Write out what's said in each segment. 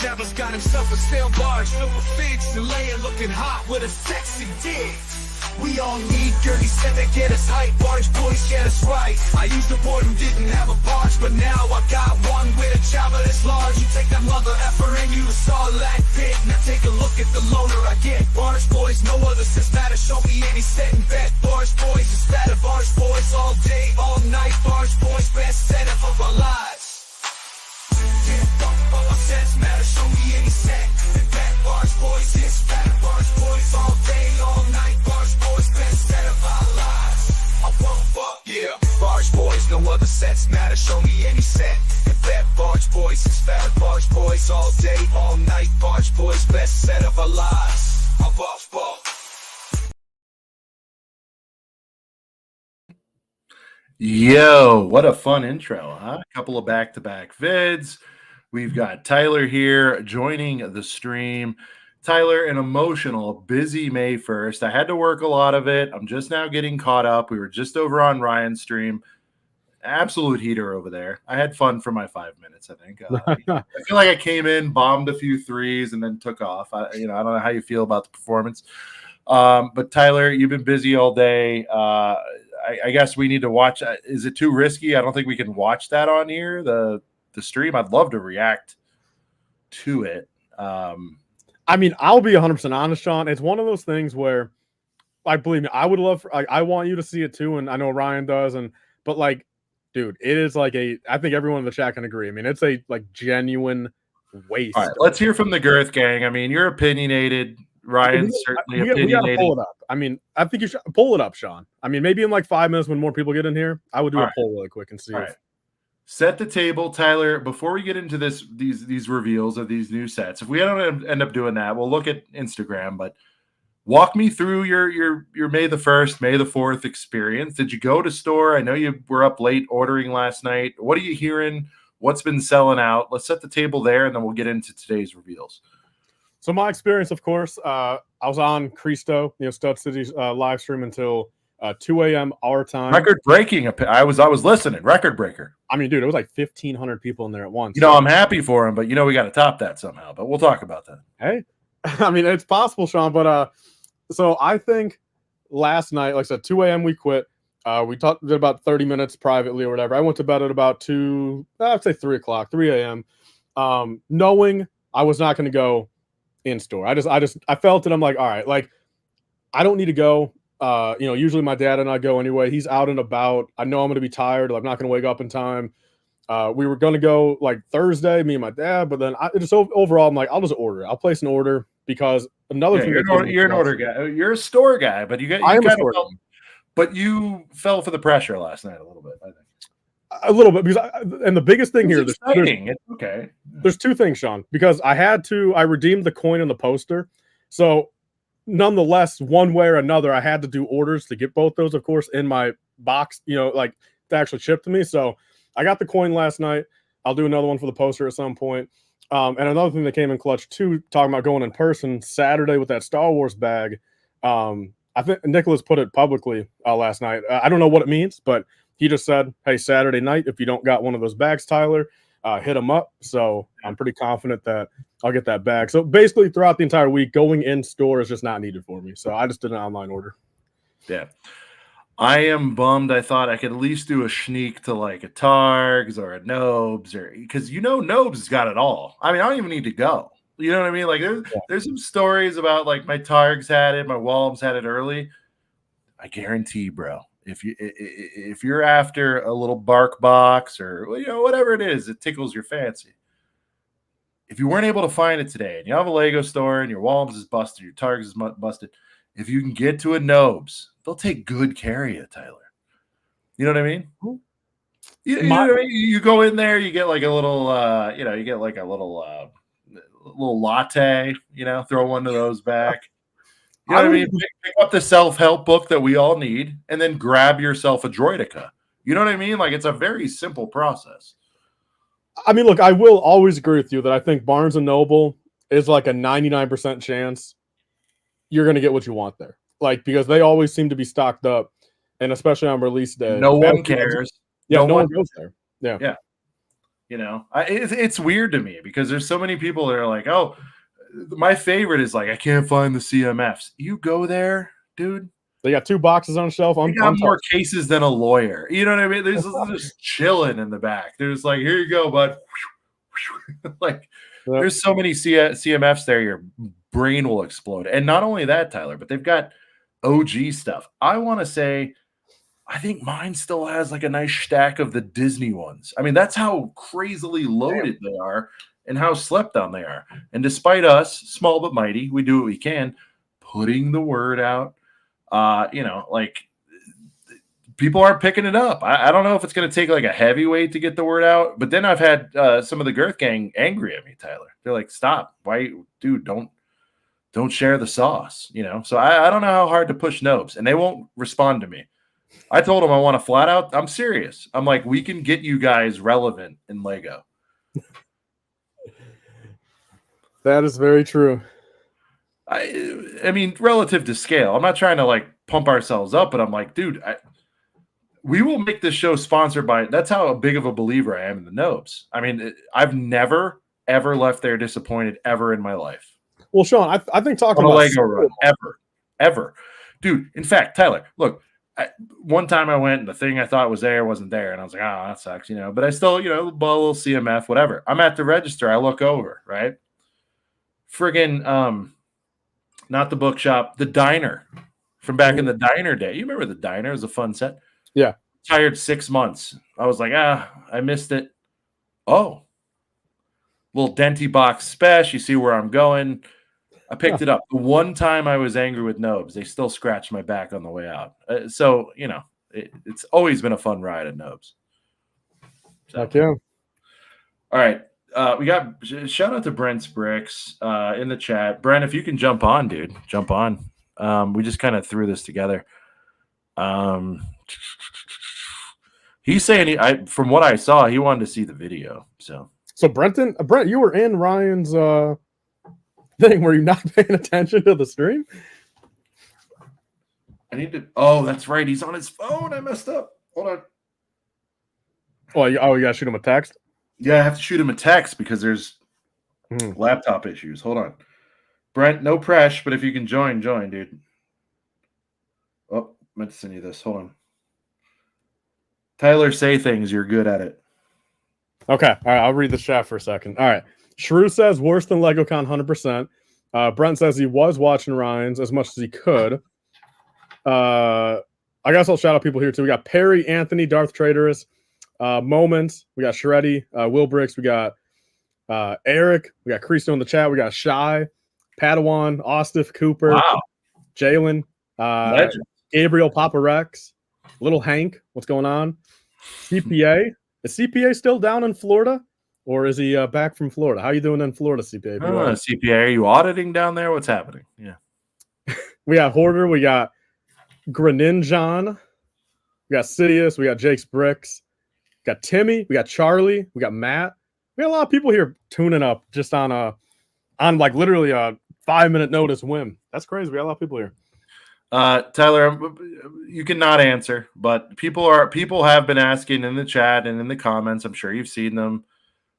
Jabba's got himself a stale barge filled with figs and laying looking hot with a sexy dick. We all need 37 to get us hype, barge boys get us right. I used a boy who didn't have a barge, but now I got one with a Jabba that's large. You take that mother effer and you saw that pit. Now take a look at the loader I get. Barge boys, no other says matter. Show me any set and bet. Barge boys is better. Barge boys all day, all night. Barge boys best setup of our lives. Sets matter, show me any set and bet. Barge boys is better. Barge boys all day, all night. Barge boys best set of our lives. I won't fuck, yeah. Barge boys, no other sets matter. Show me any set and bet. Barge boys is better. Barge boys all day, all night. Barge boys best set of our lives. I won't fuck. Yo, what a fun intro, huh? A couple of back-to-back vids. We've got Tyler here joining the stream. Tyler, an emotional, busy May 1st. I had to work a lot of it. I'm just now getting caught up. We were just over on Ryan's stream. Absolute heater over there. I had fun for my 5 minutes, I think. I feel like I came in, bombed a few threes, and then took off. I don't know how you feel about the performance. But Tyler, you've been busy all day. I guess we need to watch. Is it too risky? I don't think we can watch that on here. The stream. I'd love to react to it. I mean, I'll be 100% honest, Sean. It's one of those things where, like, believe me, I would love. I want you to see it too, and I know Ryan does. But like, dude, it is like I think everyone in the chat can agree. I mean, it's a like genuine waste. All right, let's hear from the Girth Gang. I mean, you're opinionated. Ryan's certainly opinionated. We gotta pull it up. I mean, I think you should pull it up, Sean. I mean, maybe in like 5 minutes when more people get in here, I would do a poll really quick and see. Set the table, Tyler. Before we get into these reveals of these new sets, if we don't end up doing that, we'll look at Instagram. But walk me through your May the 1st, May the 4th experience. Did you go to store? I know you were up late ordering last night. What are you hearing? What's been selling out? Let's set the table there, and then we'll get into today's reveals. So my experience, of course, I was on Cristo, Stud City's live stream until 2 a.m. our time. Record breaking. I was listening. Record breaker. I mean, dude, it was like 1,500 people in there at once. I'm happy for him, but we got to top that somehow. But we'll talk about that. Hey, I mean, it's possible, Sean. But so I think last night, like I said, 2 a.m. we quit. We did about 30 minutes privately or whatever. I went to bed at about 3 o'clock, 3 a.m. Knowing I was not going to go in store. I felt it. I'm like, all right, like I don't need to go. Usually my dad and I go anyway. He's out and about. I know I'm going to be tired. I'm not going to wake up in time. We were going to go like Thursday, me and my dad, but then overall, I'm like, I'll just order. I'll place an order because another thing. You're an order guy. You're a store guy, but but you fell for the pressure last night a little bit, I think. A little bit because and the biggest thing here, there's two things, Sean, because I redeemed the coin and the poster. So nonetheless, one way or another, I had to do orders to get both those, of course, in my box, like to actually ship to me. So I got the coin last night. I'll do another one for the poster at some point. And another thing that came in clutch too, talking about going in person Saturday with that Star Wars bag. I think Nicholas put it publicly last night. I don't know what it means, but he just said, hey, Saturday night, if you don't got one of those bags, Tyler, hit him up. So I'm pretty confident that I'll get that bag. So basically throughout the entire week, going in store is just not needed for me. So I just did an online order. Yeah. I am bummed. I thought I could at least do a sneak to like a Targs or a Nobes, because Nobes has got it all. I mean, I don't even need to go. You know what I mean? Like there's some stories about like my Targs had it, my Walms had it early. I guarantee, bro, if you're after a little bark box or whatever it is, it tickles your fancy. If you weren't able to find it today and you have a Lego store and your Walms is busted, your Targs is busted, if you can get to a Nobes, they'll take good care of you, Tyler. You know what I mean? You go in there, you get like a little, you get like a little latte, throw one of those back. You know what I mean? Pick up the self-help book that we all need and then grab yourself a Droideka. You know what I mean? Like it's a very simple process. I mean, look, I will always agree with you that I think Barnes & Noble is like a 99% chance you're going to get what you want there. Like, because they always seem to be stocked up, and especially on release day. No one cares. Yeah, no one goes there. Yeah. You know, it's weird to me because there's so many people that are like, oh, my favorite is like, I can't find the CMFs. You go there, dude. They got 2 boxes on shelf. They got more cases than a lawyer. You know what I mean? There's just chilling in the back. There's like, here you go, bud. Like, there's so many CMFs there, your brain will explode. And not only that, Tyler, but they've got OG stuff. I want to say, I think mine still has like a nice stack of the Disney ones. I mean, that's how crazily loaded they are and how slept on they are. And despite us, small but mighty, we do what we can, putting the word out. You know, like people aren't picking it up. I don't know if it's going to take like a heavyweight to get the word out, but then I've had some of the Girth Gang angry at me, Tyler. They're like, stop. Why, dude, don't share the sauce, you know? So I don't know how hard to push Nobes, and they won't respond to me. I told them I want to flat out. I'm serious. I'm like, we can get you guys relevant in Lego. That is very true. I mean, relative to scale, I'm not trying to like pump ourselves up, but I'm like, dude, we will make this show sponsored by. That's how big of a believer I am in the Nobes. I mean, I've never ever left there disappointed ever in my life. Well, Sean, I think talking on a about Lego run ever, dude. In fact, Tyler, look, one time I went and the thing I thought was there wasn't there, and I was like, oh, that sucks, you know. But I still, you know, bought a little CMF, whatever. I'm at the register. I look over, right? Friggin', not the bookshop, the diner from back in the diner day. You remember the diner? It was a fun set. Yeah. Tired 6 months. I was like, I missed it. Oh, little Denty box special. You see where I'm going. I picked it up. The one time I was angry with Nobes, they still scratched my back on the way out. So, you know, it's always been a fun ride at Nobes. So. Heck yeah. All right. We got shout out to Brent's Bricks in the chat. Brent, if you can jump on, dude, jump on. We just kind of threw this together. He's saying from what I saw, he wanted to see the video. So Brent, you were in Ryan's thing. Were you not paying attention to the stream? I need to. Oh, that's right. He's on his phone. I messed up. Hold on. Oh, you gotta shoot him a text. Yeah, I have to shoot him a text because there's laptop issues. Hold on. Brent, no press, but if you can join, dude. Oh, meant to send you this. Hold on. Tyler, say things. You're good at it. Okay. All right. I'll read the chat for a second. All right. Shrew says worse than LegoCon 100%. Brent says he was watching Ryan's as much as he could. I guess I'll shout out people here too. We got Perry, Anthony, Darth Traitorous, Moments. We got Shreddy, Will Bricks. We got Eric. We got Cristo in the chat. We got Shy, Padawan, Ostif, Cooper, Jalen, Gabriel, Papa Rex, Little Hank. What's going on? CPA. Is CPA still down in Florida, or is he back from Florida? How you doing in Florida, CPA? CPA, are you auditing down there? What's happening? Yeah. We got Hoarder. We got Greninjon. We got Sidious. We got Jake's Bricks. We got Timmy. We got Charlie. We got Matt. We got a lot of people here tuning up just on like literally a 5-minute notice whim. That's crazy. We got a lot of people here. Tyler, you cannot answer, but people have been asking in the chat and in the comments. I'm sure you've seen them.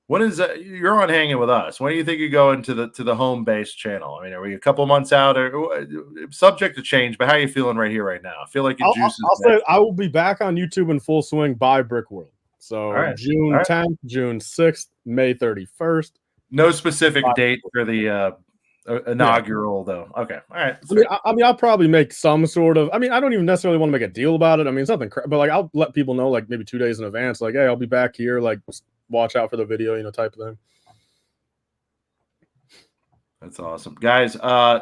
When is you're on Hanging With Us? When do you think you go into the home base channel? I mean, are we a couple months out, or subject to change? But how are you feeling right here, right now? I feel like your juice is. I'll say I will be back on YouTube in full swing by Brick World. So June 10th, June 6th, May 31st. No specific date for the inaugural, though. Okay, all right. I mean, I'll probably make some sort of. I mean, I don't even necessarily want to make a deal about it. I mean, it's nothing, but like I'll let people know, like maybe 2 days in advance, like, hey, I'll be back here, like watch out for the video, type of thing. That's awesome, guys.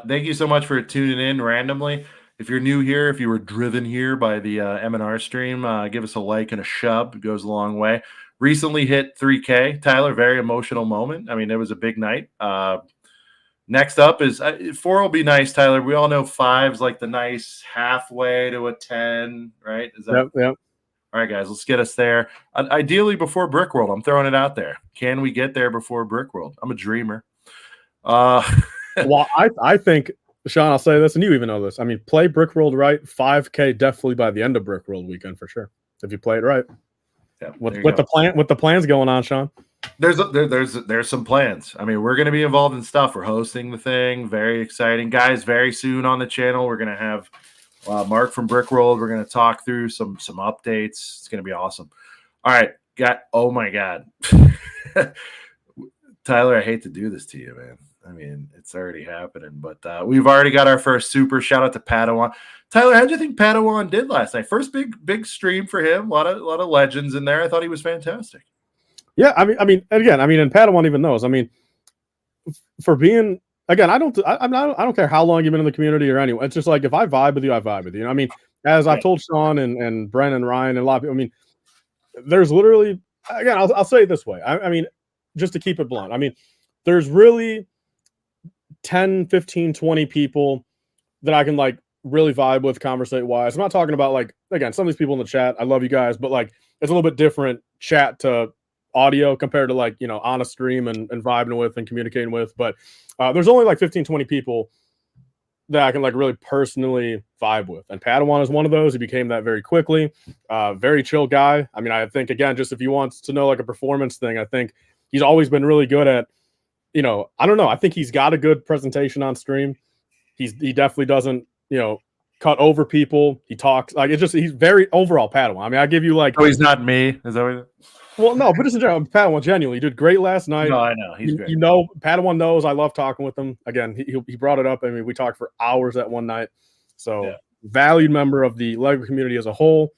Thank you so much for tuning in randomly. If you're new here, if you were driven here by the M&R stream, give us a like and a shub. It goes a long way. Recently hit 3K. Tyler, very emotional moment. I mean, it was a big night. Next up is 4 will be nice, Tyler. We all know 5's like the nice halfway to a 10, right? Is that? Yep. All right, guys, let's get us there. Ideally before Brick World. I'm throwing it out there. Can we get there before Brick World? I'm a dreamer. Well, I think, Sean, I'll say this, and you even know this. I mean, play Brick World right. 5K definitely by the end of Brick World weekend for sure. If you play it right. Yeah, with the plans going on, Sean. There's some plans. I mean, we're going to be involved in stuff. We're hosting the thing. Very exciting, guys. Very soon on the channel, we're going to have Mark from Brickworld. We're going to talk through some updates. It's going to be awesome. All right, oh my God, Tyler, I hate to do this to you, man. I mean, it's already happening, but we've already got our first super. Shout out to Padawan. Tyler, how did you think Padawan did last night? First big stream for him. A lot of legends in there. I thought he was fantastic. Yeah, I mean, again, and Padawan even knows. I mean, for being again, I don't care how long you've been in the community or anyone. It's just like if I vibe with you, I vibe with you. I mean, as I've told Sean and Bren and Ryan and a lot of people, I mean, there's literally again, I'll say it this way. I mean, just to keep it blunt, I mean, there's really 10, 15, 20 people that I can like really vibe with conversate wise. I'm not talking about like, again, some of these people in the chat, I love you guys, but like it's a little bit different chat to audio compared to like, on a stream and vibing with and communicating with. But there's only like 15, 20 people that I can like really personally vibe with. And Padawan is one of those. He became that very quickly. Very chill guy. I mean, I think, again, just if you want to know like a performance thing, I think he's always been really good at, I don't know. I think he's got a good presentation on stream. He definitely doesn't, cut over people. He talks like he's very overall Padawan. I mean, I give you like. Oh, he's not me. Is that what? Well, no, but just in general, Padawan genuinely, he did great last night. No, I know he's great. Padawan knows I love talking with him. Again, he brought it up. I mean, we talked for hours that one night. So yeah. Valued member of the LEGO community as a whole,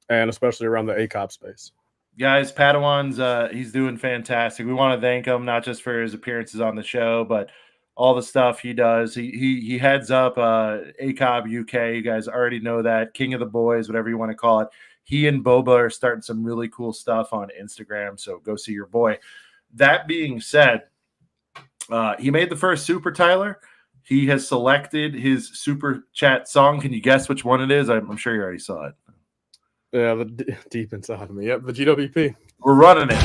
and especially around the ACOP space. Guys, Padawan's he's doing fantastic. We want to thank him not just for his appearances on the show, but all the stuff he does. He heads up ACOB UK. You guys already know that. King of the Boys, whatever you want to call it. He and Boba are starting some really cool stuff on Instagram, so go see your boy. That being said, he made the first super, Tyler. He has selected his super chat song. Can you guess which one it is? I'm sure you already saw it. Yeah, the deep inside of me. Yep, the GWP. We're running it.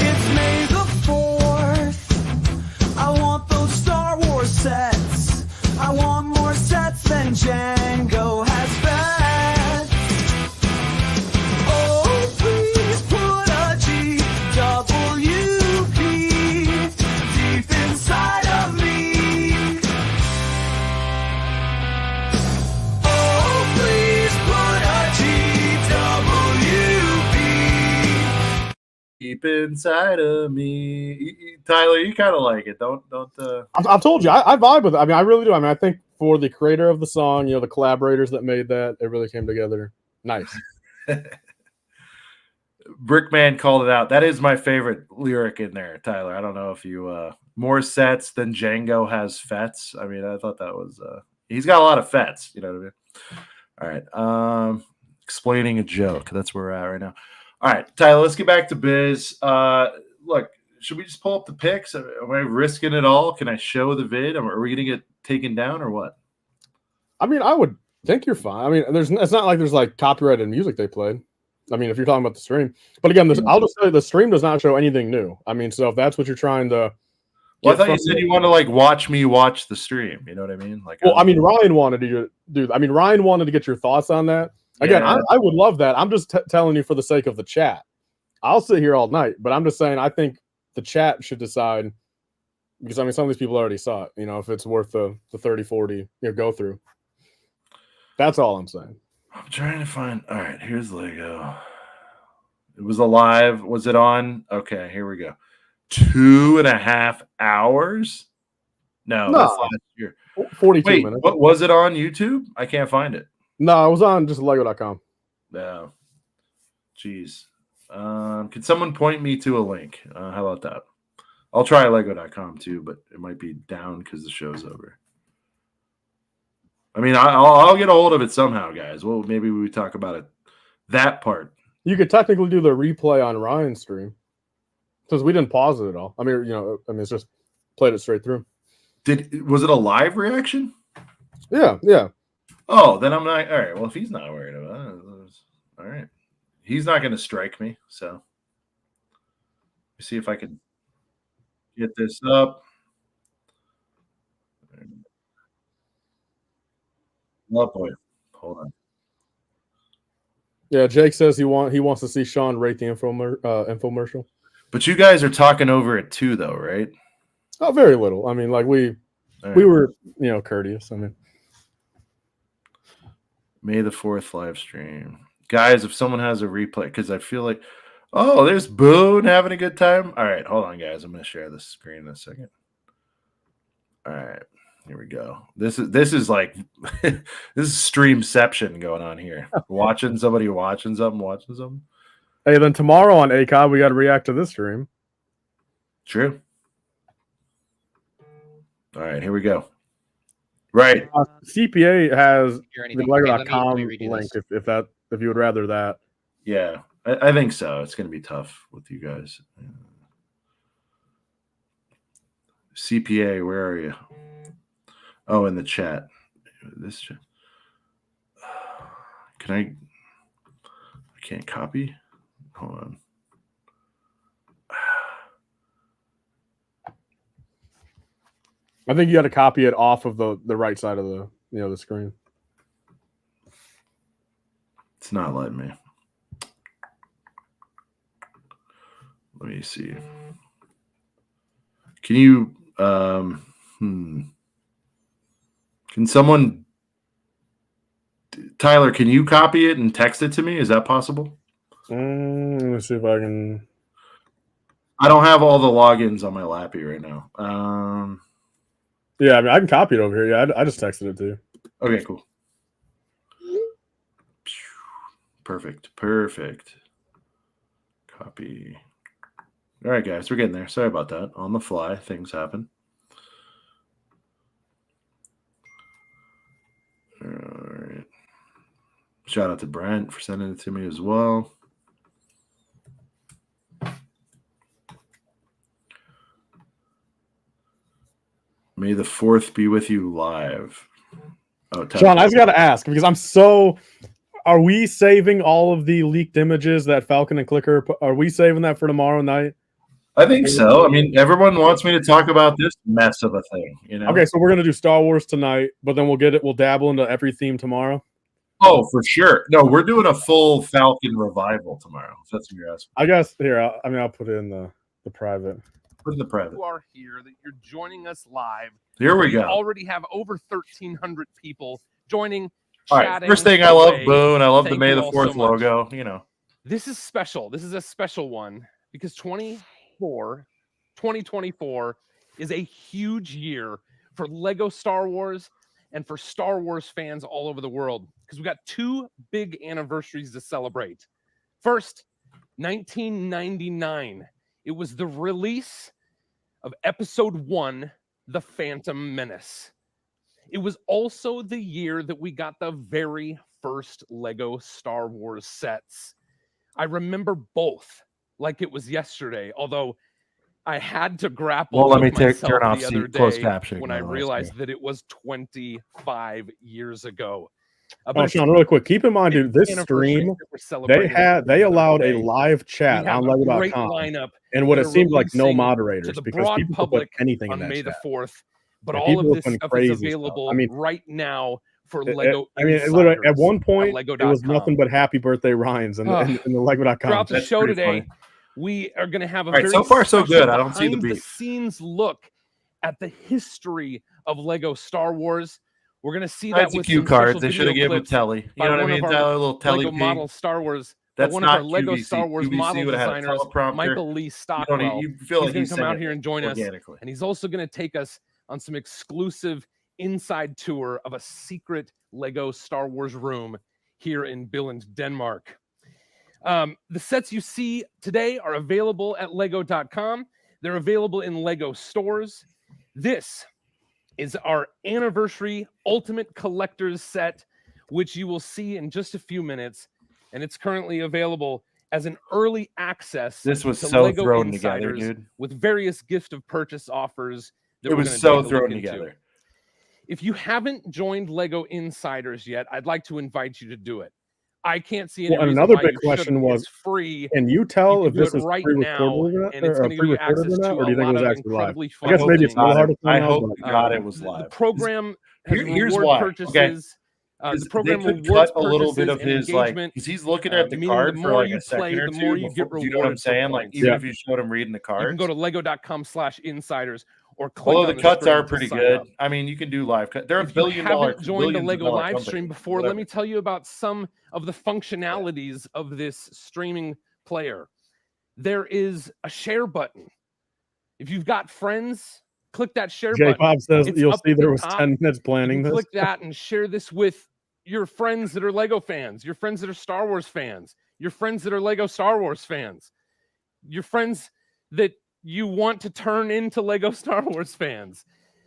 It's May the 4th. I want those Star Wars sets. I want more sets than Django has fed. Oh, please put a GWP deep inside of me. Oh, please put a GWP deep inside of me. Tyler, you kind of like it. Don't. I've told you, I vibe with it. I mean, I really do. I mean, I think for the creator of the song, the collaborators that made that, it really came together. Nice. Brickman called it out. That is my favorite lyric in there, Tyler. I don't know if you more sets than Django has fets. I mean, I thought that was he's got a lot of fets. You know what I mean? All right. Explaining a joke. That's where we're at right now. All right, Tyler, let's get back to biz. Look, should we just pull up the pics? Am I risking it all? Can I show the vid? Are we going to get taken down or what? I mean, I would think you're fine. I mean, it's not like there's like copyrighted music they played. I mean, if you're talking about the stream. But again, I'll just say the stream does not show anything new. I mean, so if that's what you're trying to. Well, I thought you said you want to like watch me watch the stream. You know what I mean? Like, well, I mean, Ryan wanted to do. I mean, Ryan wanted to get your thoughts on that. Again, yeah. I would love that. I'm just telling you for the sake of the chat. I'll sit here all night, but I'm just saying I think the chat should decide, because I mean some of these people already saw it. If it's worth the 30, 40 go through. That's all I'm saying. I'm trying to find. All right, here's Lego. It was alive. Was it on? Okay, here we go. 2.5 hours? No, that's last year. 42 Wait, minutes. What was it on YouTube? I can't find it. No, it was on just Lego.com. No. Jeez. Can someone point me to a link? How about that? I'll try Lego.com too, but it might be down because the show's over. I mean, I'll get a hold of it somehow, guys. Well, maybe we talk about it. That part. You could technically do the replay on Ryan's stream because we didn't pause it at all. I mean, it's just played it straight through. Was it a live reaction? Yeah. Oh, then I'm not. All right. Well, if he's not worried about it, all right. He's not going to strike me. So, let me see if I can get this up. Oh boy, hold on. Yeah, Jake says he wants to see Sean rate the infomercial. But you guys are talking over it too, though, right? Oh, very little. I mean, like we were, courteous. I mean, May the 4th live stream, guys. If someone has a replay, because I feel like, oh, there's Boone having a good time. All right, hold on, guys. I'm gonna share the screen in a second. All right. Here we go. This is like this is streamception going on here. Watching somebody watching something. Hey, then tomorrow on ACOD we got to react to this stream. True. All right, here we go. Right. CPA has the Lego.com link if you would rather that. Yeah, I think so. It's going to be tough with you guys. CPA, where are you? Oh, in the chat. This chat. I can't copy. Hold on. I think you got to copy it off of the right side of the screen. It's not letting me. Let me see. Can you Can someone, Tyler, can you copy it and text it to me? Is that possible? Let me see if I can. I don't have all the logins on my Lappy right now. Yeah, I mean, I can copy it over here. Yeah, I just texted it to you. Okay, cool. Perfect. Copy. All right, guys, we're getting there. Sorry about that. On the fly, things happen. All right. Shout out to Brent for sending it to me as well. May the 4th be with you live. Oh, Sean, I just got to ask because I'm so. Are we saving all of the leaked images that Falcon and Clicker? Are we saving that for tomorrow night? I think so. I mean, everyone wants me to talk about this mess of a thing, you know? Okay, so we're gonna do Star Wars tonight, but then we'll dabble into every theme tomorrow. Oh, for sure. No, we're doing a full Falcon revival tomorrow. If that's what you're asking. I guess here. I'll put it in the private. Put in the private. You are here, that you're joining us live. Here we go. Already have over 1,300 people joining. All right. First thing, I love Boone. I love the May the 4th logo. You know, this is special. This is a special one because 2024 is a huge year for Lego Star Wars and for Star Wars fans all over the world because we got two big anniversaries to celebrate. First, 1999. It was the release of Episode 1, The Phantom Menace. It was also the year that we got the very first Lego Star Wars sets. I remember both like it was yesterday, although I had to grapple well, let me with turn off the other closed day captioning when I realized that it was 25 years ago. Sean, really quick, keep in mind, dude, this stream, they allowed a live chat on Lego.com, and what it seemed like no moderators because people could put anything in that May chat. the 4th, but all of this stuff is available right now for Lego. Literally, at one point, it was nothing but happy birthday Ryans in the Lego.com. Throughout the show today, we are going to have a very so far so good. I don't see the beat. Scenes look at the history of Lego Star Wars. We're going to see that with cue cards. They should have given Telly. You know what I mean? A little Telly model Star Wars. That's one not of our Lego QVC. Star Wars QVC model designers, Michael Lee Stockwell. You feel like he's going to come out here and join us, and and he's also going to take us on some exclusive inside tour of a secret Lego Star Wars room here in Billund, Denmark. The sets you see today are available at Lego.com. They're available in Lego stores. This is our anniversary Ultimate Collector's set, which you will see in just a few minutes. And it's currently available as an early access. This was to so Lego thrown Insiders together, dude. With various gift of purchase offers. It was so thrown together. If you haven't joined Lego Insiders yet, I'd like to invite you to do it. I can't see any reason another why big you question was it's free. Can you tell You if can this do it is right pre-recorded now, and it's going to give you pre-recorded access or not, to or do you a think it lot was of actually live? incredibly I guess fun maybe it's a little hard to I find out. hope God it was The live. program has Here's reward why. purchases. Okay. The program they could rewards cut a little bit purchases of and his like, engagement. because he's looking at the Meaning card the for more like you a second play, or the two. more you get Do you know what I'm rewarded for saying? Like, points. even if you showed him reading the cards, You can go to lego.com/insiders or click although on the cuts screen are to pretty sign good. up. I mean, you can do live cut. They're If a billion you dollar, haven't joined the Lego live company, stream before, whatever. let me tell you about some of the functionalities of this streaming player. There is a share button. If you've got friends, click that share button. J-Pop says It's you'll up see at the there was top. 10 minutes You planning can this. click that and share this with your friends that are Lego fans, your friends that are Star Wars fans, your friends that are Lego Star Wars fans, your friends that you want to turn into Lego Star Wars fans.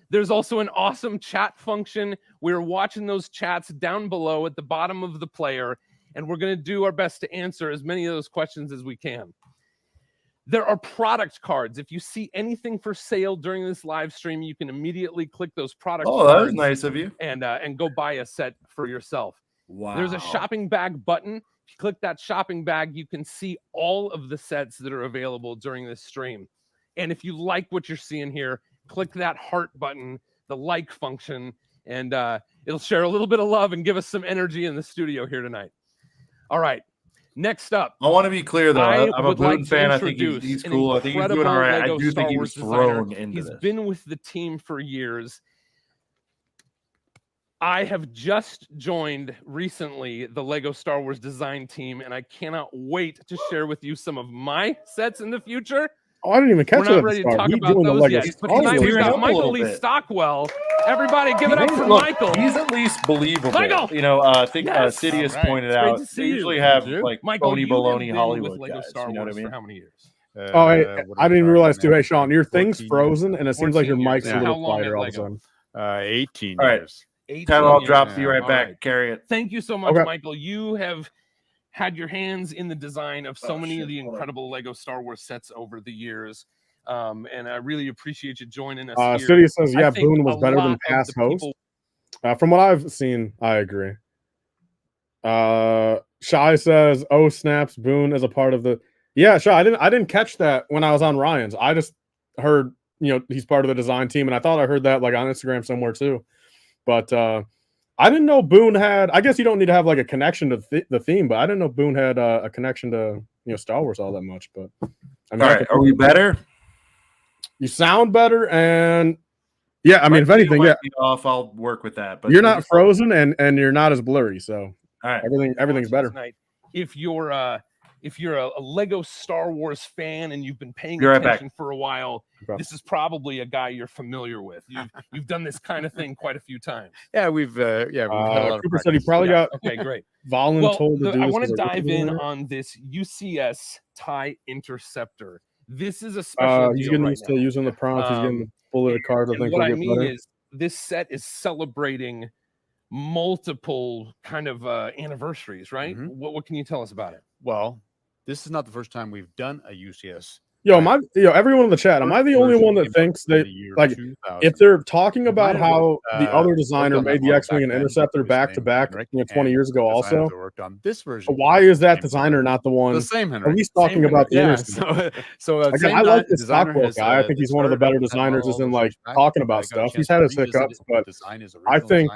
There's also an awesome chat function. We're watching those chats down below at the bottom of the player, and we're going to do our best to answer as many of those questions as we can. There are product cards. If you see anything for sale during this live stream, you can immediately click those product cards. Oh, that was nice of you. And go buy a set for yourself. Wow. There's a shopping bag button. If you click that shopping bag, you can see all of the sets that are available during this stream. And if you like what you're seeing here, click that heart button, the like function, and it'll share a little bit of love and give us some energy in the studio here tonight. All right. Next up, I want to be clear though. I'm a would Boone like to fan. I think introduce he's an cool. I think he's doing all right. incredible I do Lego think he Star was Wars designer. thrown into He's this. been with the team for years. I have just joined recently the Lego Star Wars design team, and I cannot wait to share with you some of my sets in the future. Oh, I didn't even catch We're it. not ready to talk about those yet. But tonight we've got Michael Lee Stockwell. Everybody give it up for Michael. He's at least believable. Michael! You know, I think Yes! Sidious All right. pointed It's great out to see they you. usually have You? like Michael, phony you have baloney been Hollywood with Lego guys. Star You know what I Wars mean? for how many years? Oh, I didn't realize too. Hey, Sean, your thing's frozen, and it seems like your 14 mic's years. a How little long quieter at all of a Lego? sudden. 18 All right. years. 18 Tyler, I'll years. drop you right All back. right. Carry it. Thank you so much, Okay. Michael. You have had your hands in the design of so many of the Hold on. incredible Lego Star Wars sets over the years. And I really appreciate you joining us here. Sidious says, I yeah, think Boone was a better lot than of past the hosts. people- From what I've seen, I agree. Shy says, "Oh snaps, Boone is a part of the." Yeah, Shy. I didn't catch that when I was on Ryan's. I just heard, he's part of the design team, and I thought I heard that like on Instagram somewhere too. But I didn't know Boone had. I guess you don't need to have like a connection to the theme, but I didn't know Boone had a connection to Star Wars all that much. But I mean, All right, are we better? You sound better, and yeah, I mean, if anything, yeah, off. I'll work with that. But you're not frozen, and you're not as blurry, so all right. everything's better. Tonight. If you're a Lego Star Wars fan and you've been paying You're right attention for a while, Okay. this is probably a guy you're familiar with. You've done this kind of thing quite a few times. Yeah, we've had a lot of Cooper said he probably Yeah, got okay, great. voluntold to do I this want to as a dive rookie in winner. on this UCS TIE Interceptor. This is a special He's deal getting right used now. to using the prompts. He's getting the bulleted cards. I And think what will I get mean better. is this set is celebrating multiple kind of anniversaries, right? Mhm. What can you tell us about it? Well, this is not the first time we've done a UCS. Everyone in the chat, am I the only one that thinks that like if they're talking about how the other designer made the X-Wing and Interceptor back to back, 20 years ago, also worked on this version. why is that designer not the one The same at Henry. least talking about the Interceptor? Again, I like this Stockwell guy. I think he's one of the better designers, as in like talking about stuff. He's had his hiccups, but I think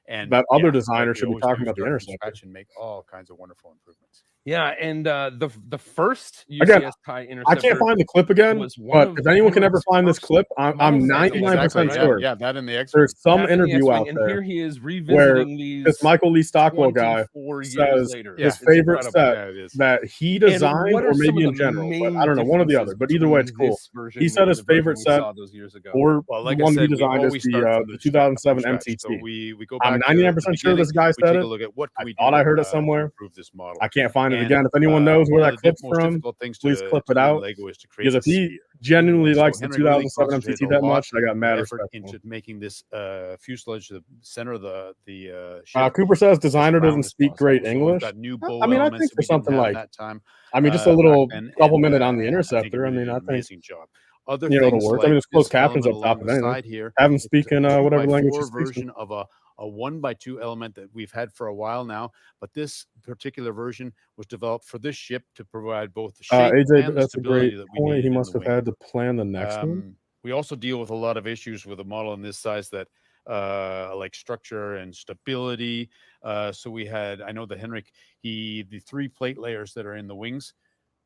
that other designer should be talking about the Interceptor and make all kinds of wonderful improvements. Yeah, and the first Again, UCS TIE I Interceptor. can't find the clip again, was one but of if anyone can ever Henry's find this first clip, I'm models. 99% sure. Yeah, that in the X. There's some Back in the interview X-Wing, out and there here he is where revisiting these. this Michael Lee Stockwell guy 24 years says later. his It's favorite incredible. set Yeah, it is. that he And designed, what are or some maybe of in the general, but main I don't know, one or the other. differences But either way, it's between cool. this version He said and his the version favorite we set, saw those years ago. or Well, the like I one said, he we designed is always start from the the 2007 scratch. MTT. So we go I'm back to the 99% sure this beginning. guy We said take it. a look at what I can we thought do I heard it to somewhere. improve this model. I can't find it And, again. If anyone knows where one that of the clip's most from, difficult things please to clip it do in out. Lego is to create because if this he genuinely So likes the Henry really 2007 concentrated MTT a that lot much, I got mad of respect effort for him. into making this fuselage the center of the ship. Cooper says designer as doesn't round as speak great possible. So we've English. got new I bow mean, I elements think that for we didn't something have like, that time. just a little back then, couple and, minute on the I think Interceptor. he I did mean, an I think amazing job. Other it'll things work. like I mean, there's closed this captions up element top of along the anything. side here. Have him It's speak in a whatever language 2x4 he speaks in. version of a 1x2 element that we've had for a while now, but this particular version was developed for this ship to provide both the shape AJ, and the that's a great stability that we point. needed He in must the have wing. had to plan the next one. We also deal with a lot of issues with a model in this size that like structure and stability. So we had, I know that Henrik, the 3 plate layers that are in the wings,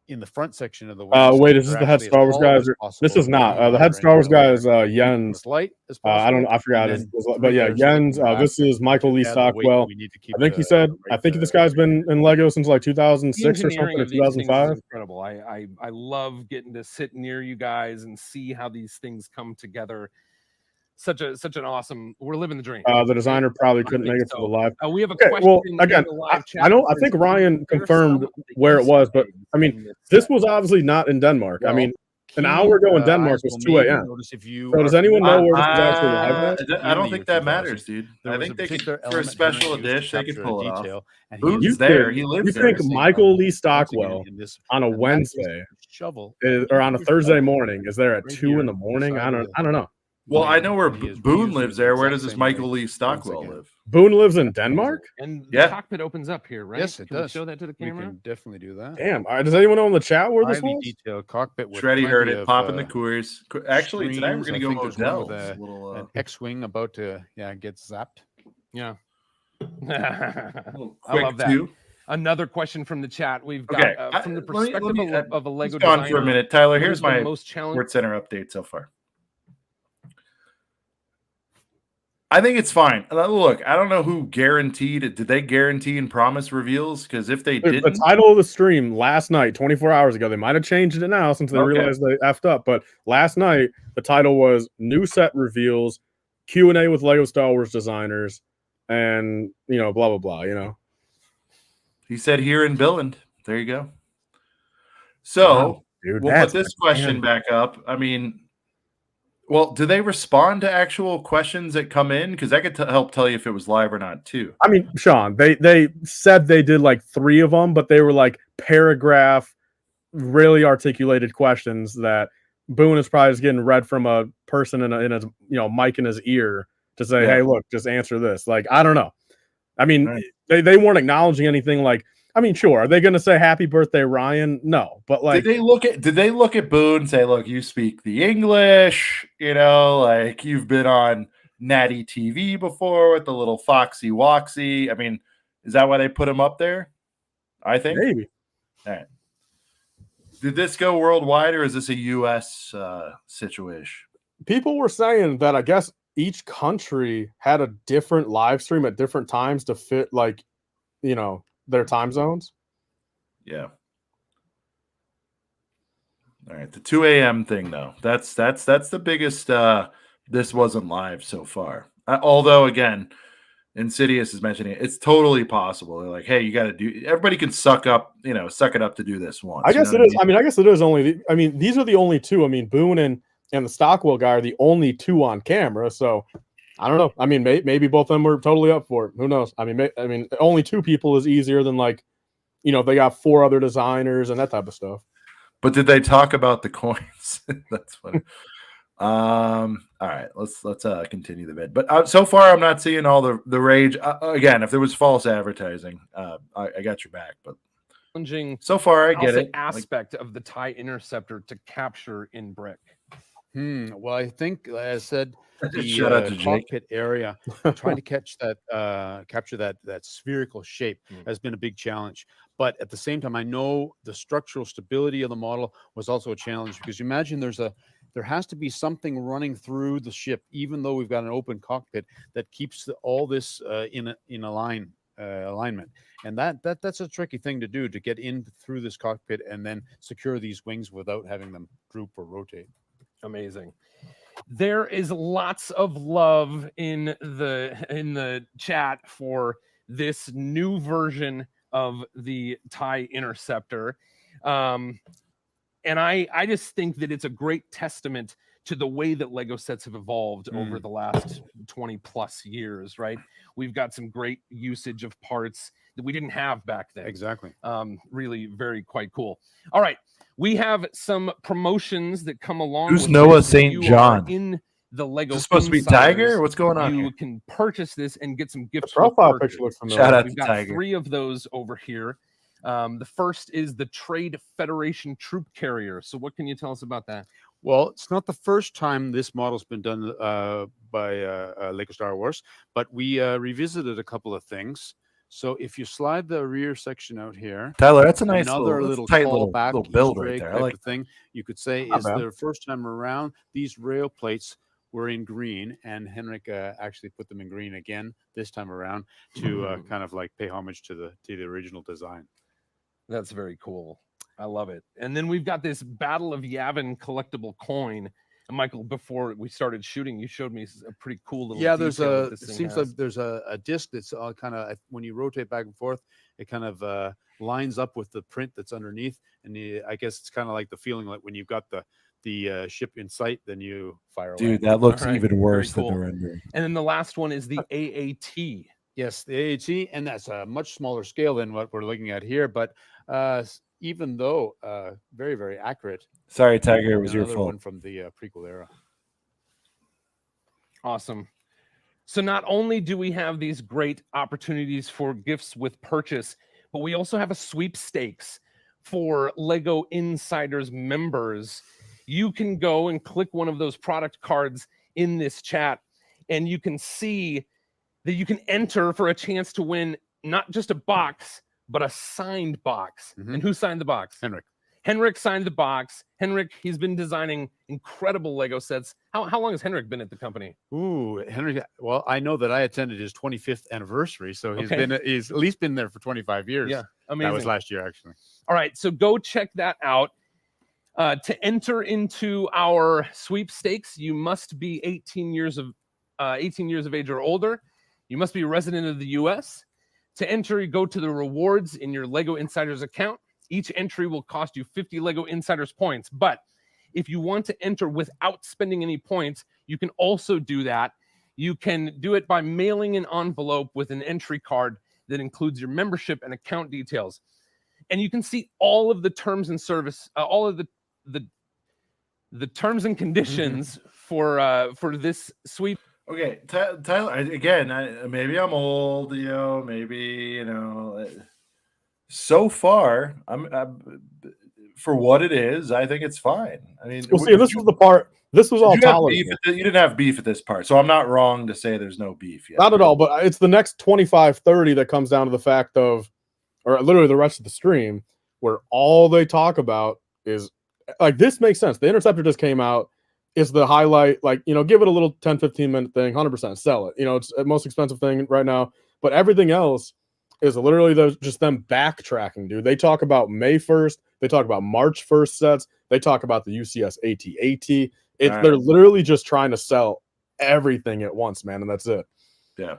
in the front section of the wings. Wait, is this the head Star Wars guys? This is not. The head Star Wars guy is Jens. Light as I don't know. I forgot his, but yeah, Jens. This is Michael Lee Stockwell. I think he said. I think this guy's been in Lego since like 2006 or something, or 2005. Incredible. I love getting to sit near you guys and see how these things come together. Such an awesome. We're living the dream. The designer probably couldn't make it to the live. We have a question. Well, again, I think Ryan confirmed where it was, but I mean, this was obviously not in Denmark. I mean, an hour ago in Denmark was 2 a.m. So does anyone know where this is actually live at? I don't think that matters, dude. I think they could, for a special edition, they could pull it off. Who's there? He lives there. You think Michael Lee Stockwell on a Wednesday or on a Thursday morning is there at 2 in the morning? I don't know. Well, I know where Boone lives there. Where does this Michael Lee Stockwell live? Boone lives in Denmark? And the cockpit opens up here, right? Yes, it does. Show that to the camera? We can definitely do that. Damn. Does anyone know in the chat where this was? Detailed cockpit with Shreddy heard it, popping the cours. Actually, tonight we're going to go Odell. An X-Wing about to get zapped. Yeah. I love that. Too. Another question from the chat. We've got from the perspective of a Lego designer. For a minute, Tyler. Here's my most Sports Center update so far. I think it's fine. Look, I don't know who guaranteed it. Did they guarantee and promise reveals? Because if they didn't, the title of the stream last night, 24 hours ago, they might have changed it now since they realized they effed up. But last night, the title was "New Set Reveals, Q&A with Lego Star Wars designers," and blah blah blah. He said here in Billund. There you go. So dude, we'll put this question back up. I mean. Well, do they respond to actual questions that come in? Because that could help tell you if it was live or not, too. I mean, Sean, they said they did like 3 of them, but they were like paragraph, really articulated questions that Boone is probably just getting read from a person in a mic in his ear to say, hey, look, just answer this. Like, I don't know. I mean, they weren't acknowledging anything like, I mean, sure. Are they going to say happy birthday, Ryan? No, but like, did they look at Boone and say, look, you speak the English, like you've been on Natty TV before with the little Foxy Woxy. I mean, is that why they put him up there? I think maybe. All right. Did this go worldwide or is this a U.S. situation? People were saying that I guess each country had a different live stream at different times to fit their time zones. Yeah. All right. The 2 a.m. thing, though. That's the biggest. This wasn't live so far. Although, again, Insidious is mentioning it. It's totally possible. They're like, hey, you got to do. Everybody can suck it up to do this once. I guess it is. I mean, I guess it is only. I mean, these are the only 2. I mean, Boone and the Stockwell guy are the only 2 on camera. So. I don't know. I mean, maybe both of them were totally up for it. Who knows? I mean, only 2 people is easier than they got 4 other designers and that type of stuff. But did they talk about the coins? That's funny. All right, let's continue the vid. But so far, I'm not seeing all the rage. Again, if there was false advertising, I got your back. But so far, I get it. Aspect of the TIE Interceptor to capture in brick. Well, I think, as I said, the cockpit area, trying to capture that spherical shape has been a big challenge. But at the same time, I know the structural stability of the model was also a challenge because you imagine there has to be something running through the ship, even though we've got an open cockpit that keeps all this in alignment. And that's a tricky thing to do, to get in through this cockpit and then secure these wings without having them droop or rotate. Amazing. There is lots of love in the chat for this new version of the TIE Interceptor. And I just think that it's a great testament to the way that Lego sets have evolved over the last 20 plus years, right? We've got some great usage of parts that we didn't have back then. Exactly. Really quite cool. All right. We have some promotions that come along. Who's Noah St. John? In the Lego. Is this supposed to be Tiger? What's going on? You can purchase this and get some gifts. The profile picture looks familiar. Shout out We've to got Tiger. 3 of those over here. The first is the Trade Federation Troop Carrier. So what can you tell us about that? Well, it's not the first time this model's been done Lego Star Wars, but we revisited a couple of things. So if you slide the rear section out here, Tyler, that's a nice another little tight little callback build Easter right egg there. I type like of thing. You could say Not is bad. the first time around these rail plates were in green, and Henrik actually put them in green again this time around to kind of like pay homage to the original design. That's very cool. I love it. And then we've got this Battle of Yavin collectible coin. And Michael, before we started shooting, you showed me a pretty cool little there's detail a this it thing seems has. like there's a disc that's kind of, when you rotate back and forth, it kind of lines up with the print that's underneath, and I guess it's kind of like the feeling like when you've got the ship in sight, then you fire away. Dude, that looks All right, even worse very than the cool. rendering. And then the last one is the AAT. Yes, the AAT, and that's a much smaller scale than what we're looking at here, but even though very, very accurate. Sorry, Tiger, it was your Another fault. one from the prequel era. Awesome. So not only do we have these great opportunities for gifts with purchase, but we also have a sweepstakes for Lego Insiders members. You can go and click one of those product cards in this chat, and you can see that you can enter for a chance to win not just a box, but a signed box. Mhm. And who signed the box? Henrik signed the box. Henrik, he's been designing incredible Lego sets. How long has Henrik been at the company? Ooh, Henry. Well, I know that I attended his 25th anniversary, so he's Okay. he's at least been there for 25 years. Yeah, amazing. That was last year, actually. All right, so go check that out. To enter into our sweepstakes, you must be 18 years of age or older. You must be a resident of the U.S. To enter, you go to the rewards in your Lego Insiders account. Each entry will cost you 50 Lego Insiders points. But if you want to enter without spending any points, you can also do that. You can do it by mailing an envelope with an entry card that includes your membership and account details. And you can see all of the terms and service, all of the terms and conditions for this sweep. Okay, Tyler. Again, maybe I'm old, maybe So far, I'm for what it is. I think it's fine. I mean, Well, see, this was the part. This was all tolerable. You didn't have beef at this part, so I'm not wrong to say there's no beef yet. Not at all, but it's the next 25, 30 that comes down to the fact of, or literally the rest of the stream, where all they talk about is, like, this makes sense. The Interceptor just came out. It's the highlight, like, give it a little 10, 15-minute thing, 100% sell it. It's the most expensive thing right now. But everything else is literally just them backtracking, dude. They talk about May 1st. They talk about March 1st sets. They talk about the UCS AT-AT. They're literally just trying to sell everything at once, man, and that's it. Yeah.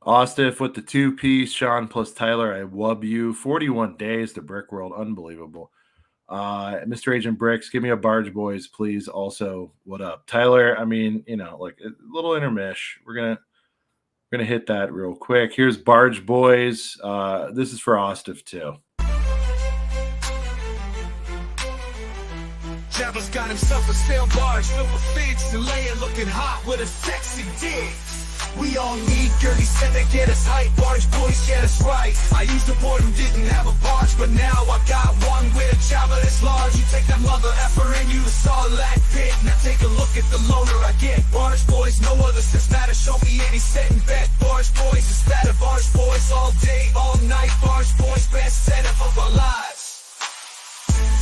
Ostiff with the 2-piece, Sean plus Tyler, I wub you. 41 days to Brick World, unbelievable. Mr. Agent Bricks, give me a Barge Boys, please. Also, what up? Tyler, I mean, like a little intermish. We're gonna hit that real quick. Here's Barge Boys. This is for Ostiff too. Jabba's got himself a sail barge filled with figs and laying looking hot with a sexy dick. We all need dirty set to get us hype. Barge boys get us right. I used to board who didn't have a barge, but now I got one with a Jabba that's large. You take that mother effer and you saw that pit. Now take a look at the loader I get. Barge boys, no other sense matter. Show me any set and bet. Barge boys is better. Barge boys all day, all night. Barge boys best setup of our lives.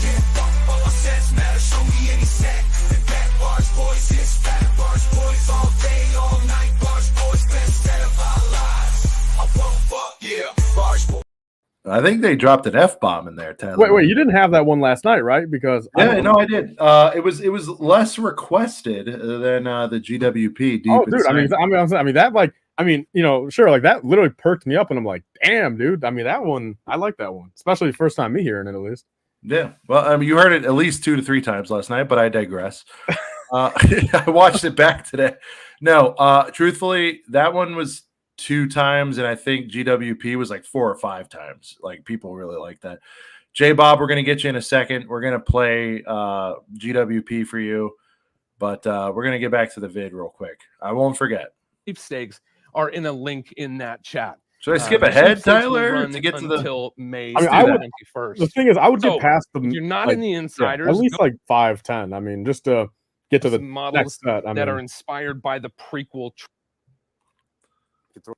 Yeah, all our sets matter. Show me any set and bet. Barge boys is better. Barge boys all day, all night. Barge boys best set of our lives. I won't fuck, yeah. Barge boys. I think they dropped an F-bomb in there, Tyler. Wait, you didn't have that one last night, right? Because I did. It was less requested than the GWP. Sure, like that literally perked me up, and I'm like, damn, dude. I mean, that one, I like that one, especially the first time me hearing it, at least. Yeah, well, you heard it at least 2 to 3 times last night, but I digress. I watched it back today. No, truthfully, that one was 2 times, and I think GWP was like 4 or 5 times. Like, people really like that. J Bob, we're gonna get you in a second. We're gonna play GWP for you, but we're gonna get back to the vid real quick. I won't forget. Sweepstakes are in a link in that chat. Should I skip ahead, Tyler, to get to until May 21st? The thing is, I would get past them. If you're not in the Insiders, at least like 5, 10. I mean, just to get to the models next set. that are inspired by the prequel. Throw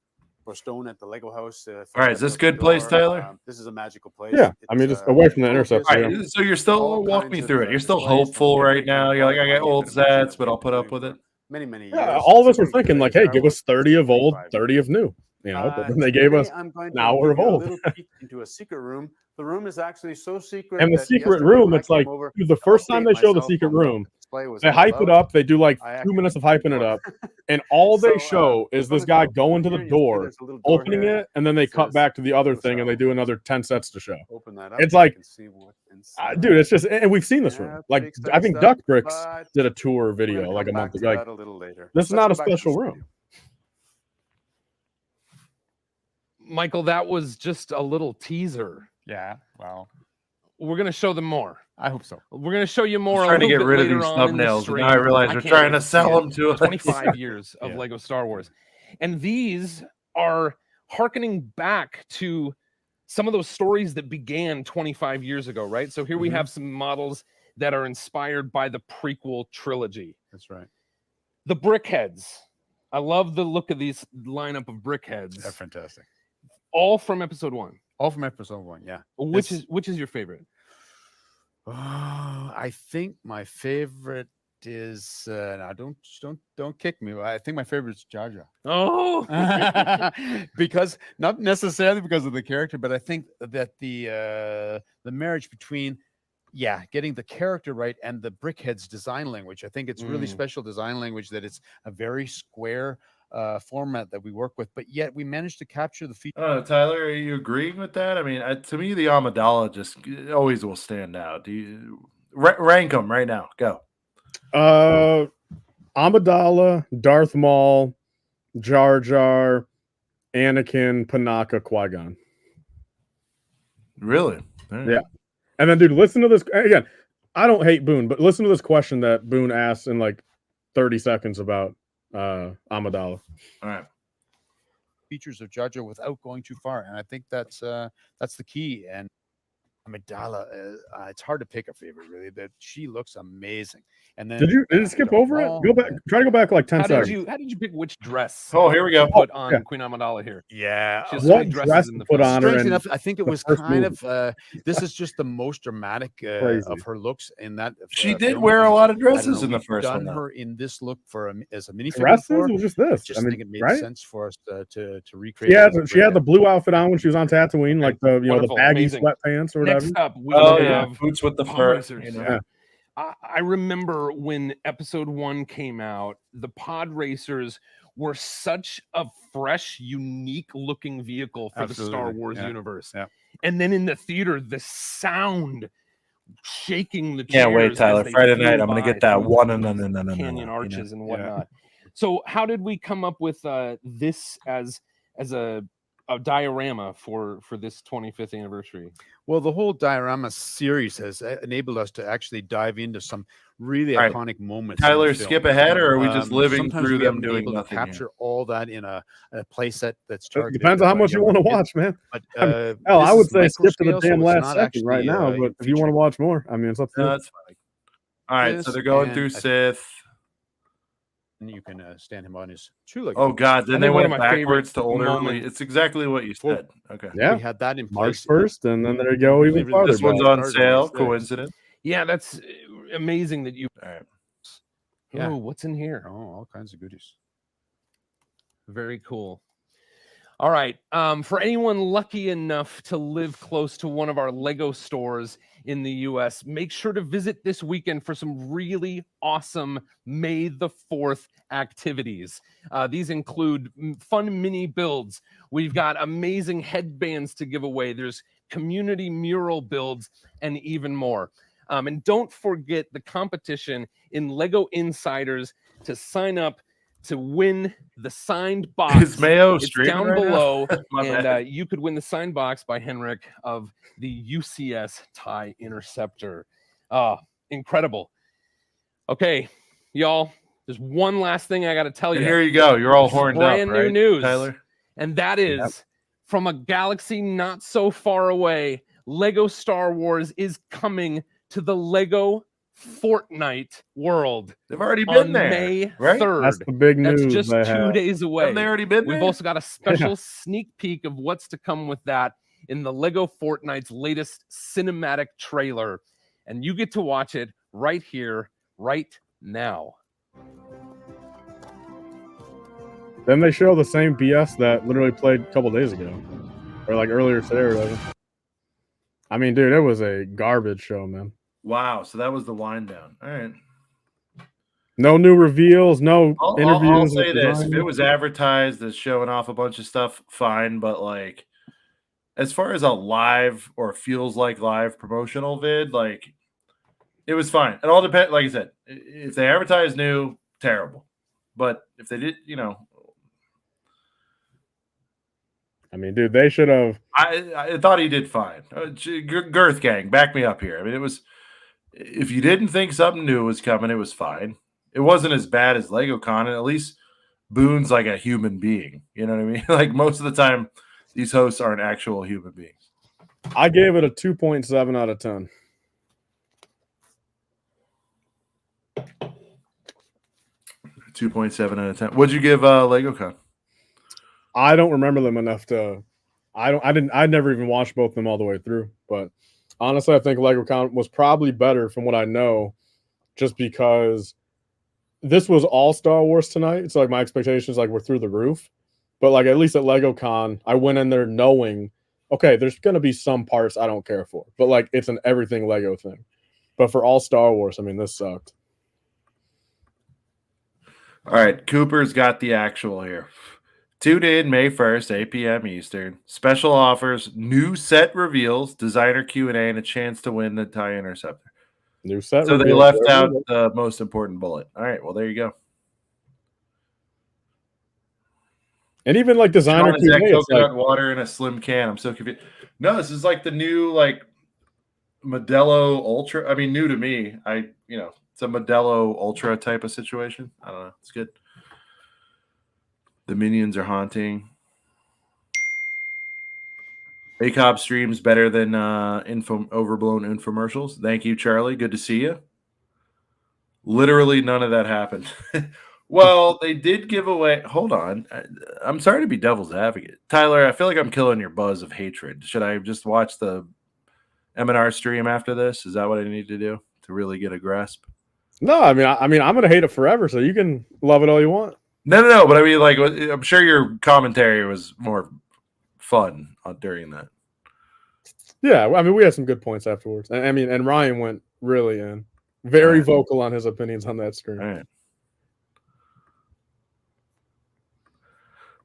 a stone at the Lego house. All right, is this good place, Tyler? This is a magical place. Yeah, I mean, just away from the intercept. All right, so you're still walk me through it. You're still hopeful right now. You're like, I got old sets, but I'll put up with it. Many years. Yeah, all of us were thinking like, hey, give us 30 of old, 30 of new. You know, but then they gave us an hour of old. Into a secret room. The room is actually so secret. And the secret room, it's like, dude, the first time they show the secret room, they hype it up. They do like 2 minutes of hyping it up. And all they show is this guy going to the door, opening it, and then they cut back to the other thing and they do another 10 sets to show. Open that up. It's like, dude, it's just, and we've seen this room. Like, I think Duck Bricks did a tour video like a month ago. Like, this is not a special room. Michael, that was just a little teaser. Yeah, well, we're gonna show them more. I hope so. We're gonna show you more. I'm trying to get rid of these thumbnails. Now I realize they're trying to sell them to us. 25 years of Lego Star Wars, and these are hearkening back to some of those stories that began 25 years ago, right? So here we have some models that are inspired by the prequel trilogy. That's right. The Brickheads. I love the look of these lineup of Brickheads. They're fantastic. All from episode 1. All from episode 1, yeah. Which is your favorite? I think my favorite is now don't kick me. I think my favorite is Jar Jar. Oh, because not necessarily because of the character, but I think that the marriage between getting the character right and the Brickheads design language. I think it's really special design language, that it's a very square format that we work with, but yet we managed to capture the feature. I don't know, Tyler, are you agreeing with that? I mean, to me, the Amidala just always will stand out. Do you rank them right now? Go. Amidala, Darth Maul, Jar Jar, Anakin, Panaka, Qui-Gon. Really? Right. Yeah. And then, dude, listen to this again. I don't hate Boone, but listen to this question that Boone asked in like 30 seconds about Amidala. All right. Features of Jar Jar without going too far, and I think that's the key. And Amidala, it's hard to pick a favorite, really. That she looks amazing. And then did you skip over it? Go back. Try to go back like 10 seconds. How did you pick which dress? Oh, here we go. Put on Queen Amidala here. Yeah. She has What dresses dress in the put film. on her? Strangely in enough, I think it was kind of this is just the most dramatic of her looks in that. She did film. wear a lot of I don't dresses know, in the we've first done one. her in this look as a minifigure. Dresses? before. It was just this. Just I mean, think it made right? sense for us to recreate. She had the blue outfit on when she was on Tatooine, like the the Wonderful, baggy amazing. sweatpants or whatever. Next up, we have boots with the pod fur. racers. You know? Yeah. I remember when episode 1 came out, the pod racers were such a fresh, unique looking vehicle for the Star Wars universe. Yeah. And then in the theater, the sound shaking the chairs. Can't wait, Tyler. as they Friday flew night, I'm going to by get that through one the canyon arches and whatnot. So how did we come up with this as a diorama for this 25th anniversary? Well, the whole diorama series has enabled us to actually dive into some really All right. iconic moments. Tyler, in the film. skip ahead, or are we just living Sometimes through we them haven't been doing able to nothing? capture all that in a play set that's It targeted. depends on how much you want to younger watch, man. kids. I mean, But hell, I this would is say skip to the micro scale, damn so it's last not second right actually, now. But if you want to watch more, I mean, it's up to you. No, that's fine. All right, so they're going through Sith. And you can stand him on his true leg. Oh God! Then I they think one went of my backwards to favorite older. moments- It's exactly what you said. Okay. Yeah, we had that in March place. 1st, and then there you go even farther. This one's back. on sale. Coincidence. Yeah, that's amazing that you. All right. Yeah. Oh, what's in here? Oh, all kinds of goodies. Very cool. All right. For anyone lucky enough to live close to one of our Lego stores in the US, make sure to visit this weekend for some really awesome May the 4th activities. These include fun mini builds. We've got amazing headbands to give away. There's community mural builds and even more. And don't forget the competition in Lego Insiders to sign up to win the signed box. Is Mayo It's streaming down right now? below, My bad. and you could win the signed box by Henrik of the UCS TIE Interceptor. Incredible. Okay, y'all, there's one last thing I got to tell you. And here you go. You're all horned up, Brand new right, news. Tyler? And that is from a galaxy not so far away, Lego Star Wars is coming to the Lego Fortnite world. They've already On been there, May right? 3rd. That's the big news. That's just they 2 have. days away. Have they already been We've there? also got a special sneak peek of what's to come with that in the Lego Fortnite's latest cinematic trailer. And you get to watch it right here, right now. Then they show the same BS that literally played a couple days ago, or like earlier today or whatever. I mean, dude, it was a garbage show, man. Wow, so that was the wind down. All right. No new reveals, no interviews. I'll say this: if it was advertised as showing off a bunch of stuff, fine. But like, as far as a live or feels like live promotional vid, like, it was fine. It all depends. Like I said, if they advertise new, terrible. But if they did, I mean, dude, they should have. I thought he did fine. Girth Gang, back me up here. I mean, it was. If you didn't think something new was coming, it was fine. It wasn't as bad as LegoCon, and at least Boone's like a human being. You know what I mean? Like, most of the time, these hosts aren't actual human beings. I gave it a 2.7 out of 10. $2.7 out of 10. What'd you give LegoCon? I don't remember them enough to. I never even watched both of them all the way through. But honestly, I think LegoCon was probably better from what I know, just because this was all Star Wars tonight. So like my expectations like were through the roof. But like at least at LegoCon, I went in there knowing, okay, there's gonna be some parts I don't care for, but like it's an everything Lego thing. But for all Star Wars, I mean, this sucked. All right, Cooper's got the actual here. Tune in May 1st, 8 p.m. Eastern. Special offers, new set reveals, designer Q&A, and a chance to win the TIE Interceptor. New set. So they left out the most important bullet. All right, well, there you go. And even like designer Q&A, Q&A, coconut water in a slim can. I'm so confused. No, this is like the new like Modelo Ultra. I mean, new to me. It's a Modelo Ultra type of situation. I don't know. It's good. The minions are haunting. ACOB streams better than overblown infomercials. Thank you, Charlie. Good to see you. Literally none of that happened. Well, they did give away. Hold on. I'm sorry to be devil's advocate. Tyler, I feel like I'm killing your buzz of hatred. Should I just watch the M&R stream after this? Is that what I need to do to really get a grasp? No, I mean, I'm gonna hate it forever. So you can love it all you want. No. But I mean, like, I'm sure your commentary was more fun during that. Yeah, I mean, we had some good points afterwards. I mean, and Ryan went really in, very vocal on his opinions on that stream. All right.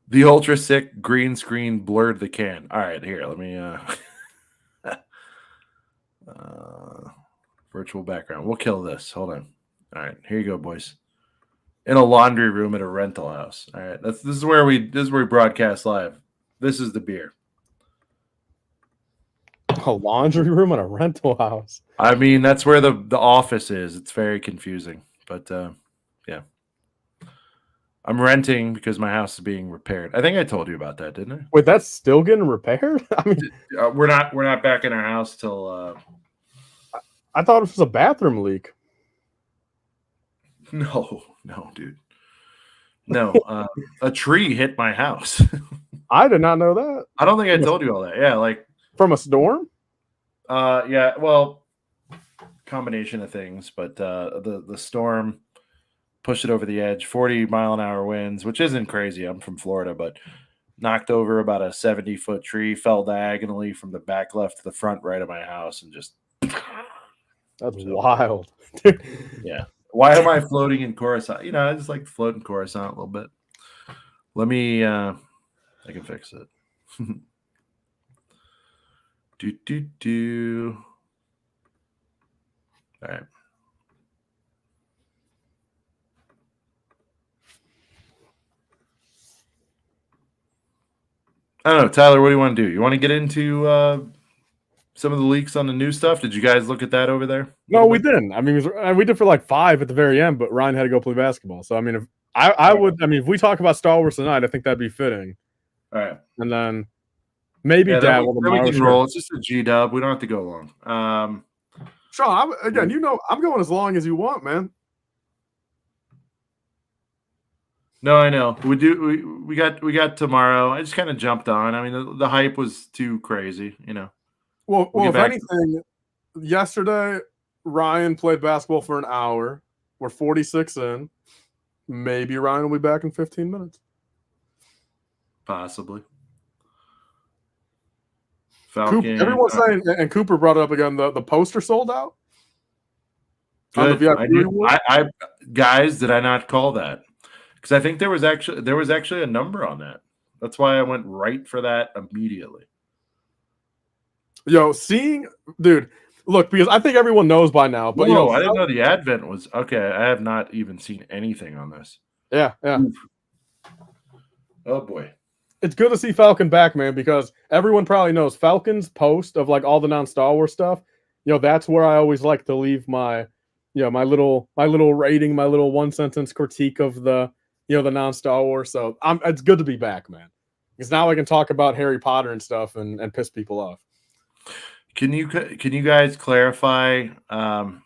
The ultra sick green screen blurred the can. All right, here, let me virtual background. We'll kill this. Hold on. All right, here you go, boys. In a laundry room at a rental house. All right, this is where we broadcast live. This is the beer. A laundry room at a rental house. I mean, that's where the office is. It's very confusing, but yeah. I'm renting because my house is being repaired. I think I told you about that, didn't I? Wait, that's still getting repaired? I mean, we're not back in our house till. I thought it was a bathroom leak. No, dude. No, a tree hit my house. I did not know that. I don't think I told you all that. Yeah, like from a storm. Yeah. Well, combination of things, but the storm pushed it over the edge. 40-mile-an-hour winds, which isn't crazy. I'm from Florida, but knocked over about a 70-foot tree, fell diagonally from the back left to the front right of my house, and just. That's wild. Yeah. Why am I floating in Coruscant? I just like to float in Coruscant a little bit. Let me. I can fix it. Do. All right. I don't know, Tyler. What do you want to do? You want to get into some of the leaks on the new stuff? Did you guys look at that over there? No, we didn't. I mean, we did for like 5 at the very end, but Ryan had to go play basketball. So I mean, if I would, I mean, if we talk about Star Wars tonight, I think that'd be fitting. All right, and then maybe we dabble can roll. It's just a G-dub. We don't have to go long. Sean, again, you know, I'm going as long as you want, man. No, I know. We got tomorrow. I just kind of jumped on. I mean, the hype was too crazy, you know. Well, if anything, yesterday Ryan played basketball for an hour. We're 46 in. Maybe Ryan will be back in 15 minutes. Possibly. Falcon. Everyone's saying, and Cooper brought it up again. The poster sold out. Good. Guys, did I not call that? Because I think there was actually a number on that. That's why I went right for that immediately. Yo, dude, look, because I think everyone knows by now. But I didn't know the advent was okay. I have not even seen anything on this. Yeah. Oof. Oh boy. It's good to see Falcon back, man, because everyone probably knows Falcon's post of like all the non-Star Wars stuff. That's where I always like to leave my, my little rating, my little 1-sentence critique of the, the non-Star Wars. So it's good to be back, man, because now I can talk about Harry Potter and stuff and piss people off. Can you guys clarify? And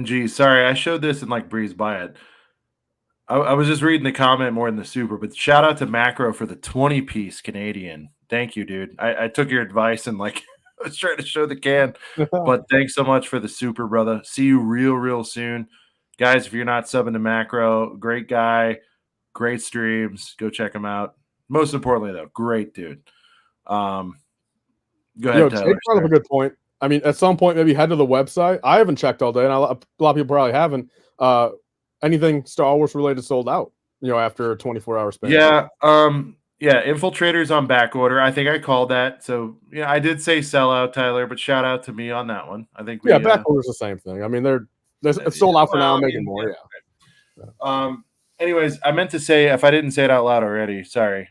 geez, sorry, I showed this and like breezed by it. I was just reading the comment more than the super, but shout out to Macro for the 20-piece Canadian. Thank you, dude. I took your advice and like I was trying to show the can, but thanks so much for the super, brother. See you real soon. Guys, if you're not subbing to Macro, great guy, great streams. Go check him out. Most importantly, though, great dude. Go ahead, Tyler. Jake brought up a good point. I mean, at some point, maybe head to the website. I haven't checked all day, and a lot of people probably haven't. Anything Star Wars related sold out, after a 24-hour span. Yeah. Infiltrators on back order. I think I called that. So, I did say sellout, Tyler, but shout out to me on that one. I think back order's the same thing. I mean, it's sold out for now, making more. Yeah. Anyways, I meant to say, if I didn't say it out loud already, sorry.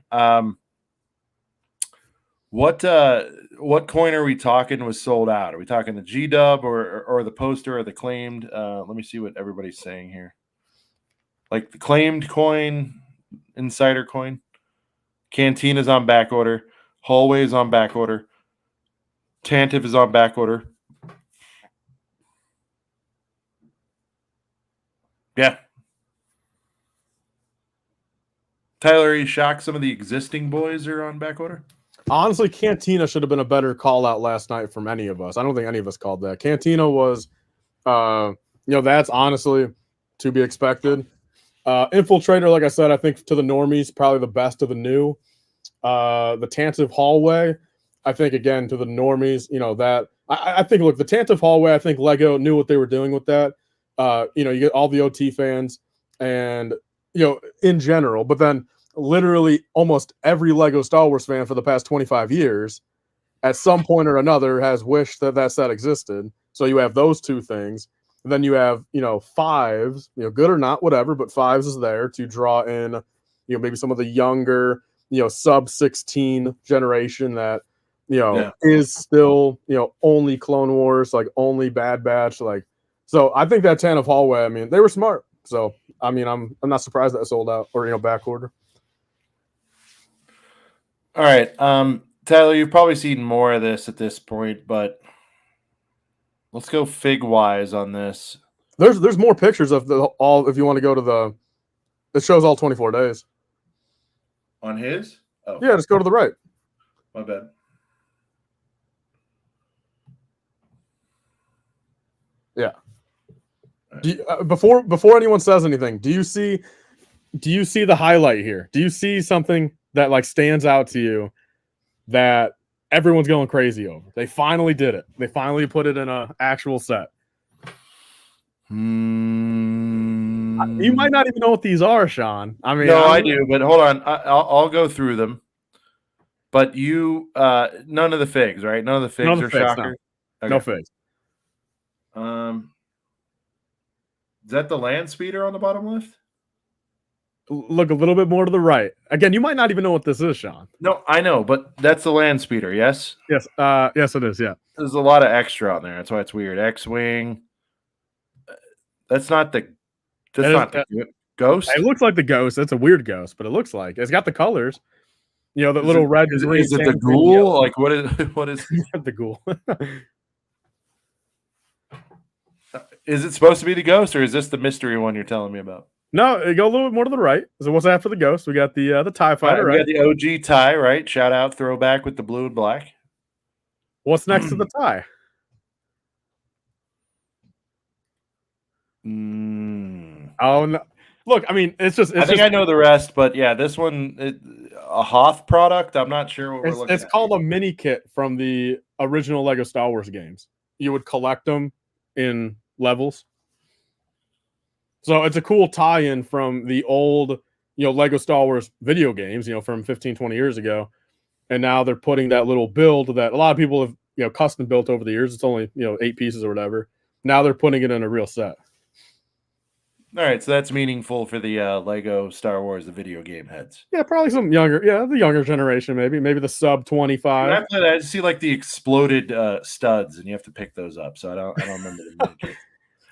What coin are we talking was sold out? Are we talking the G-Dub or the poster or the claimed? Let me see what everybody's saying here. Like the claimed coin, insider coin. Cantina's on back order. Hallway is on back order. Tantive is on back order. Yeah. Tyler, are you shocked some of the existing boys are on back order? Honestly, Cantina should have been a better call out last night from any of us. I don't think any of us called that. Cantina was, that's honestly to be expected. Infiltrator, like I said, I think to the normies, probably the best of the new. The Tantive Hallway, I think, again, to the normies, that I think, look, the Tantive Hallway, I think Lego knew what they were doing with that. You get all the OT fans and, in general, but then literally almost every Lego Star Wars fan for the past 25 years at some point or another has wished that set existed. So you have those two things. And then you have, fives, good or not, whatever, but fives is there to draw in, maybe some of the younger, sub 16 generation that, is still, only Clone Wars, like only Bad Batch. Like, so I think that Tantive Hallway, I mean, they were smart. So, I mean, I'm not surprised that it sold out or, back order. All right. Tyler, you've probably seen more of this at this point, but let's go fig-wise on this. There's more pictures of all if you want to go to it shows all 24 days. On his? Oh. Yeah, just go to the right. My bad. Yeah. Before anyone says anything, do you see the highlight here? Do you see something that like stands out to you that everyone's going crazy over? They finally did it. They finally put it in an actual set. You might not even know what these are, Sean. I mean, no, I do, but hold on. I'll go through them. But none of the figs, right? None of the figs are shockers. No. Okay. No figs. Is that the land speeder on the bottom left? Look a little bit more to the right. Again, you might not even know what this is, Sean. No, I know, but that's the land speeder, yes? Yes. Yes, it is, yeah. There's a lot of extra on there. That's why it's weird. X-Wing. That's not the ghost. It looks like the ghost. It's a weird ghost, but it looks like it's got the colors. The little red. Is it the ghoul? Like what is the ghoul? Is it supposed to be the ghost, or is this the mystery one you're telling me about? No, go a little bit more to the right. So what's after the ghost? We got the TIE fighter, We right? got the OG tie, right? Shout out, throwback with the blue and black. What's next to the TIE? Oh no! Look, I mean, it's just. I think I know the rest, but yeah, this one, a Hoth product. I'm not sure what we're looking at. It's called a mini kit from the original Lego Star Wars games. You would collect them in levels. So it's a cool tie-in from the old, Lego Star Wars video games, from 15, 20 years ago. And now they're putting that little build that a lot of people have, custom built over the years. It's only, 8 pieces or whatever. Now they're putting it in a real set. All right, so that's meaningful for the Lego Star Wars, the video game heads. Yeah, probably some younger, the younger generation, maybe the sub 25. I see like the exploded studs, and you have to pick those up. So I don't remember the miniatures.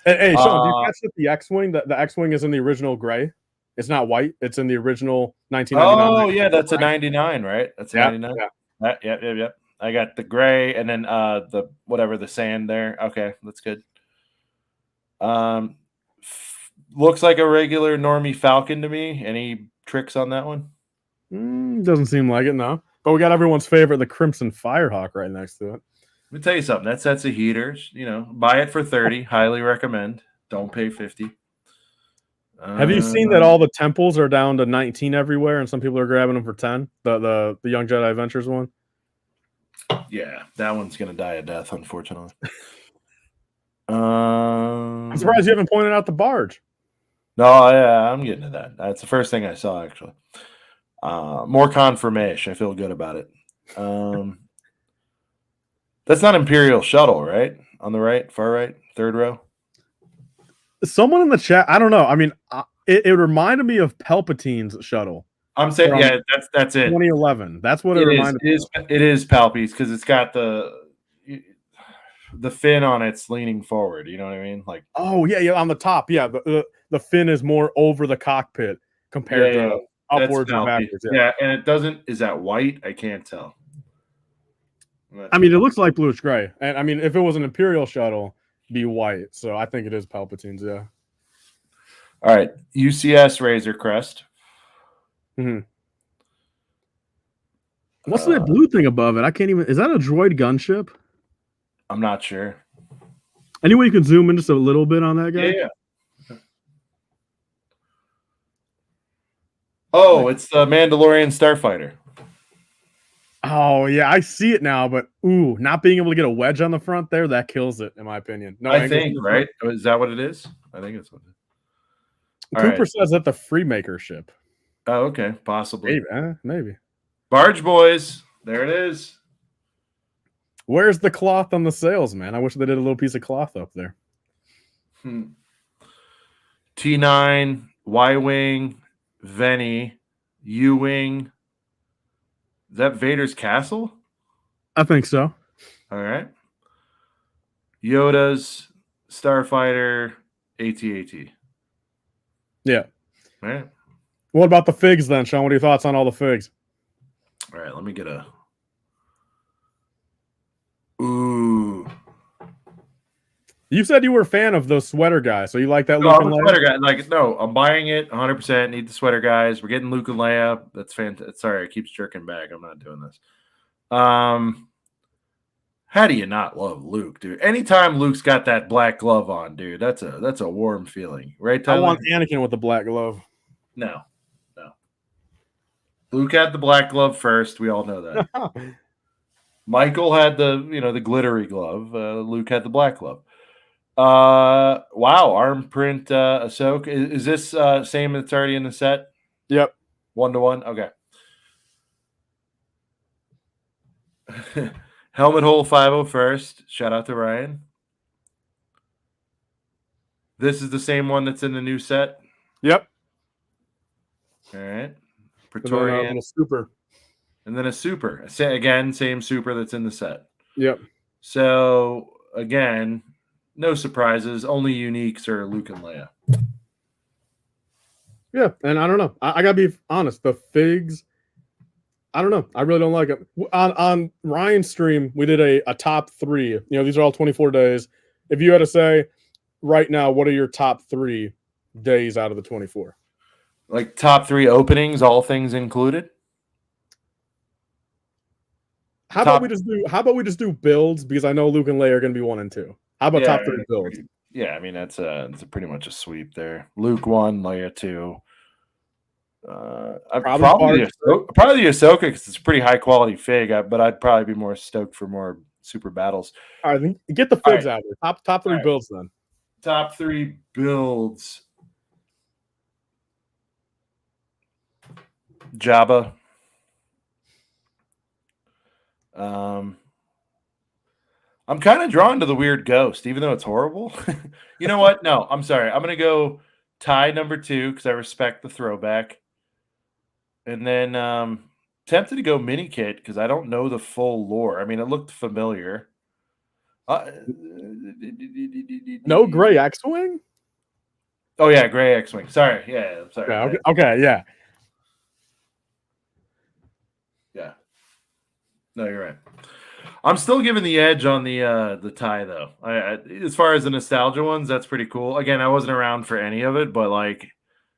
Hey, Sean, do you catch that the X-wing? The X-wing is in the original gray. It's not white. It's in the original 1999. Oh yeah, that's a 99, right? That's a 99. Yeah. I got the gray, and then the the sand there. Okay, that's good. Looks like a regular normie Falcon to me. Any tricks on that one? Doesn't seem like it, no. But we got everyone's favorite, the Crimson Firehawk, right next to it. Let me tell you something. That set's a heaters. Buy it for 30. Highly recommend. Don't pay 50. Have you seen that all the temples are down to 19 everywhere, and some people are grabbing them for 10? The Young Jedi Adventures one. Yeah, that one's gonna die a death, unfortunately. I'm surprised you haven't pointed out the barge. No, yeah, I'm getting to that. That's the first thing I saw, actually. More confirmation. I feel good about it. That's not Imperial Shuttle, right? On the right, far right, third row. Someone in the chat, I don't know. I mean, it reminded me of Palpatine's shuttle. I'm saying, yeah, that's it. 2011. That's what it reminded me of. It is Palpy's because it's got the fin on it's leaning forward. You know what I mean? Like, oh yeah, on the top, yeah. The fin is more over the cockpit compared to upwards and backwards. Yeah, and it doesn't. Is that white? I can't tell. I mean, it looks like bluish gray, and I mean, if it was an Imperial shuttle, it'd be white. So I think it is Palpatine's. Yeah. All right, UCS Razor Crest. Mm-hmm. What's that blue thing above it? I can't even. Is that a droid gunship? I'm not sure. Any way you can zoom in just a little bit on that guy? Yeah. Oh, it's the Mandalorian Starfighter. Oh yeah, I see it now, but not being able to get a wedge on the front there, that kills it, in my opinion. No, I think, right? Is that what it is? I think it's what it is. Cooper says that the Freemaker ship. Oh, okay. Possibly. Maybe. Barge Boys. There it is. Where's the cloth on the sails, man? I wish they did a little piece of cloth up there. T9, Y-Wing, Venny, U-Wing. Is that Vader's castle? I think so. All right. Yoda's, Starfighter, AT-AT. Yeah. All right. What about the figs then, Sean? What are your thoughts on all the figs? All right, let me get a... Ooh. You said you were a fan of those sweater guys, so you like that No, Luke I'm and a Leia? sweater guy. Like, no, I'm buying it 100%. Need the sweater guys. We're getting Luke and Leia. That's fantastic. Sorry, I keep jerking back. I'm not doing this. How do you not love Luke, dude? Anytime Luke's got that black glove on, dude, that's a warm feeling, right, Tyler? I want Anakin with the black glove. No. Luke had the black glove first. We all know that. Michael had the glittery glove. Luke had the black glove. Wow, arm print Ahsoka. Is this same that's already in the set? Yep. 1-to-1. Okay. Helmet hole 501st. Shout out to Ryan. This is the same one that's in the new set. Yep. All right. Praetorian. And a super. And then a super. Again, same super that's in the set. Yep. So, again, no surprises. Only uniques are Luke and Leia. Yeah, and I don't know. I got to be honest. The figs, I don't know. I really don't like it. On Ryan's stream, we did a top 3. These are all 24 days. If you had to say, right now, what are your top 3 days out of the 24? Like top 3 openings, all things included. How about we just do builds, because I know Luke and Leigh are going to be 1 and 2. How about top 3 builds? Yeah, I mean it's pretty much a sweep there. Luke 1, Leia 2. Probably the Ahsoka, because it's a pretty high quality fig, but I'd probably be more stoked for more super battles. All right, then get the figs out there. Top 3 builds then. Top 3 builds. Jabba. I'm kind of drawn to the weird ghost, even though it's horrible. You know what? No, I'm sorry. I'm gonna go tie number 2 because I respect the throwback, and then tempted to go mini kit because I don't know the full lore. I mean, it looked familiar. No gray X-wing. Oh yeah, gray X-wing. Sorry, yeah, I'm sorry. Yeah, okay, yeah. Yeah. No, you're right. I'm still giving the edge on the tie though. I as far as the nostalgia ones, that's pretty cool. Again, I wasn't around for any of it, but like,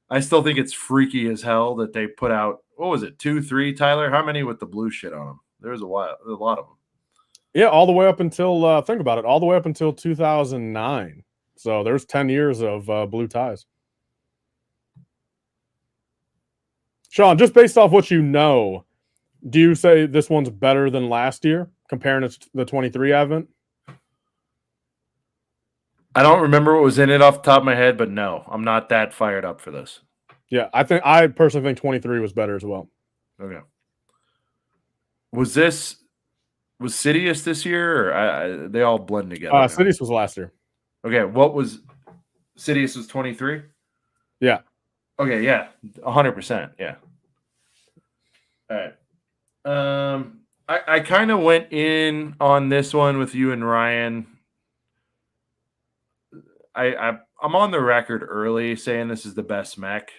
I still think it's freaky as hell that they put out. What was it? 2, 3, Tyler? How many with the blue shit on them? There was a lot of them. Yeah, all the way up until think about it, all the way up until 2009. So there's 10 years of blue ties. Sean, just based off what you know, do you say this one's better than last year, comparing it to the 23 advent? I don't remember what was in it off the top of my head, but no, I'm not that fired up for this. Yeah, I personally think 23 was better as well. Okay. Was Sidious this year, or they all blend together? Sidious was last year. Okay, what was Sidious was 23? Yeah. Okay, yeah, 100%. Yeah. All right. I kind of went in on this one with you and Ryan. I'm on the record early saying this is the best mech.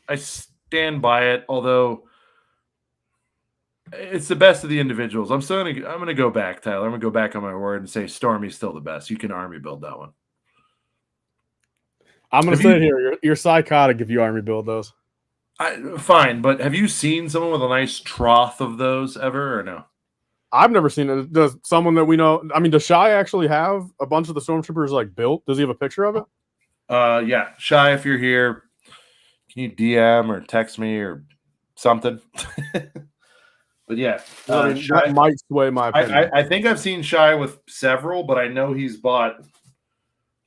I stand by it, although it's the best of the individuals. I'm gonna go back, Tyler. I'm gonna go back on my word and say Stormy's still the best. You can army build that one. I'm gonna say it here. You're psychotic if you army build those. Fine, but have you seen someone with a nice trough of those ever, or no? I've never seen it. Does someone that we know? I mean, does Shy actually have a bunch of the stormtroopers like built? Does he have a picture of it? Yeah, Shy, if you're here, can you DM or text me or something? But yeah, I mean, that might sway my opinion. I think I've seen Shy with several, but I know he's bought.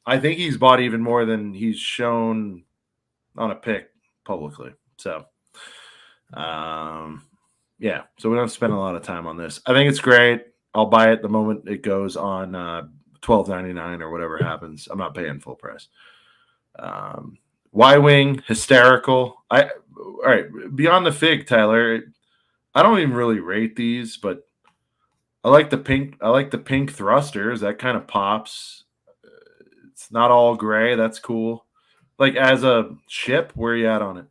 I think he's bought even more than he's shown on a pic publicly. So, yeah. So we don't spend a lot of time on this. I think it's great. I'll buy it the moment it goes on $12.99 or whatever happens. I'm not paying full price. Y-wing hysterical. All right. Beyond the fig, Tyler. I don't even really rate these, but I like the pink. I like the pink thrusters. That kind of pops. It's not all gray. That's cool. Like as a ship, where are you at on it?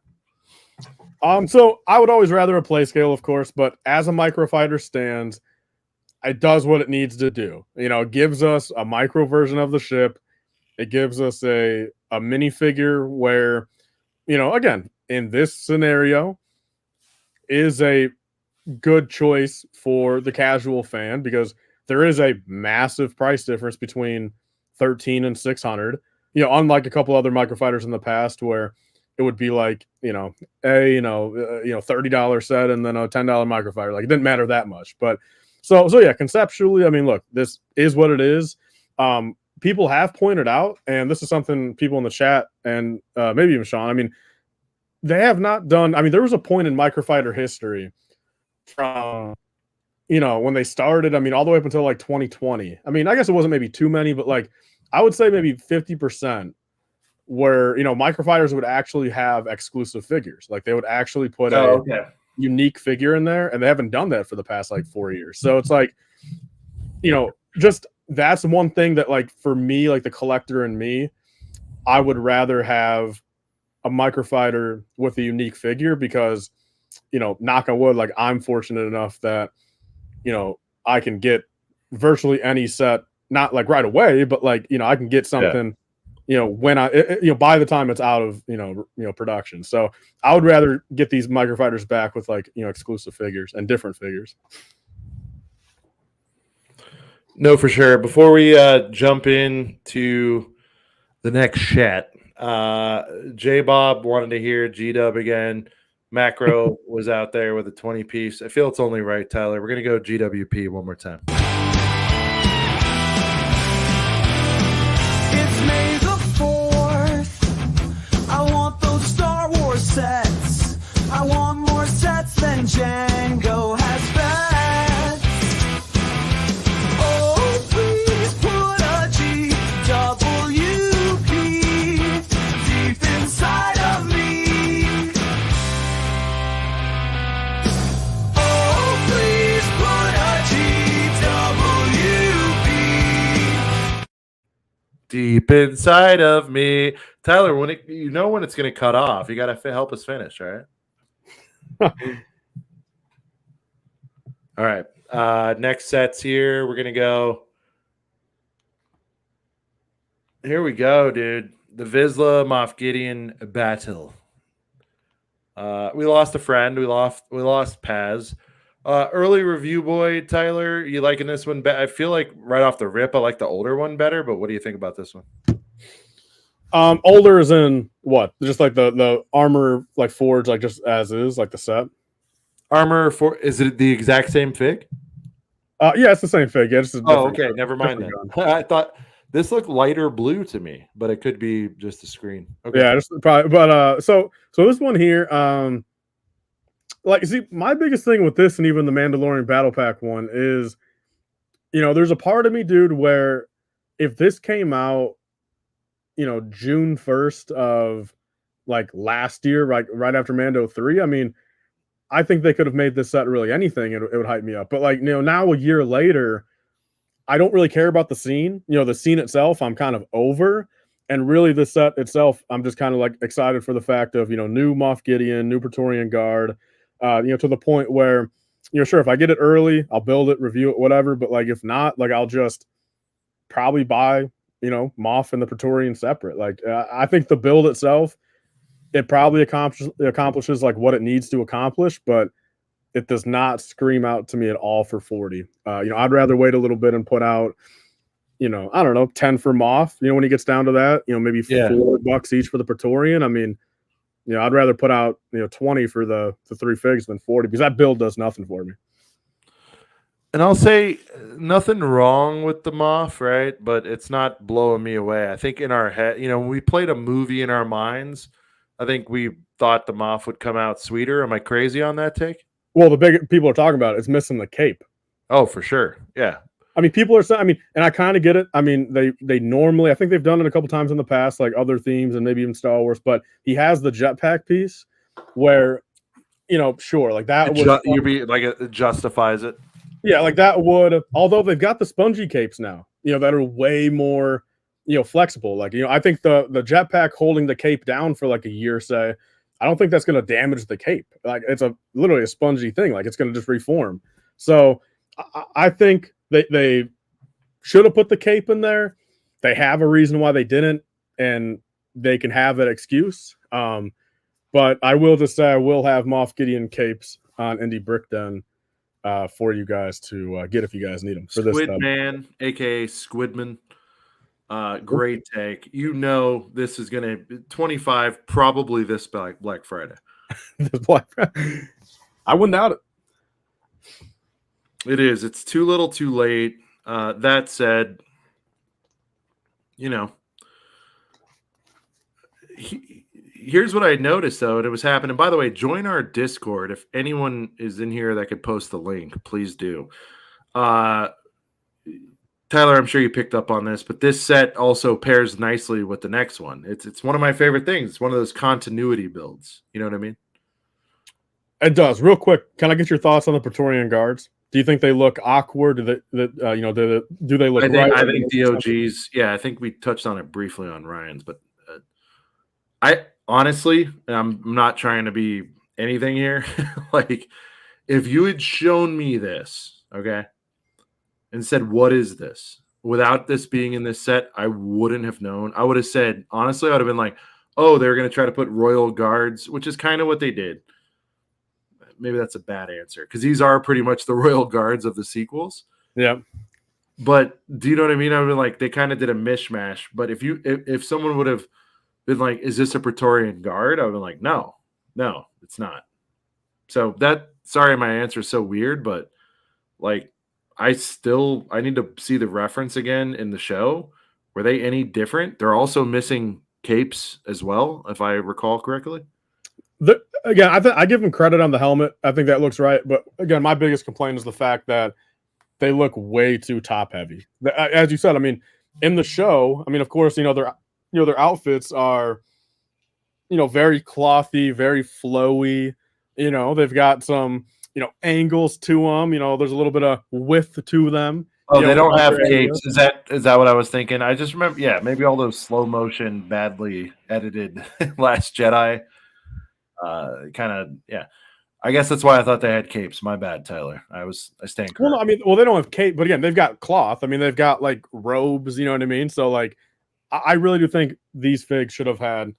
So I would always rather a play scale, of course, but as a microfighter stands, it does what it needs to do. You know, it gives us a micro version of the ship. It gives us a minifigure where, you know, again, in this scenario, is a good choice for the casual fan because there is a massive price difference between 13 and 600. You know, unlike a couple other microfighters in the past where it would be like, $30 set and then a $10 microfighter. Like it didn't matter that much. But so yeah, conceptually, I mean, look, this is what it is. People have pointed out, and this is something people in the chat and maybe even Sean, I mean, they have not done. I mean, there was a point in microfighter history from, when they started, I mean, all the way up until like 2020. I mean, I guess it wasn't maybe too many, but like I would say maybe 50% where, microfighters would actually have exclusive figures. Like they would actually put a unique figure in there, and they haven't done that for the past like 4 years. So it's like, just that's one thing that like for me, like the collector and me, I would rather have a microfighter with a unique figure because, knock on wood, like I'm fortunate enough that, I can get virtually any set, not like right away, but like, I can get something when by the time it's out of production. So I would rather get these microfighters back with like exclusive figures and different figures. No, for sure. Before we jump into the next chat, J Bob wanted to hear G-Dub again. Macro was out there with a 20 piece. I feel it's only right, Tyler. We're gonna go GWP one more time. It's May the 4th. I want those Star Wars sets. I want more sets than Django has bets. Oh, please put a GWP deep inside of me. Oh, please put a GWP Deep inside of me, Tyler. When it's going to cut off, you got to help us finish, right? All right. Next sets here. We're gonna go. Here we go, dude. The Vizsla Moff Gideon battle. We lost a friend. We lost Paz. Early review boy, Tyler. You liking this one? I feel like right off the rip, I like the older one better. But what do you think about this one? Older is in what? Just like the armor, like forged, like just as is, like the set. Armor for is it the exact same fig? Yeah, it's the same fig. Yeah, okay, never mind then. I thought this looked lighter blue to me, but it could be just the screen. Okay. Yeah, just probably. But so this one here, like, see, my biggest thing with this and even the Mandalorian Battle Pack one is, there's a part of me, dude, where if this came out, June 1st of like last year, right after Mando 3, I mean, I think they could have made this set really anything. It would hype me up. But like, now a year later, I don't really care about the scene. The scene itself, I'm kind of over. And really the set itself, I'm just kind of like excited for the fact of, new Moff Gideon, new Praetorian Guard, to the point where, sure, if I get it early, I'll build it, review it, whatever. But like, if not, like, I'll just probably buy, Moff and the Praetorian separate. Like, I think the build itself, it probably accomplishes like what it needs to accomplish, but it does not scream out to me at all for 40. I'd rather wait a little bit and put out, I don't know, 10 for Moff, when he gets down to that, maybe $4 each for the Praetorian. I mean, I'd rather put out, 20 for the 3 figs than 40 because that build does nothing for me. And I'll say nothing wrong with the Moff, right? But it's not blowing me away. I think in our head, when we played a movie in our minds, I think we thought the Moff would come out sweeter. Am I crazy on that take? Well, the big people are talking about it's missing the cape. Oh, for sure. Yeah. I mean, people are saying, and I kind of get it. I mean, they normally, I think they've done it a couple times in the past, like other themes and maybe even Star Wars, but he has the jetpack piece where, sure, like that it justifies it. Yeah, like that would, although they've got the spongy capes now, that are way more, flexible. Like, I think the jetpack holding the cape down for like a year, say, I don't think that's going to damage the cape. Like, it's literally a spongy thing. Like, it's going to just reform. So I think they should have put the cape in there. They have a reason why they didn't, and they can have that excuse. But I will just say I will have Moff Gideon capes on Indie Brick Den for you guys to get if you guys need them. For Squidman, aka Squidman. Great take. This is going to 25 probably this Black Friday. I wouldn't doubt it. It is. It's too little, too late. That said, here's what I noticed though, and it was happening. By the way, join our Discord if anyone is in here that could post the link. Please do. Tyler, I'm sure you picked up on this, but this set also pairs nicely with the next one. It's one of my favorite things. It's one of those continuity builds. You know what I mean? It does. Real quick, can I get your thoughts on the Praetorian Guards? Do you think they look awkward? Do they look? I think DOGs. Yeah, I think we touched on it briefly on Ryan's, but I honestly, and I'm not trying to be anything here. Like, if you had shown me this, okay, and said, "What is this?" without this being in this set, I wouldn't have known. I would have said, honestly, I would have been like, oh, they're going to try to put royal guards, which is kind of what they did. Maybe that's a bad answer because these are pretty much the royal guards of the sequels. Yeah. But do you know what I mean? I would like they kind of did a mishmash. But if someone would have been like, is this a Praetorian guard? I would have been like, no, it's not. So sorry, my answer is so weird, but like I need to see the reference again in the show. Were they any different? They're also missing capes as well, if I recall correctly. Again, I give them credit on the helmet. I think that looks right. But again, my biggest complaint is the fact that they look way too top heavy. As you said, I mean, in the show, I mean, of course, their outfits are, very clothy, very flowy. They've got some, angles to them. There's a little bit of width to them. Oh, they don't have capes. Is that what I was thinking? I just remember, maybe all those slow motion, badly edited Last Jedi. I guess that's why I thought they had capes. My bad, Tyler. I stand corrected. Well, no, I mean, they don't have cape, but again, they've got cloth. I mean, they've got like robes. You know what I mean? So, like, I really do think these figs should have had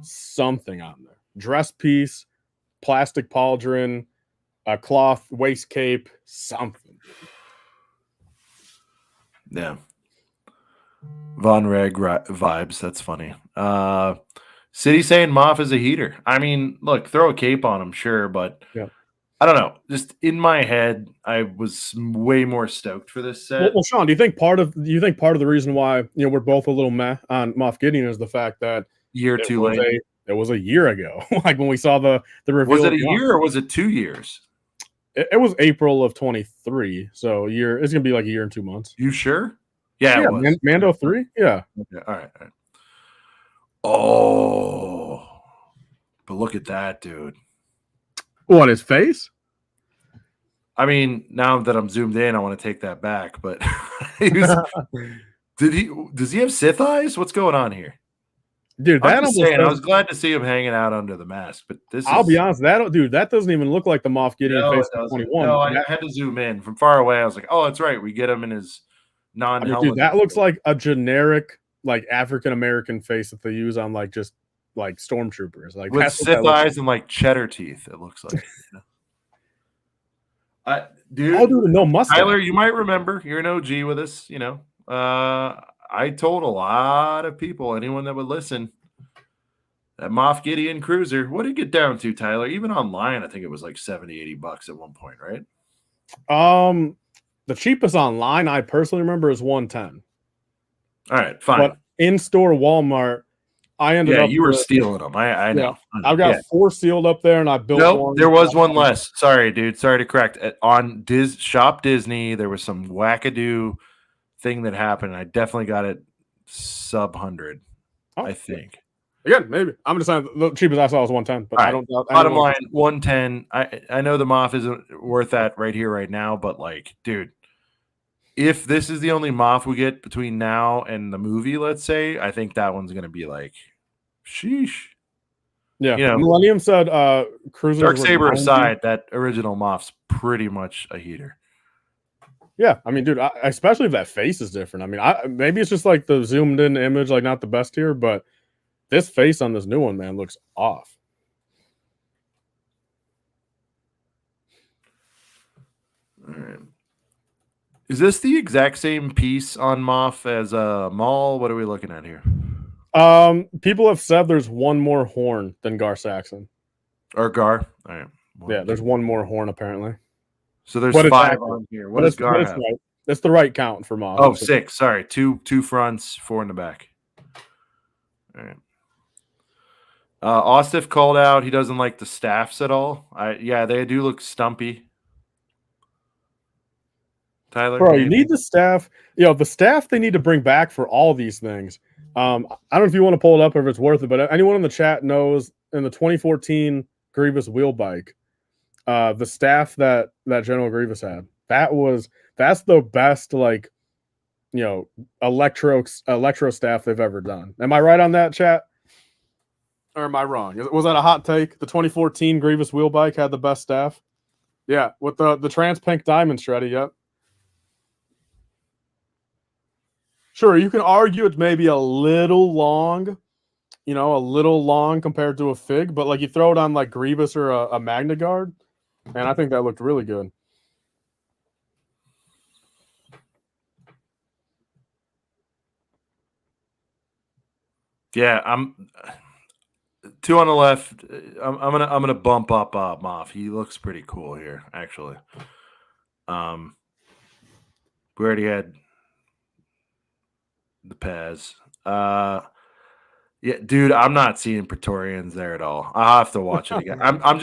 something on there: dress piece, plastic pauldron, a cloth waist cape, something. Yeah. Von Reg vibes. That's funny. City saying Moff is a heater. I mean, look, throw a cape on him, sure, but yeah. I don't know. Just in my head, I was way more stoked for this set. Well, Sean, do you think part of the reason why we're both a little meh on Moff Gideon is the fact that late? It was a year ago, like when we saw the reveal. Was it a year or was it 2 years? It was April of 23, so a year. It's gonna be like a year and 2 months. You sure? Yeah, it was. Mando 3. Yeah. Okay. All right. Oh, but look at that, dude. What, his face? I mean, now that I'm zoomed in, I want to take that back. But does he have Sith eyes? What's going on here? Dude, I was glad to see him hanging out under the mask, but I'll be honest, that doesn't even look like the Moff Gideon face of 21. No, I had to zoom in from far away. I was like, oh, that's right. We get him in his non-helmet. Dude, that looks like a generic, like, African American face that they use on like just like stormtroopers, like with Sith eyes and like cheddar teeth. It looks like. Dude, no mustache. Tyler, you might remember. You're an OG with us. I told a lot of people, anyone that would listen, that Moff Gideon cruiser, what did it get down to, Tyler? Even online, I think it was like $70-$80 at one point, right? The cheapest online I personally remember is $110. All right, fine. But in-store Walmart, I ended up. Yeah, you were stealing them. I know. Yeah. I've got 4 sealed up there, and I built one. There was one less. Sorry, dude. Sorry to correct. On Shop Disney, there was some wackadoo thing that happened. I definitely got it sub 100, I think. Again, maybe. I'm just saying the cheapest I saw was 110. But I don't. Bottom line, 110. I know the Moff isn't worth that right here, right now, but like, dude, if this is the only Moff we get between now and the movie, let's say, I think that one's gonna be like, sheesh. Yeah. Millennium said cruisers. Darksaber aside, that original Moff's pretty much a heater. Yeah, I mean, dude, especially if that face is different. I mean, maybe it's just like the zoomed in image, like not the best here, but this face on this new one, man, looks off. All right. Is this the exact same piece on Moff as Maul? What are we looking at here? People have said there's one more horn than Gar Saxon. Or Gar? All right. Yeah, there's one more horn apparently. So there's 5 on here. What does Gar have? Right. That's the right count for Moff. Oh, 6. Sorry. Two fronts, 4 in the back. All right. Ostif called out he doesn't like the staffs at all. They do look stumpy. Tyler, bro, you need the staff. The staff they need to bring back for all these things. I don't know if you want to pull it up or if it's worth it, but anyone in the chat knows in the 2014 Grievous wheel bike, the staff that General Grievous had, that's the best electro staff they've ever done. Am I right on that, chat? Or am I wrong? Was that a hot take? The 2014 Grievous wheel bike had the best staff. Yeah, with the trans pink diamond shreddy. Yep. Sure, you can argue it's maybe a little long, a little long compared to a Fig, but like you throw it on like Grievous or a Magna Guard, and I think that looked really good. Yeah, I'm 2 on the left. I'm gonna bump up Moff. He looks pretty cool here, actually. We already had the Paz. Yeah, dude, I'm not seeing Praetorians there at all. I'll have to watch it again. I'm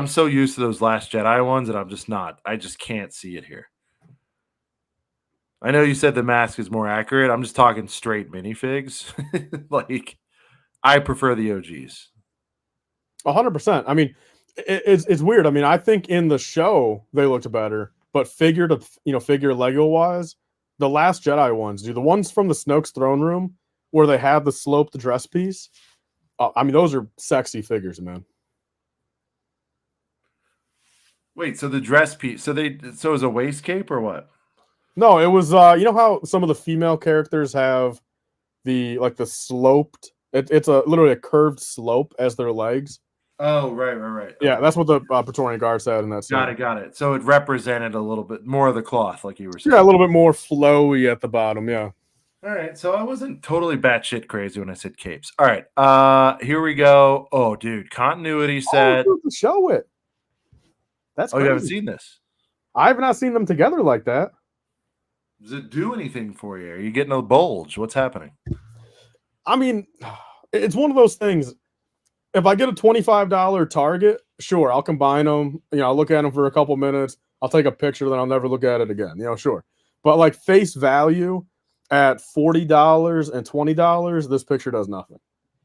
so used to those Last Jedi ones, and I'm just not. I just can't see it here. I know you said the mask is more accurate. I'm just talking straight minifigs. Like, I prefer the OGs. 100%. I mean, it's weird. I mean, I think in the show they looked better, but figure Lego wise, the Last Jedi ones, the ones from the Snoke's throne room where they have the sloped dress piece. I mean, those are sexy figures, man. Wait, so the dress piece, so it was a waist cape or what? No, it was you know how some of the female characters have the sloped. It's literally a curved slope as their legs. Oh, right. Yeah, that's what the Praetorian Guards had in that scene. Got it. So it represented a little bit more of the cloth, like you were saying. Yeah, a little bit more flowy at the bottom. Yeah. All right, so I wasn't totally batshit crazy when I said capes. All right, here we go. Oh, dude, continuity set. Oh, dude, show it. That's you crazy. haven't seen this? I have not seen them together like that. Does it do anything for you? Are you getting a bulge? What's happening? I mean, it's one of those things. If I get a $25 Target, sure, I'll combine them. I'll look at them for a couple minutes. I'll take a picture, then I'll never look at it again. Sure. But like face value at $40 and $20, this picture does nothing.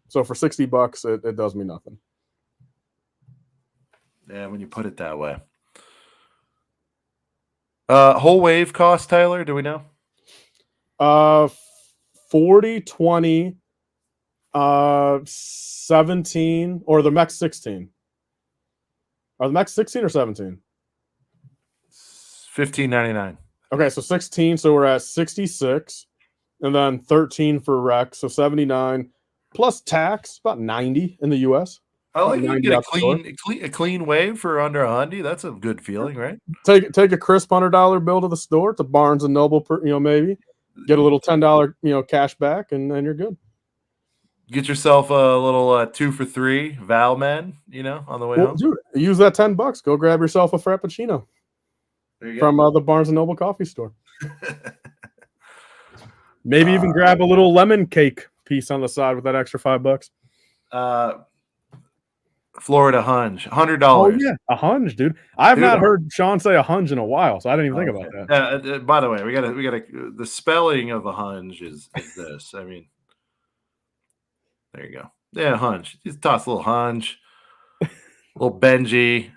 So for $60, it does me nothing. Yeah, when you put it that way. Whole wave cost, Tyler, do we know? 40, 20, 17, or the Mech 16. Are the Mech 16 or 17? $15.99. Okay, so 16, so we're at 66, and then 13 for Rex, so 79 plus tax, about 90 in the US. I like you get a clean wave for under $100. That's a good feeling, right? Take a crisp $100 bill to the store, to Barnes and Noble, maybe get a little $10 cash back, and then you're good. Get yourself a little 2 for $3 Valman, on the way home. Dude, use that $10. Go grab yourself a Frappuccino from the Barnes and Noble coffee store. Maybe even grab a little lemon cake piece on the side with that extra $5. Florida hunge, $100. Oh yeah, a hunge, dude. I've not heard Sean say a hunge in a while, so I didn't even think about that. By the way, we gotta. The spelling of a hunge is this. I mean, there you go. Yeah, hunge. Just toss a little hunge, little Benji,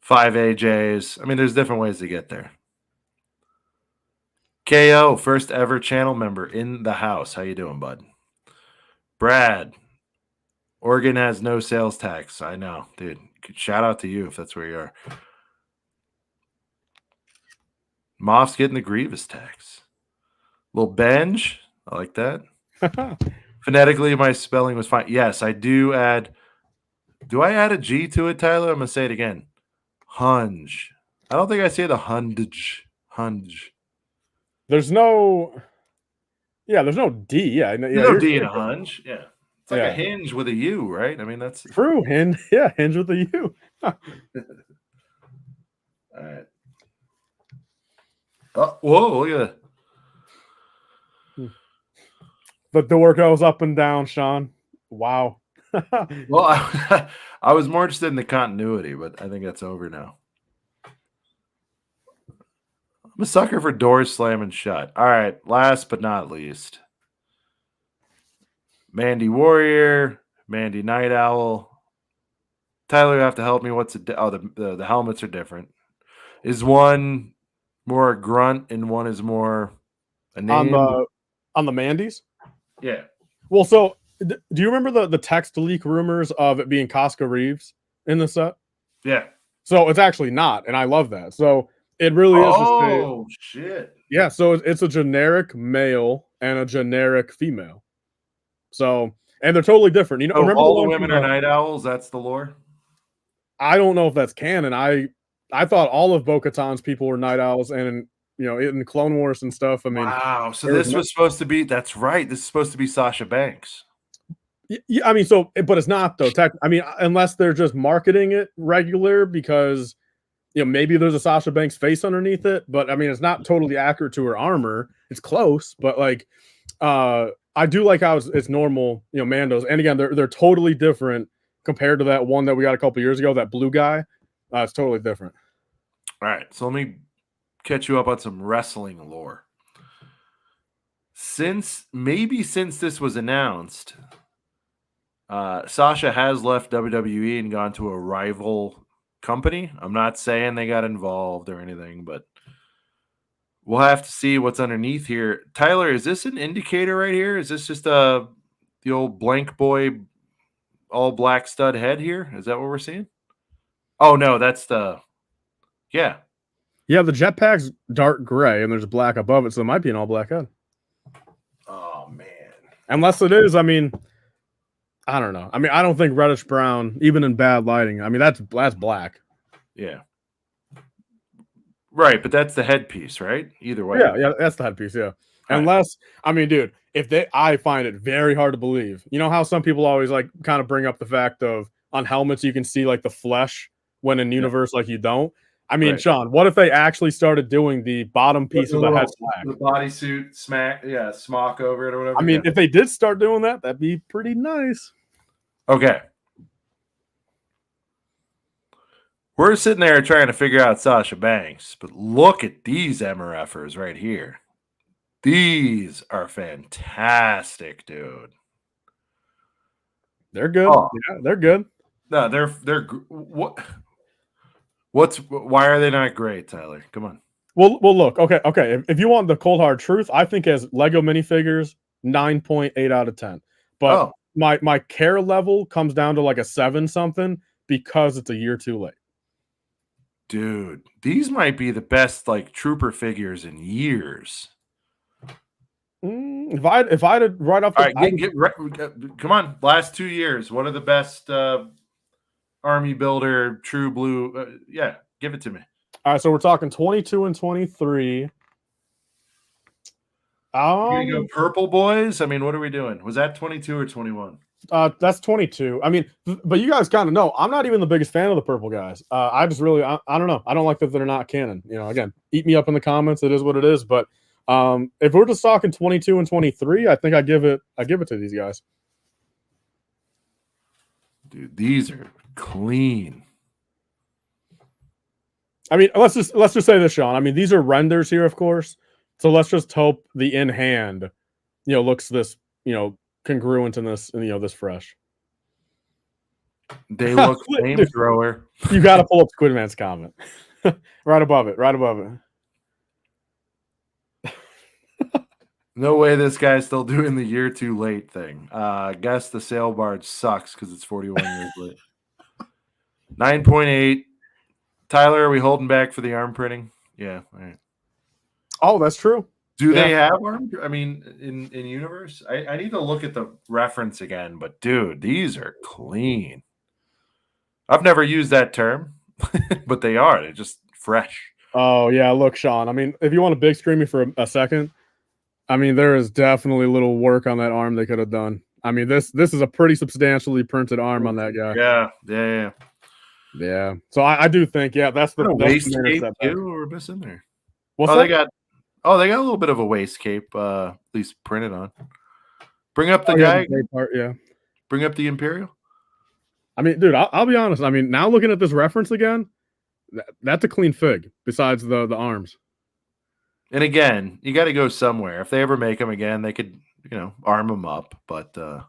5 AJs. I mean, there's different ways to get there. KO, first ever channel member in the house. How you doing, bud? Brad. Oregon has no sales tax. I know, dude. Shout out to you if that's where you are. Moff's getting the Grievous tax. Little Benj. I like that. Phonetically, my spelling was fine. Yes, I do add. Do I add a G to it, Tyler? I'm going to say it again. Hunge. I don't think I say the hundage. Hunge. There's no. Yeah, there's no D. Yeah, there's no D in a hunge. Yeah. It's like a hinge with a U, right? I mean, that's true. Hinge, yeah, hinge with a U. All right. Oh, whoa, look at that. The door goes up and down, Sean. Wow. Well, I was more interested in the continuity, but I think that's over now. I'm a sucker for doors slamming shut. All right, last but not least. Mandy Warrior, Mandy Night Owl. Tyler, you have to help me. What's it? Oh, the helmets are different. Is one more a grunt and one is more a name? On the Mandy's? Yeah. Well, so do you remember the text leak rumors of it being Casca Reeves in the set? Yeah. So it's actually not, and I love that. So it really is. Oh shit! Yeah, so it's a generic male and a generic female. So, and they're totally different. You know, Oh, remember all the the one women from, are night owls. That's the lore. I don't know if that's canon. I thought all of Bo-Katan's people were night owls, and you know, in Clone Wars and stuff. I mean, Wow. So there was this was supposed to be. That's right. This is supposed to be Sasha Banks. yeah, I mean, so, but it's not though. I mean, unless they're just marketing it regular because you know maybe there's a Sasha Banks face underneath it, but I mean, it's not totally accurate to her armor. It's close, but like, I do like how it's normal, you know, Mandos, and again, they're totally different compared to that one that we got a couple years ago, that blue guy. It's totally different. All right. So let me catch you up on some wrestling lore. Since this was announced, Sasha has left WWE and gone to a rival company. I'm not saying they got involved or anything, but we'll have to see what's underneath here. Tyler, is this an indicator right here? Is this just the old blank boy, all black stud head here? Is that what we're seeing? Oh no, that's the yeah. Yeah, the jetpack's dark gray and there's black above it, so it might be an all black head. Oh man. Unless it is, I mean, I don't know. I mean, I don't think reddish brown, even in bad lighting. I mean, that's black. Yeah. Right, but that's the headpiece, right? Either way. Yeah, that's the headpiece. Yeah. Unless, I mean, dude, I find it very hard to believe. You know how some people always like kind of bring up the fact of on helmets you can see like the flesh when in universe like you don't. I mean, Right. Sean, what if they actually started doing the bottom piece of the head black? The bodysuit smock over it or whatever. I mean, if they did start doing that, that'd be pretty nice. Okay. We're sitting there trying to figure out Sasha Banks, but look at these MRFers right here. These are fantastic, dude. They're good. Oh. Yeah, they're good. No, they're what? Why are they not great, Tyler? Come on. Well, look. Okay. If you want the cold hard truth, I think as Lego minifigures, 9.8 out of 10. But my care level comes down to like a 7 something because it's a year too late. Dude, these might be the best like trooper figures in years. If I had right off the come on, last 2 years, what are the best army builder true blue? Yeah, give it to me. All right, so we're talking 22 and 23. You gonna go purple boys? I mean, what are we doing? Was that 22 or 21? That's 22. I mean, but you guys kind of know I'm not even the biggest fan of the purple guys. I just really, I don't know. I don't like that they're not canon. You know, again, eat me up in the comments. It is what it is. But if we're just talking 22 and 23, I think I give it to these guys. Dude, these are clean. I mean, let's just say this, Sean. I mean, these are renders here, of course. So let's just hope the in hand, you know, looks this, you know, congruent in this, you know, this fresh. They look flamethrower. You got to pull up Squidman's comment right above it. No way this guy's still doing the year too late thing. I guess the sail barge sucks because it's 41 years late. 9.8. Tyler, are we holding back for the arm printing? Yeah. All right. Oh, that's true. Do they have arm? I mean, in universe, I need to look at the reference again. But dude, these are clean. I've never used that term, but they are. They're just fresh. Oh yeah, look, Sean. I mean, if you want to big screen me for a second, I mean, there is definitely little work on that arm they could have done. I mean, this is a pretty substantially printed arm on that guy. Yeah. So I do think, that's the waist cape too, or missing there. What's that? They got a little bit of a waist cape, at least printed on. Bring up the guy. Part, yeah. Bring up the Imperial. I mean, dude, I'll be honest. I mean, now looking at this reference again, that's a clean fig. Besides the arms. And again, you got to go somewhere. If they ever make them again, they could, you know, arm them up. But oh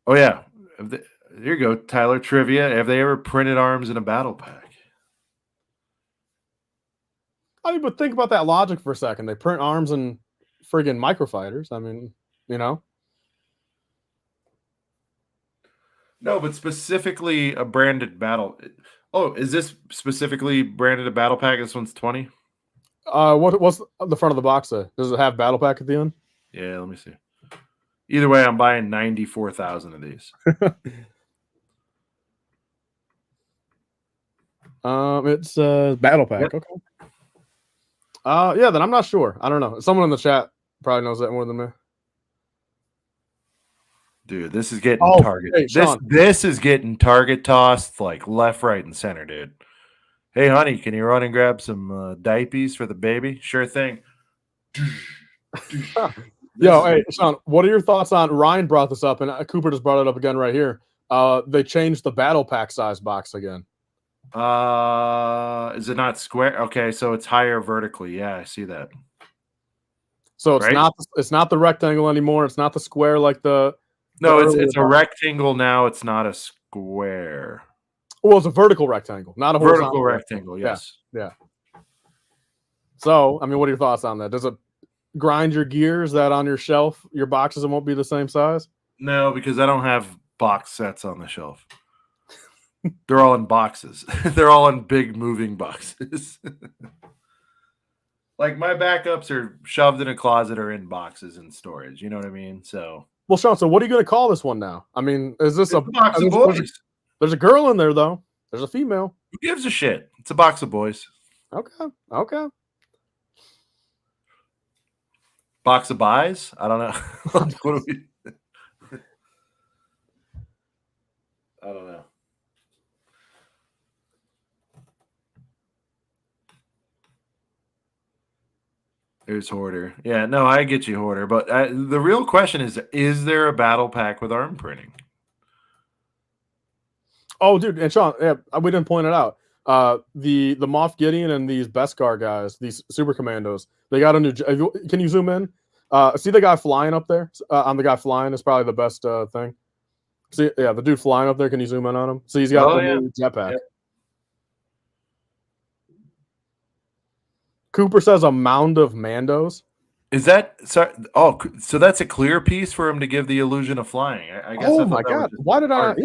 yeah, here you go, Tyler trivia. Have they ever printed arms in a battle pack? I mean, but think about that logic for a second. They print arms in friggin' microfighters. I mean, you know. No, but specifically a branded battle. Oh, is this specifically branded a battle pack? This one's 20? What's the front of the box say? Does it have battle pack at the end? Yeah, let me see. Either way, I'm buying 94,000 of these. It's battle pack. Yep. Okay. Yeah, then I'm not sure. I don't know. Someone in the chat probably knows that more than me. Dude, this is getting target. Hey, this is getting target tossed like left, right, and center, dude. Hey, honey, can you run and grab some diapers for the baby? Sure thing. Yo, hey, Sean, what are your thoughts on Ryan brought this up, and Cooper just brought it up again right here. They changed the battle pack size box again. Is it not square? Okay, so it's higher vertically. Yeah, I see that. So it's not the rectangle anymore. It's not the square like the. No, it's a rectangle now. It's not a square. Well, it's a vertical rectangle, not a vertical rectangle. Yes. Yeah. So, I mean, what are your thoughts on that? Does it grind your gears that on your shelf, your boxes won't be the same size? No, because I don't have box sets on the shelf. They're all in boxes. They're all in big moving boxes. Like my backups are shoved in a closet or in boxes in storage. You know what I mean? So. Well, Sean, so what are you going to call this one now? I mean, is this a box of boys? There's a girl in there, though. There's a female. Who gives a shit? It's a box of boys. Okay. Box of buys? I don't know. What do we... I don't know. There's Hoarder. Yeah, no, I get you, Hoarder. But the real question is there a battle pack with arm printing? Oh, dude, and Sean, yeah, we didn't point it out. The Moff Gideon and these Beskar guys, these super commandos, they got a new. Can you zoom in? See the guy flying up there? On the guy flying is probably the best thing. See, yeah, the dude flying up there. Can you zoom in on him? See, he's got the new jetpack. Yeah. Cooper says a mound of Mandos. Is that sorry? Oh, so that's a clear piece for him to give the illusion of flying. I guess. Oh my god! Why did I?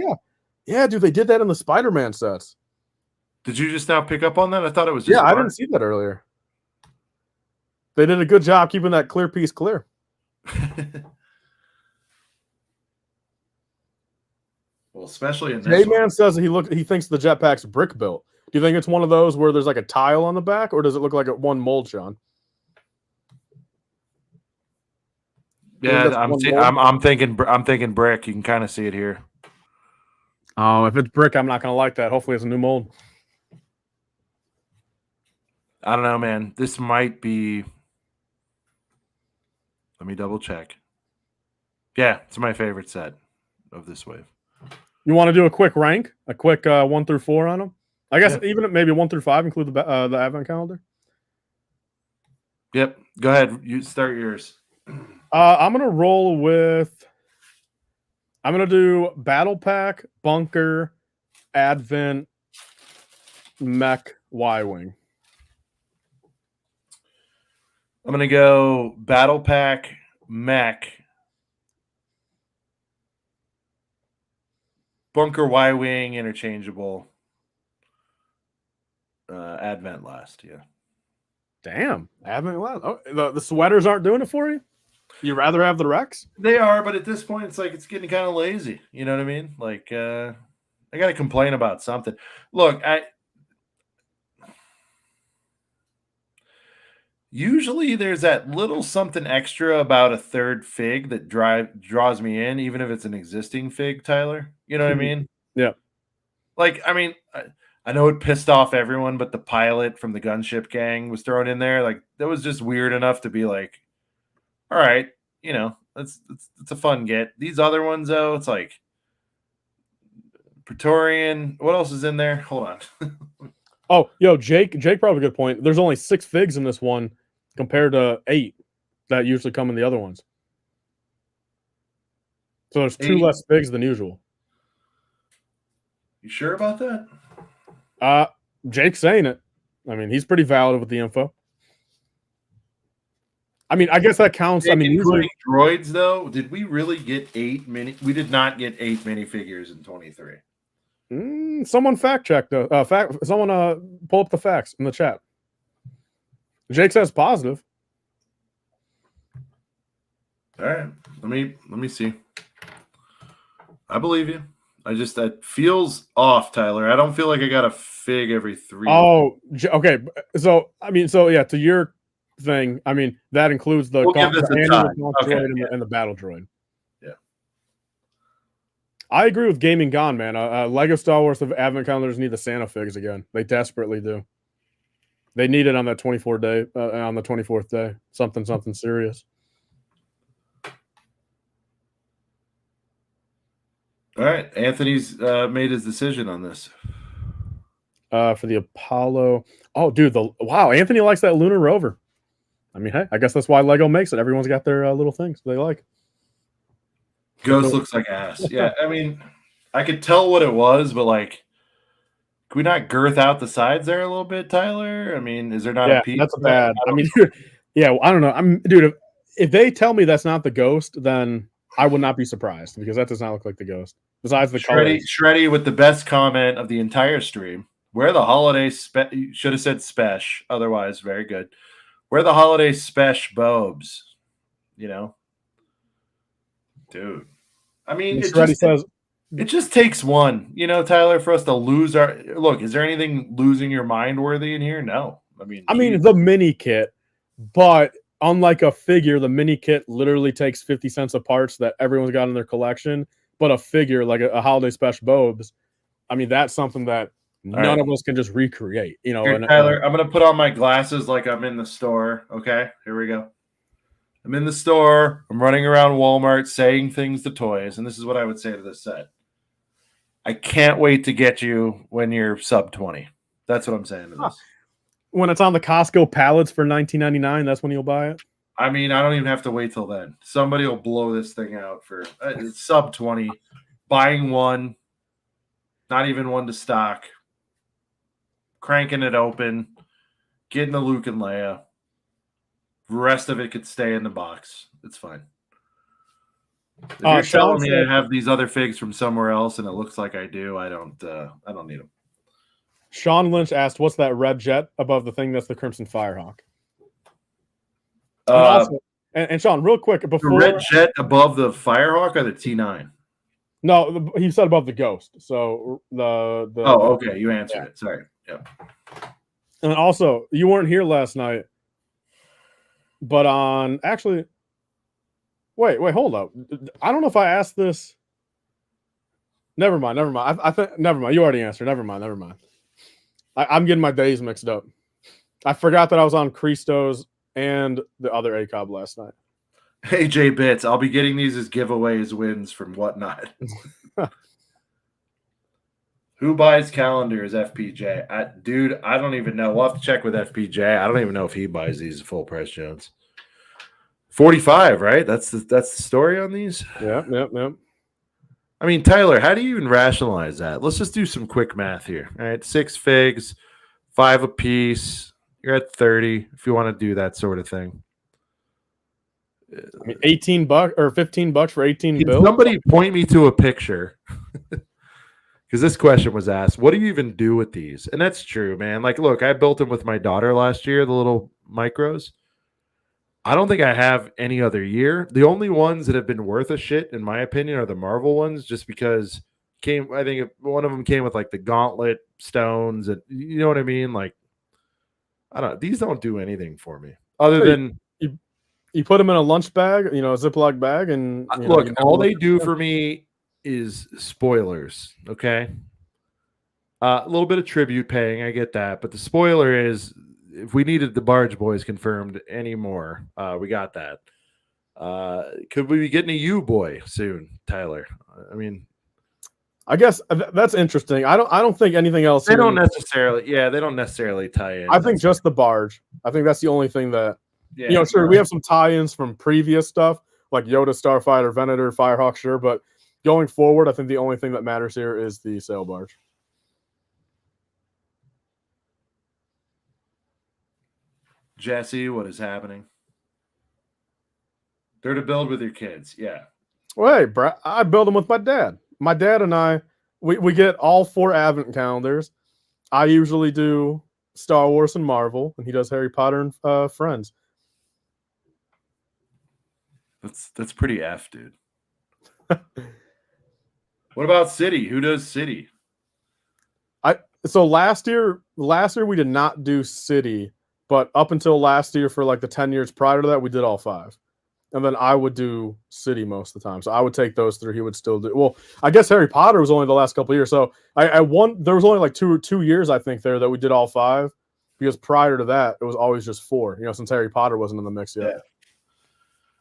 Yeah, dude, they did that in the Spider-Man sets. Did you just now pick up on that? I thought it was just I didn't see that earlier. They did a good job keeping that clear piece clear. Well, especially in this J-Man says he thinks the jetpack's brick built. Do you think it's one of those where there's like a tile on the back, or does it look like one mold, Sean? Yeah, I'm thinking brick. You can kind of see it here. Oh, if it's brick, I'm not going to like that. Hopefully, it's a new mold. I don't know, man. This might be. Let me double check. Yeah, it's my favorite set of this wave. You want to do a quick rank, a quick 1 through 4 on them? I guess even maybe 1 through 5 include the advent calendar. Yep. Go ahead. You start yours. I'm gonna roll with. I'm gonna do battle pack, bunker, advent, mech, Y-wing. I'm gonna go battle pack, mech, bunker, Y-wing, interchangeable. Advent last, yeah. Damn, Advent last. Oh, the sweaters aren't doing it for you? You rather have the Rex? They are, but at this point, it's like it's getting kind of lazy. You know what I mean? Like, I got to complain about something. Look, usually there's that little something extra about a third fig that draws me in, even if it's an existing fig, Tyler. You know what I mean? Yeah. Like, I mean, I know it pissed off everyone, but the pilot from the gunship gang was thrown in there. Like, that was just weird enough to be like, all right, you know, it's a fun get. These other ones, though, it's like Praetorian. What else is in there? Hold on. Oh, yo, Jake probably a good point. There's only 6 figs in this one compared to 8 that usually come in the other ones. So there's 2 less figs than usual. You sure about that? Jake's saying it. I mean, he's pretty valid with the info. I mean, I guess that counts. I mean, including droids, though, did we really get 8 mini? We did not get 8 minifigures in 23. Someone fact check though. Someone pull up the facts in the chat. Jake says positive. All right, let me see. I believe you. That feels off, Tyler. I don't feel like I got a fig every 3. Oh, okay. So yeah, to your thing, that includes the We'll give this a tie. Okay, droid and the battle droid. Yeah, I agree with Gaming Gone, man. Lego Star Wars of Advent calendars need the Santa figs again. They desperately do. They need it on that 24th day. Something serious. all right. Anthony's made his decision on this. For the Apollo. Oh, dude, wow, Anthony likes that lunar rover. Hey, I guess that's why Lego makes it. Everyone's got their little things they like. Ghost looks like ass. Yeah, I could tell what it was, but like, can we not girth out the sides there a little bit, Tyler? Is there not a piece? That's bad. Yeah, I don't know. Dude, if they tell me that's not the Ghost, then I would not be surprised because that does not look like the Ghost. Besides the Shreddy with the best comment of the entire stream. Where the holiday you should have said spesh. Otherwise, very good. Where the holiday spesh bobes, dude. It just takes one, Tyler, for us to lose our look. Is there anything losing your mind worthy in here? No. The mini kit, but unlike a figure, the mini kit literally takes 50 cents of parts that everyone's got in their collection. But a figure like a holiday special bobes, that's something that none of us can just recreate. Here, Tyler, I'm gonna put on my glasses like I'm in the store. Okay, here we go. I'm in the store. I'm running around Walmart saying things to toys, and this is what I would say to this set. I can't wait to get you when you're sub 20. That's what I'm saying to this. When it's on the Costco pallets for $19.99, that's when you'll buy it. I don't even have to wait till then. Somebody will blow this thing out for sub 20. Buying one, not even one to stock. Cranking it open, getting the Luke and Leia. The rest of it could stay in the box. It's fine. If you're telling me I have these other figs from somewhere else and it looks like I do, I don't need them. Sean Lynch asked, "What's that red jet above the thing that's the Crimson Firehawk?" And Sean, real quick, before the red jet above the Firehawk or the T9? No, he said above the Ghost. So the okay, you answered it. Sorry. Yep. And also, you weren't here last night, but wait, hold up. I don't know if I asked this. Never mind. I think never mind. You already answered. Never mind. I'm getting my days mixed up. I forgot that I was on Christos and the other ACOB last night. AJ Bits, I'll be getting these as giveaways wins from Whatnot. Who buys calendars, FPJ? Dude, I don't even know. We'll have to check with FPJ. I don't even know if he buys these full price Jones. 45, right? That's the story on these? Yep. Tyler, how do you even rationalize that? Let's just do some quick math here. All right, 6 figs, 5 a piece. You're at 30 if you want to do that sort of thing. $18 or $15 for 18 bills. Somebody point me to a picture. Because this question was asked, what do you even do with these? And that's true, man. Like, look, I built them with my daughter last year, the little micros. I don't think I have any other year. The only ones that have been worth a shit, in my opinion, are the Marvel ones, just because I think one of them came with like the gauntlet stones, and you know what I mean? Like, these don't do anything for me other than you put them in a lunch bag, a Ziploc bag, and look, all they do for me is spoilers. Okay. A little bit of tribute paying, I get that, but the spoiler is if we needed the Barge boys confirmed anymore, we got that. Could we be getting a U-boy soon, Tyler? I guess that's interesting. I don't think anything else. They don't necessarily tie in. I think just the Barge. I think that's the only thing that sure, we have some tie-ins from previous stuff like Yoda, Starfighter, Venator, Firehawk, sure, but going forward, I think the only thing that matters here is the sail barge. Jesse, what is happening? They're to build with your kids. Yeah. Well, hey, bro, I build them with my dad. My dad and I, we get all 4 Advent calendars. I usually do Star Wars and Marvel, and he does Harry Potter and Friends. That's pretty F, dude. What about City? Who does City? So last year we did not do City, but up until last year, for like the 10 years prior to that, we did all 5. And then I would do City most of the time. So I would take those 3. He would still do. Well, I guess Harry Potter was only the last couple of years. So I won. There was only like two years, I think, there that we did all 5. Because prior to that, it was always just 4. Since Harry Potter wasn't in the mix yet. Yeah.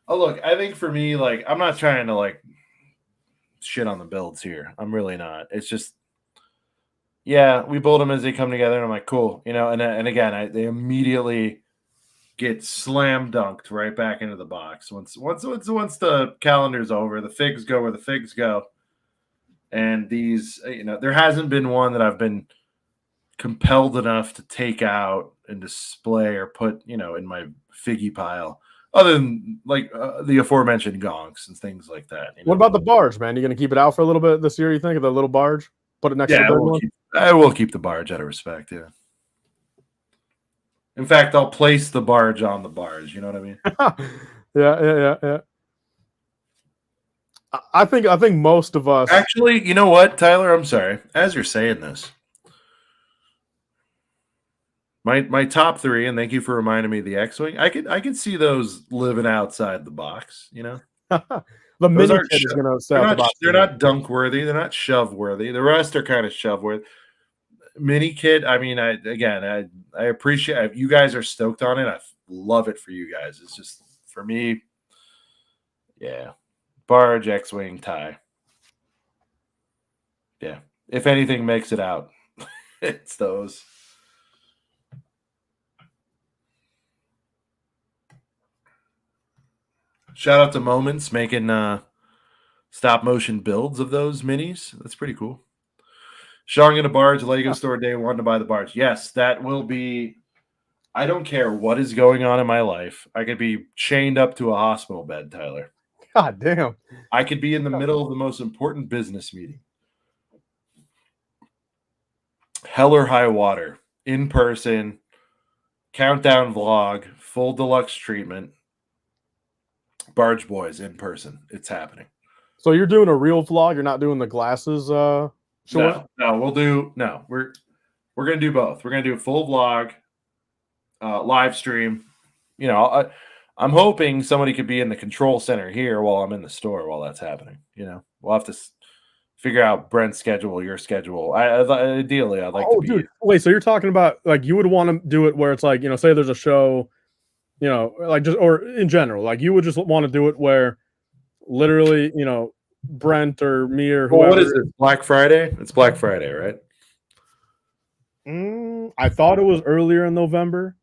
Oh, look, I think for me, like, I'm not trying to like shit on the builds here. I'm really not. It's just, yeah, we build them as they come together, and I'm like, cool, And again, they immediately get slam dunked right back into the box once the calendar's over. The figs go where the figs go, and these, there hasn't been one that I've been compelled enough to take out and display or put, in my figgy pile, other than like the aforementioned gonks and things like that. What about the Barge, man? You going to keep it out for a little bit this year? You think of the little Barge? Put it next to the one. I will keep the Barge out of respect. Yeah. In fact, I'll place the Barge on the Barge. You know what I mean? Yeah. I think most of us actually. You know what, Tyler? I'm sorry. As you're saying this, my top 3, and thank you for reminding me of the X-wing. I could see those living outside the box. The mini kit is going to sell. They're not dunk worthy. They're not shove worthy. The rest are kind of shove worthy. Mini kit. I mean, I appreciate you guys are stoked on it. I love it for you guys. It's just for me. Yeah, Barge, X-wing, tie. Yeah, if anything makes it out, it's those. Shout out to Moments making stop motion builds of those minis. That's pretty cool. Showing in a Barge, Lego store day 1 to buy the Barge. Yes, that will be. I don't care what is going on in my life. I could be chained up to a hospital bed, Tyler. God damn. I could be in the middle of the most important business meeting. Hell or high water, in person, countdown vlog, full deluxe treatment. Barge Boys in person. It's happening. So you're doing a real vlog? You're not doing the glasses short? No, we'll do. No, we're gonna do both. We're gonna do a full vlog, live stream. I'm hoping somebody could be in the control center here while I'm in the store while that's happening. We'll have to figure out Brent's schedule, your schedule. Ideally, I'd like to be. Dude, wait, so you're talking about like you would want to do it where it's like, say there's a show, like just, or in general, like you would just want to do it where literally, Brent or me or whoever. Well, what is it? Black Friday? It's Black Friday, right? I thought it was earlier in November,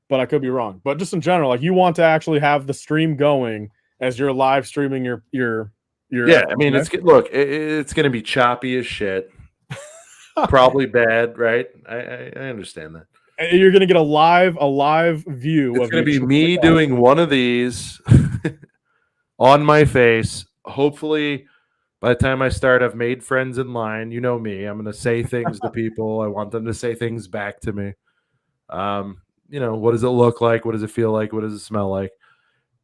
but I could be wrong. But just in general, like you want to actually have the stream going as you're live streaming your yeah. I mean, it's going to be choppy as shit. Probably bad, right? I understand that. And you're going to get a live view. It's going to be me doing one of these on my face. Hopefully, by the time I start, I've made friends in line. You know me. I'm going to say things to people. I want them to say things back to me. What does it look like? What does it feel like? What does it smell like?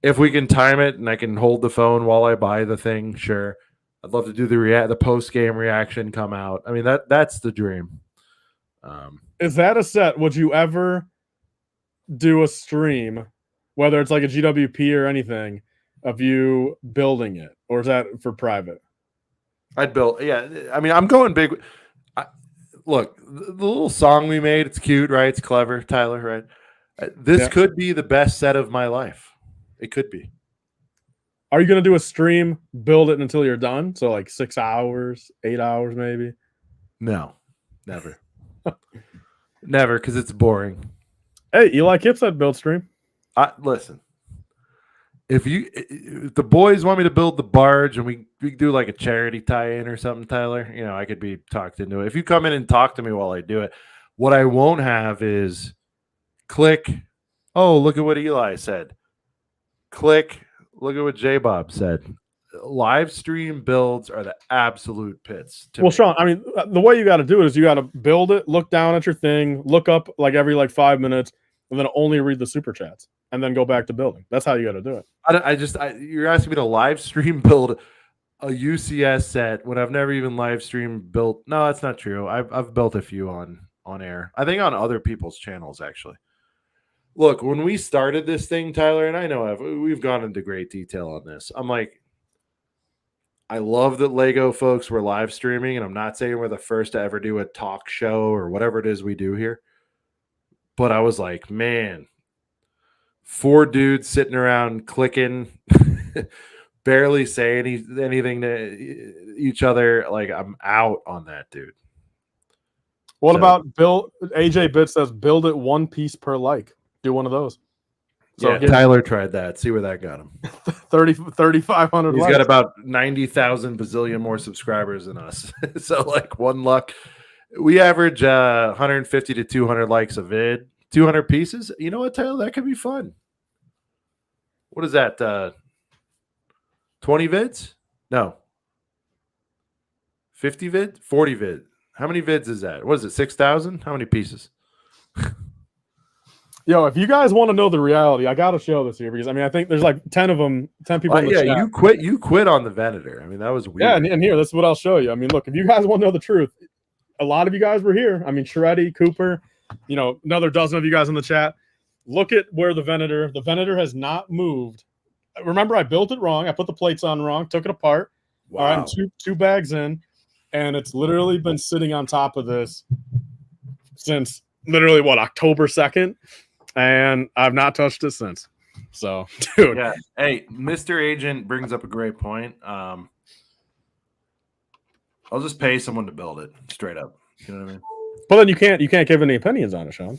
If we can time it and I can hold the phone while I buy the thing, sure. I'd love to do the post-game reaction come out. I mean, that's the dream. Is that a set? Would you ever do a stream, whether it's like a GWP or anything, of you building it? Or is that for private? I'd build, yeah. I mean, I'm going big. Look, the little song we made, it's cute, right? It's clever, Tyler, right? This could be the best set of my life. It could be. Are you going to do a stream, build it until you're done? So like 6 hours, 8 hours maybe? No, never. Never, because it's boring. Hey, Eli Kip said build stream. Listen, if the boys want me to build the Barge and we do like a charity tie-in or something, Tyler, I could be talked into it. If you come in and talk to me while I do it, what I won't have is click. Oh, look at what Eli said. Click. Look at what J Bob said. live stream builds are the absolute pits. Well, Sean, I mean, the way you got to do it is you got to build it, look down at your thing, look up like every 5 minutes, and then only read the super chats, and then go back to building. That's how you got to do it. You're asking me to live stream build a UCS set when I've never even live streamed built. No, that's not true. I've built a few on air. I think on other people's channels actually. Look, when we started this thing, Tyler, and I know we've gone into great detail on this. I'm like, I love that Lego folks were live streaming, and I'm not saying we're the first to ever do a talk show or whatever it is we do here. But I was like, man, 4 dudes sitting around clicking, barely saying anything to each other. Like, I'm out on that, dude. What about build? AJ Bit says build it 1 piece per like. Do one of those. So yeah, Tyler tried that. See where that got him. 3,500 He's likes. got about 90,000 bazillion more subscribers than us. So like one luck. We average 150 to 200 likes a vid. 200 pieces. You know what, Tyler? That could be fun. What is that? 20 vids? No. 50 vid? 40 vid. How many vids is that? What is it? 6,000? How many pieces? Yo, if you guys want to know the reality, I got to show this here because I mean, I think there's like 10 of them, 10 people in the chat. You quit on the Venator. I mean, that was weird. Yeah, and here, this is what I'll show you. I mean, look, if you guys want to know the truth, a lot of you guys were here. I mean, Shreddy, Cooper, you know, another dozen of you guys in the chat. Look at where the Venator has not moved. Remember, I built it wrong. I put the plates on wrong, took it apart. Wow. All right, two bags in, and it's literally been sitting on top of this since literally October 2nd. And I've not touched it since. So, dude. Yeah. Hey, Mr. Agent brings up a great point. I'll just pay someone to build it straight up. You know what I mean? But then you can't give any opinions on it, Sean.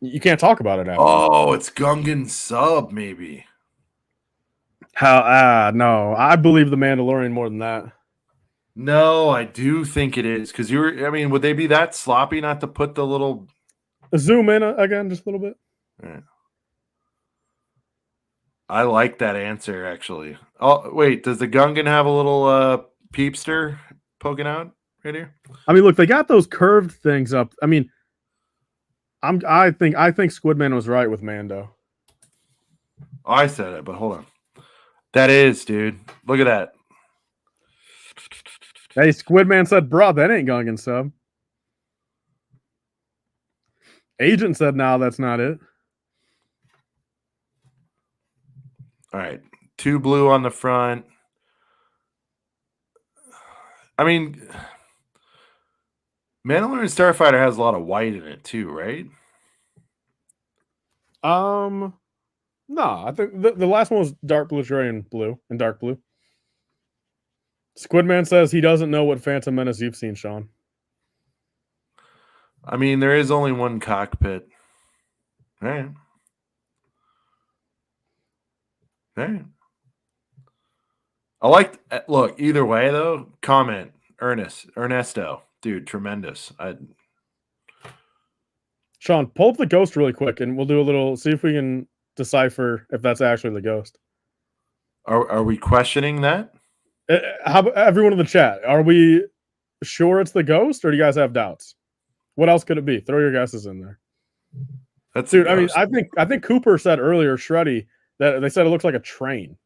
You can't talk about it after. Oh, it's Gungan sub, maybe. How? No, I believe the Mandalorian more than that. No, I do think it is because would they be that sloppy not to put the little? Zoom in again, just a little bit. Yeah. I like that answer actually. Oh wait, does the Gungan have a little peepster poking out right here? I mean, look, they got those curved things up. I mean, I think Squidman was right with Mando. Oh, I said it, but hold on. That is, dude. Look at that. Hey, Squidman said, "Bro, that ain't Gungan sub." Agent said, "No, that's not it." All right, 2 blue on the front. I mean, Mandalorian Starfighter has a lot of white in it too, right? No, I think the last one was dark blue, and blue, and dark blue. Squidman says he doesn't know what Phantom Menace you've seen, Sean. I mean, there is only one cockpit. All right. All right. I like. Look, either way though. Comment, Ernesto, dude, tremendous. Sean, pull up the ghost really quick, and we'll do a little. See if we can decipher if that's actually the ghost. Are we questioning that? How about everyone in the chat? Are we sure it's the ghost, or do you guys have doubts? What else could it be? Throw your guesses in there. That's dude. I mean, I think Cooper said earlier, Shreddy, that they said it looks like a train.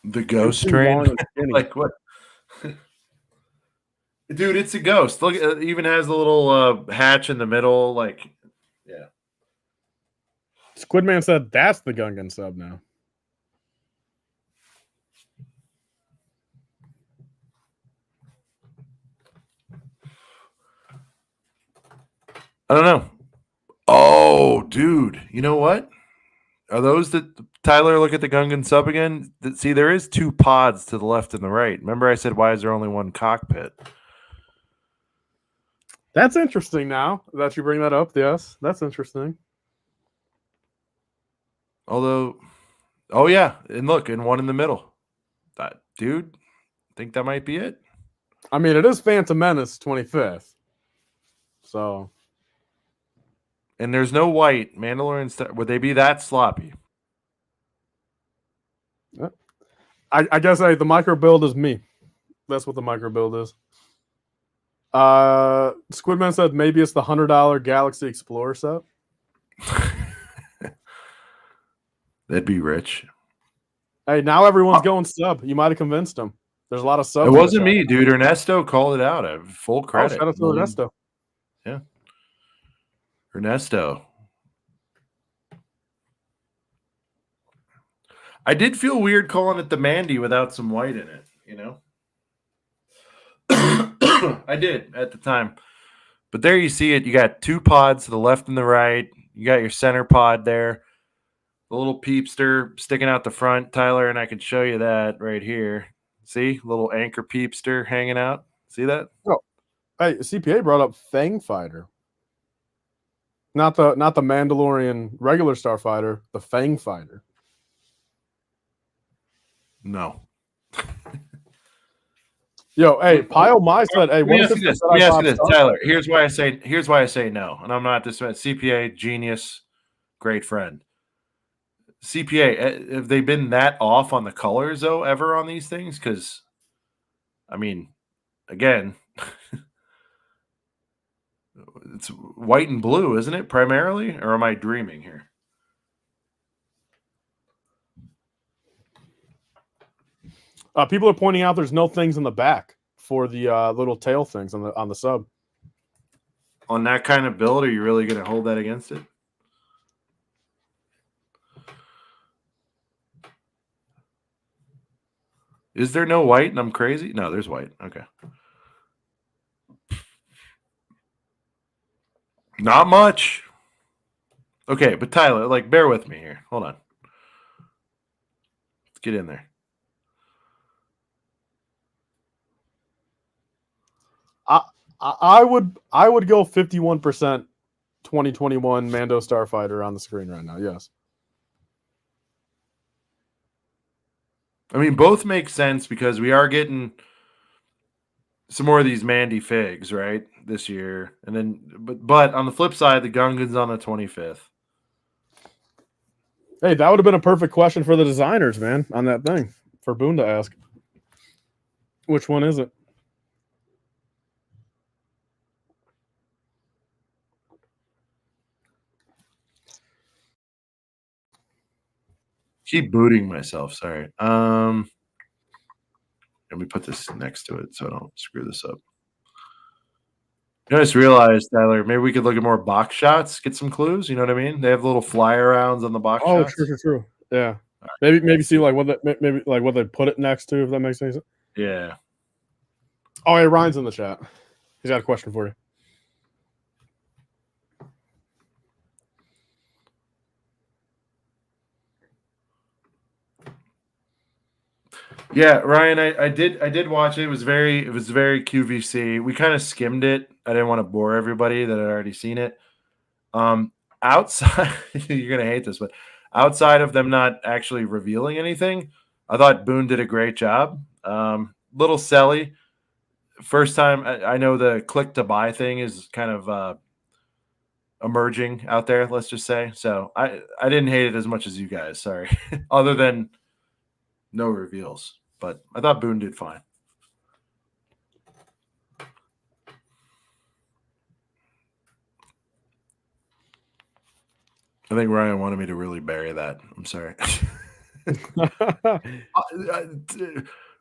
The ghost train? Like what? Dude, it's a ghost. Look, it even has a little hatch in the middle. Like, yeah. Squidman said that's the Gungan sub now. I don't know. Oh, dude. You know what? Are those that Tyler, look at the Gungan sub again? See, there is 2 pods to the left and the right. Remember I said, why is there only one cockpit? That's interesting now that you bring that up. Yes, that's interesting. Although, oh yeah. And look, and one in the middle. That dude, I think that might be it. I mean, it is Phantom Menace 25th. So. And there's no white. Mandalorian stuff. Would they be that sloppy? I guess the micro build is me. That's what the micro build is. Squidman said maybe it's the $100 Galaxy Explorer set. That'd be rich. Hey, now everyone's going sub. You might have convinced them. There's a lot of subs. It wasn't me, dude. Ernesto called it out. I have full credit. Shout out to Ernesto. Yeah. Ernesto. I did feel weird calling it the Mandy without some white in it, you know? I did at the time. But there you see it. You got 2 pods to the left and the right. You got your center pod there. The little peepster sticking out the front, Tyler, and I can show you that right here. See? Little anchor peepster hanging out. See that? Oh. Hey, CPA brought up Fang Fighter. Not the Mandalorian regular Starfighter, the Fang Fighter. No. Yo, hey, Pile My said, hey, Let me ask you this, Tyler. Here's why I say no, and I'm not dismissing CPA, genius, great friend. CPA, have they been that off on the colors though ever on these things? Because, I mean, again, it's white and blue, isn't it, primarily? Or am I dreaming here? People are pointing out there's no things in the back for the little tail things on the sub. On that kind of build, are you really going to hold that against it? Is there no white and I'm crazy? No, there's white. Okay. Not much. Okay, but Tyler, like, bear with me here. Hold on. Let's get in there. I would go 51% 2021 Mando Starfighter on the screen right now. Yes. I mean, both make sense because we are getting some more of these Mandy figs, right, this year. And then, but on the flip side, the Gungan's on the 25th. Hey, that would have been a perfect question for the designers, man, on that thing for Boone to ask. Which one is it? Keep booting myself. Sorry. Let me put this next to it so I don't screw this up. I just realized, Tyler, maybe we could look at more box shots, get some clues. You know what I mean? They have little fly arounds on the box shots. Oh, true. Yeah. Right. Maybe see like what they put it next to, if that makes sense. Yeah. Oh, hey, Ryan's in the chat. He's got a question for you. Yeah, Ryan, I did watch it. It was very QVC. We kind of skimmed it. I didn't want to bore everybody that had already seen it. Outside, you're gonna hate this, but outside of them not actually revealing anything, I thought Boone did a great job. Little selly. First time I know the click to buy thing is kind of emerging out there, let's just say. So I didn't hate it as much as you guys, sorry. Other than no reveals. But I thought Boone did fine. I think Ryan wanted me to really bury that. I'm sorry.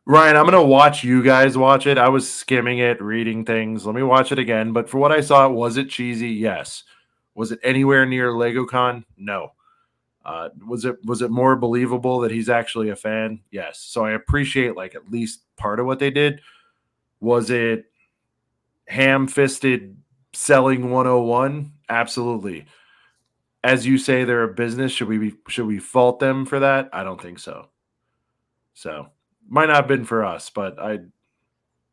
Ryan, I'm going to watch you guys watch it. I was skimming it, reading things. Let me watch it again. But for what I saw, was it cheesy? Yes. Was it anywhere near LegoCon? No. Was it more believable that he's actually a fan? Yes. So I appreciate like at least part of what they did. Was it ham-fisted selling 101? Absolutely. As you say, they're a business. Should we fault them for that? I don't think so. So might not have been for us, but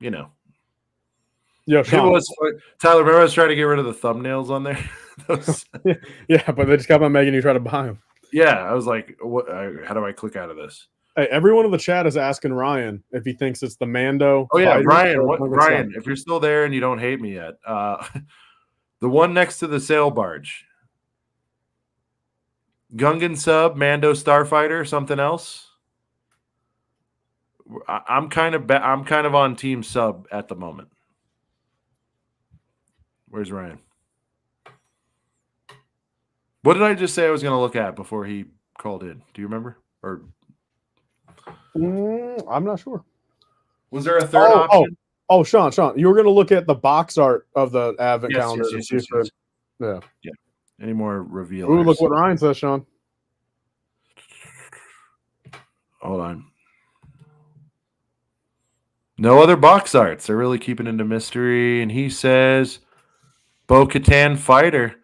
Yeah, it was Tyler. Remember I was trying to get rid of the thumbnails on there. Yeah, but they just kept on making you try to buy them. Yeah, I was like, "What? How do I click out of this?" Hey, everyone in the chat is asking Ryan if he thinks it's the Mando. Oh yeah, Ryan. Ryan, if you're still there and you don't hate me yet, the one next to the sail barge, Gungan sub, Mando Starfighter, something else. I'm kind of on team sub at the moment. Where's Ryan? What did I just say I was going to look at before he called in? Do you remember? Or I'm not sure. Was there a third option? Oh, Sean, you were going to look at the box art of the advent Yes, calendar. yes. Yeah. Any more reveal? Ooh, look what Ryan says, Sean. Hold on. No other box arts. They're really keeping it a mystery. And he says, Bo-Katan fighter.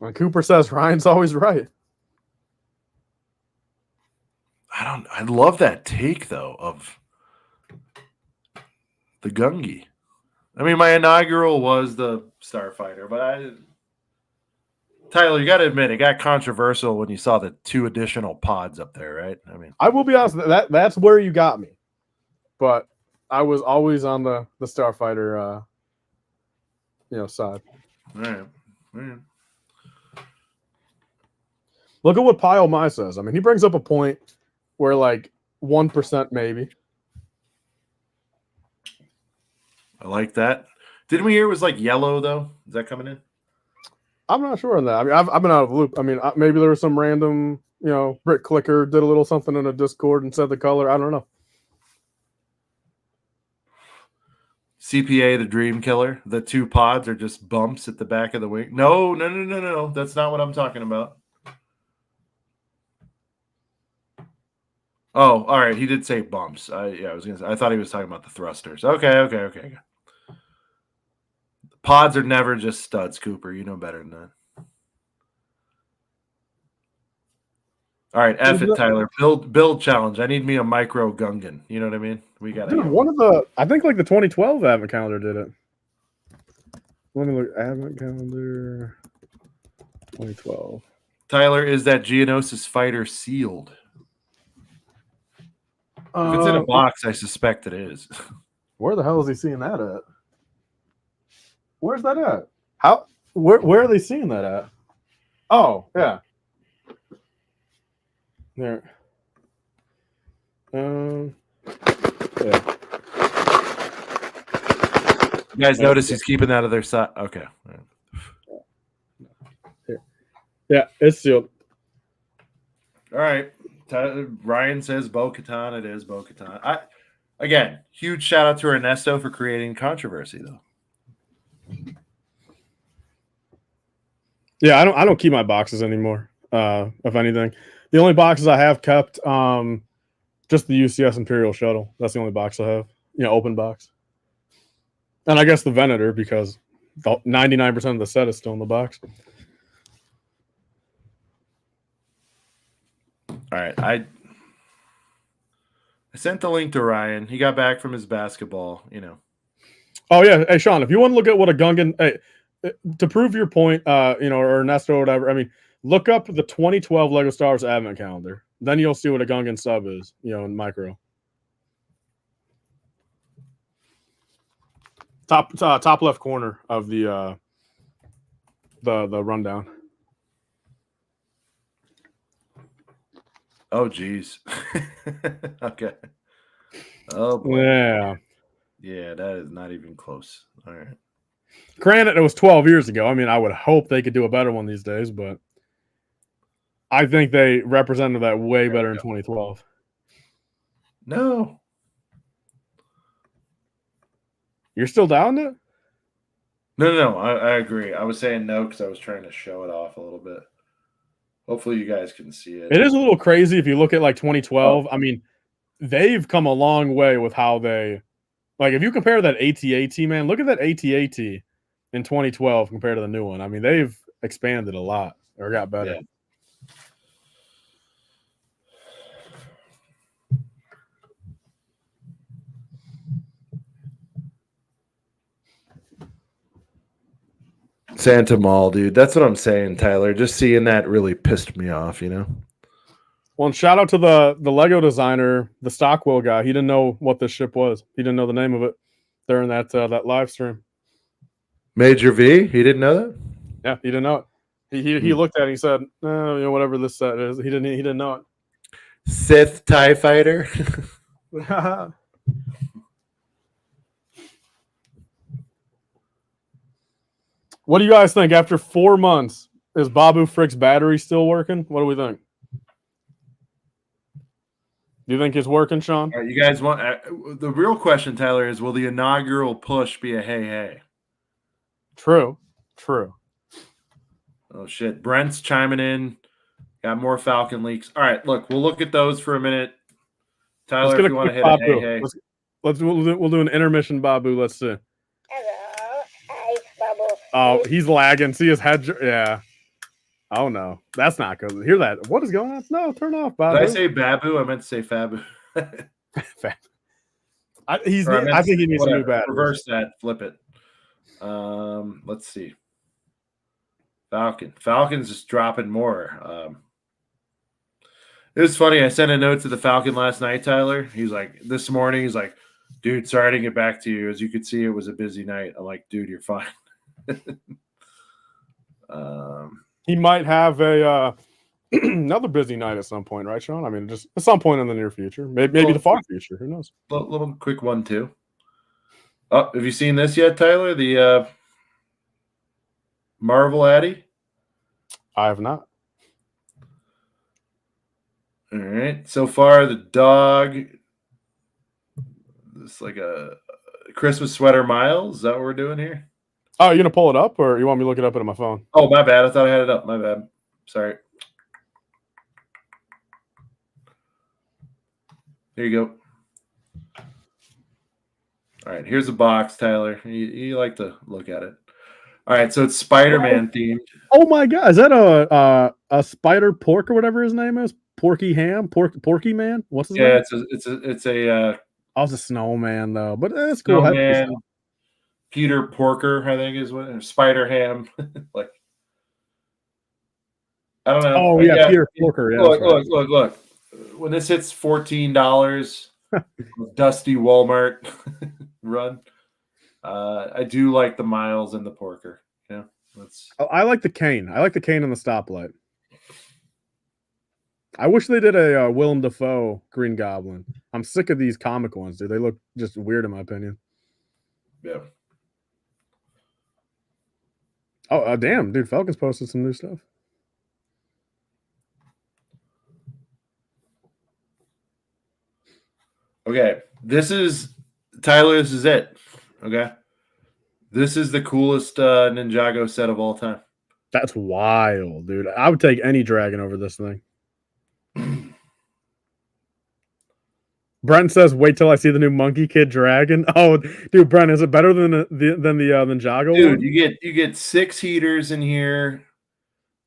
And Cooper says Ryan's always right. I love that take though of the Gungi. I mean, my inaugural was the Starfighter, but Tyler, you got to admit it got controversial when you saw the 2 additional pods up there, right? I mean, I will be honest, that's where you got me. But I was always on the Starfighter side. all right. Look at what Pile Mai says. I mean, he brings up a point where like 1% maybe. I like that. Didn't we hear it was like yellow though? Is that coming in? I'm not sure on that. I mean, I've been out of the loop. I mean, maybe there was some random, Brit Clicker did a little something in a Discord and said the color. I don't know. CPA, the Dream Killer. The 2 pods are just bumps at the back of the wing. No. That's not what I'm talking about. Oh, all right. He did say bumps. I thought he was talking about the thrusters. Okay. Pods are never just studs, Cooper. You know better than that. All right, F it, Tyler. Build challenge. I need me a micro Gungan. You know what I mean? We got to. I think like the 2012 Advent calendar did it. Let me look. Advent calendar 2012. Tyler, is that Geonosis fighter sealed? If it's in a box, I suspect it is. Where the hell is he seeing that at? Where's that at? How? Where are they seeing that at? Oh, yeah. There. Yeah. You guys notice he's keeping that of their side. Okay. Here. Yeah, it's sealed. All right. Ryan says Bo-Katan. It is Bo-Katan. Again, huge shout out to Ernesto for creating controversy, though. Yeah, I don't keep my boxes anymore. If anything, the only boxes I have kept, just the UCS Imperial Shuttle. That's the only box I have. Open box. And I guess the Venator, because 99% of the set is still in the box. All right, I sent the link to Ryan. He got back from his basketball. Oh yeah, hey Sean, if you want to look at what a Gungan, to prove your point, or Ernesto or whatever. I mean, look up the 2012 Lego Star Wars Advent calendar. Then you'll see what a Gungan sub is. In micro. Top left corner of the rundown. Oh, geez. Okay. Oh, boy. Yeah, that is not even close. All right. Granted, it was 12 years ago. I mean, I would hope they could do a better one these days, but I think they represented that way better in 2012. No. You're still down it? No. I agree. I was saying no because I was trying to show it off a little bit. Hopefully you guys can see it. It is a little crazy if you look at like 2012. I mean, they've come a long way with how they, like, if you compare that AT-AT, man, look at that AT-AT in 2012 compared to the new one. I mean, they've expanded a lot or got better. Yeah. Santa Mall, dude. That's what I'm saying, Tyler. Just seeing that really pissed me off, Well, and shout out to the Lego designer, the Stockwell guy. He didn't know what this ship was. He didn't know the name of it during that live stream. Major V? He didn't know that? Yeah, he didn't know it. He looked at it and he said, whatever this set is. He didn't know it. Sith TIE Fighter. What do you guys think? After 4 months, is Babu Frick's battery still working? What do we think? Do you think it's working, Sean? All right, you guys want the real question, Tyler, is will the inaugural push be a hey? True. Oh shit. Brent's chiming in. Got more Falcon leaks. All right, look, we'll look at those for a minute. Tyler, if you want to hit Babu. a hey. We'll do an intermission, Babu. Let's see. Hello. Hi, Babu. Oh, he's lagging. See his head. Yeah. Oh no, that's not good. Hear that? What is going on? No, turn off, Babu. Did I say Babu? I meant to say Fabu. I think he needs a new battery. Reverse that. Flip it. Let's see. Falcon's just dropping more. It was funny. I sent a note to the Falcon last night, Tyler. He's like, this morning, he's like, dude, sorry I didn't get back to you. As you could see, it was a busy night. I'm like, dude, you're fine. He might have a another busy night at some point, right, Sean? I mean, just at some point in the near future, maybe the far future. Who knows? Little quick one too. Oh, have you seen this yet, Tyler? The Marvel Addy? I have not. All right. So far, the dog. It's like a Christmas sweater Miles. Is that what we're doing here? Oh, you gonna pull it up, or you want me to look it up on my phone? Oh, my bad. I thought I had it up. My bad. Sorry. There you go. All right. Here's a box, Tyler. You like to look at it. All right. So it's Spider-Man themed. Oh my God! Is that a Spider Pork or whatever his name is? Porky Ham? Porky Man? What's his name? Yeah, it's a. I was a snowman though, but that's cool. Snowman. Peter Porker, I think is what Spider Ham. Like, I don't know. Oh yeah, Peter Porker. Yeah, look. When this hits $14, dusty Walmart run, I do like the Miles and the Porker. Yeah, I like the cane. I like the cane and the stoplight. I wish they did a Willem Dafoe Green Goblin. I'm sick of these comic ones, dude. They look just weird in my opinion. Yeah. Oh, damn, dude. Falcon's posted some new stuff. Okay. This is Tyler. This is it. Okay. This is the coolest Ninjago set of all time. That's wild, dude. I would take any dragon over this thing. Brent says, "Wait till I see the new Monkey Kid dragon." Oh, dude, Brent, is it better than the Ninjago? Dude, one? you get 6 heaters in here.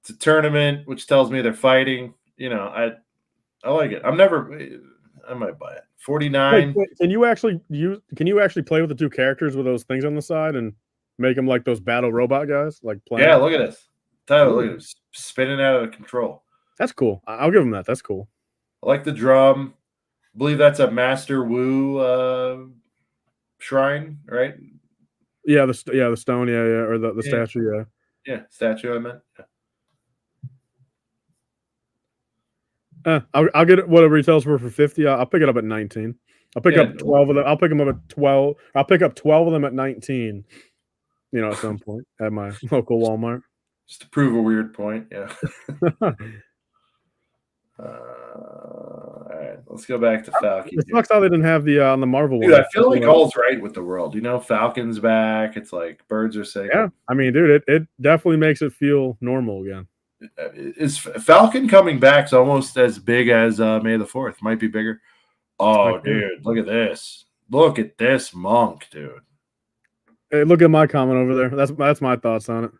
It's a tournament, which tells me they're fighting. You know, I like it. I might buy it. 49. Wait, can you actually play with the two characters with those things on the side and make them like those battle robot guys? Like playing? Yeah, look at this. Tyler, look at this. Spinning out of control. That's cool. I'll give him that. That's cool. I like the drum. I believe that's a Master Wu shrine, right? Yeah, the stone, or the statue, yeah, statue. I meant. Yeah. I'll get it whatever he tells for 50. I'll pick it up at 19. I'll pick up 12 of them. I'll pick them up at 12. I'll pick up 12 of them at 19. You know, at some point at my local Walmart. Just to prove a weird point, yeah. All right, let's go back to Falcon. It sucks how they didn't have the on the Marvel dude, one. I feel like all's right with the world. You know, Falcon's back. It's like birds are saying. Yeah, I mean, dude, it definitely makes it feel normal again. Is Falcon coming back? Is almost as big as May the 4th. Might be bigger. Oh, dude, look at this. Look at this monk, dude. Hey, look at my comment over there. That's my thoughts on it.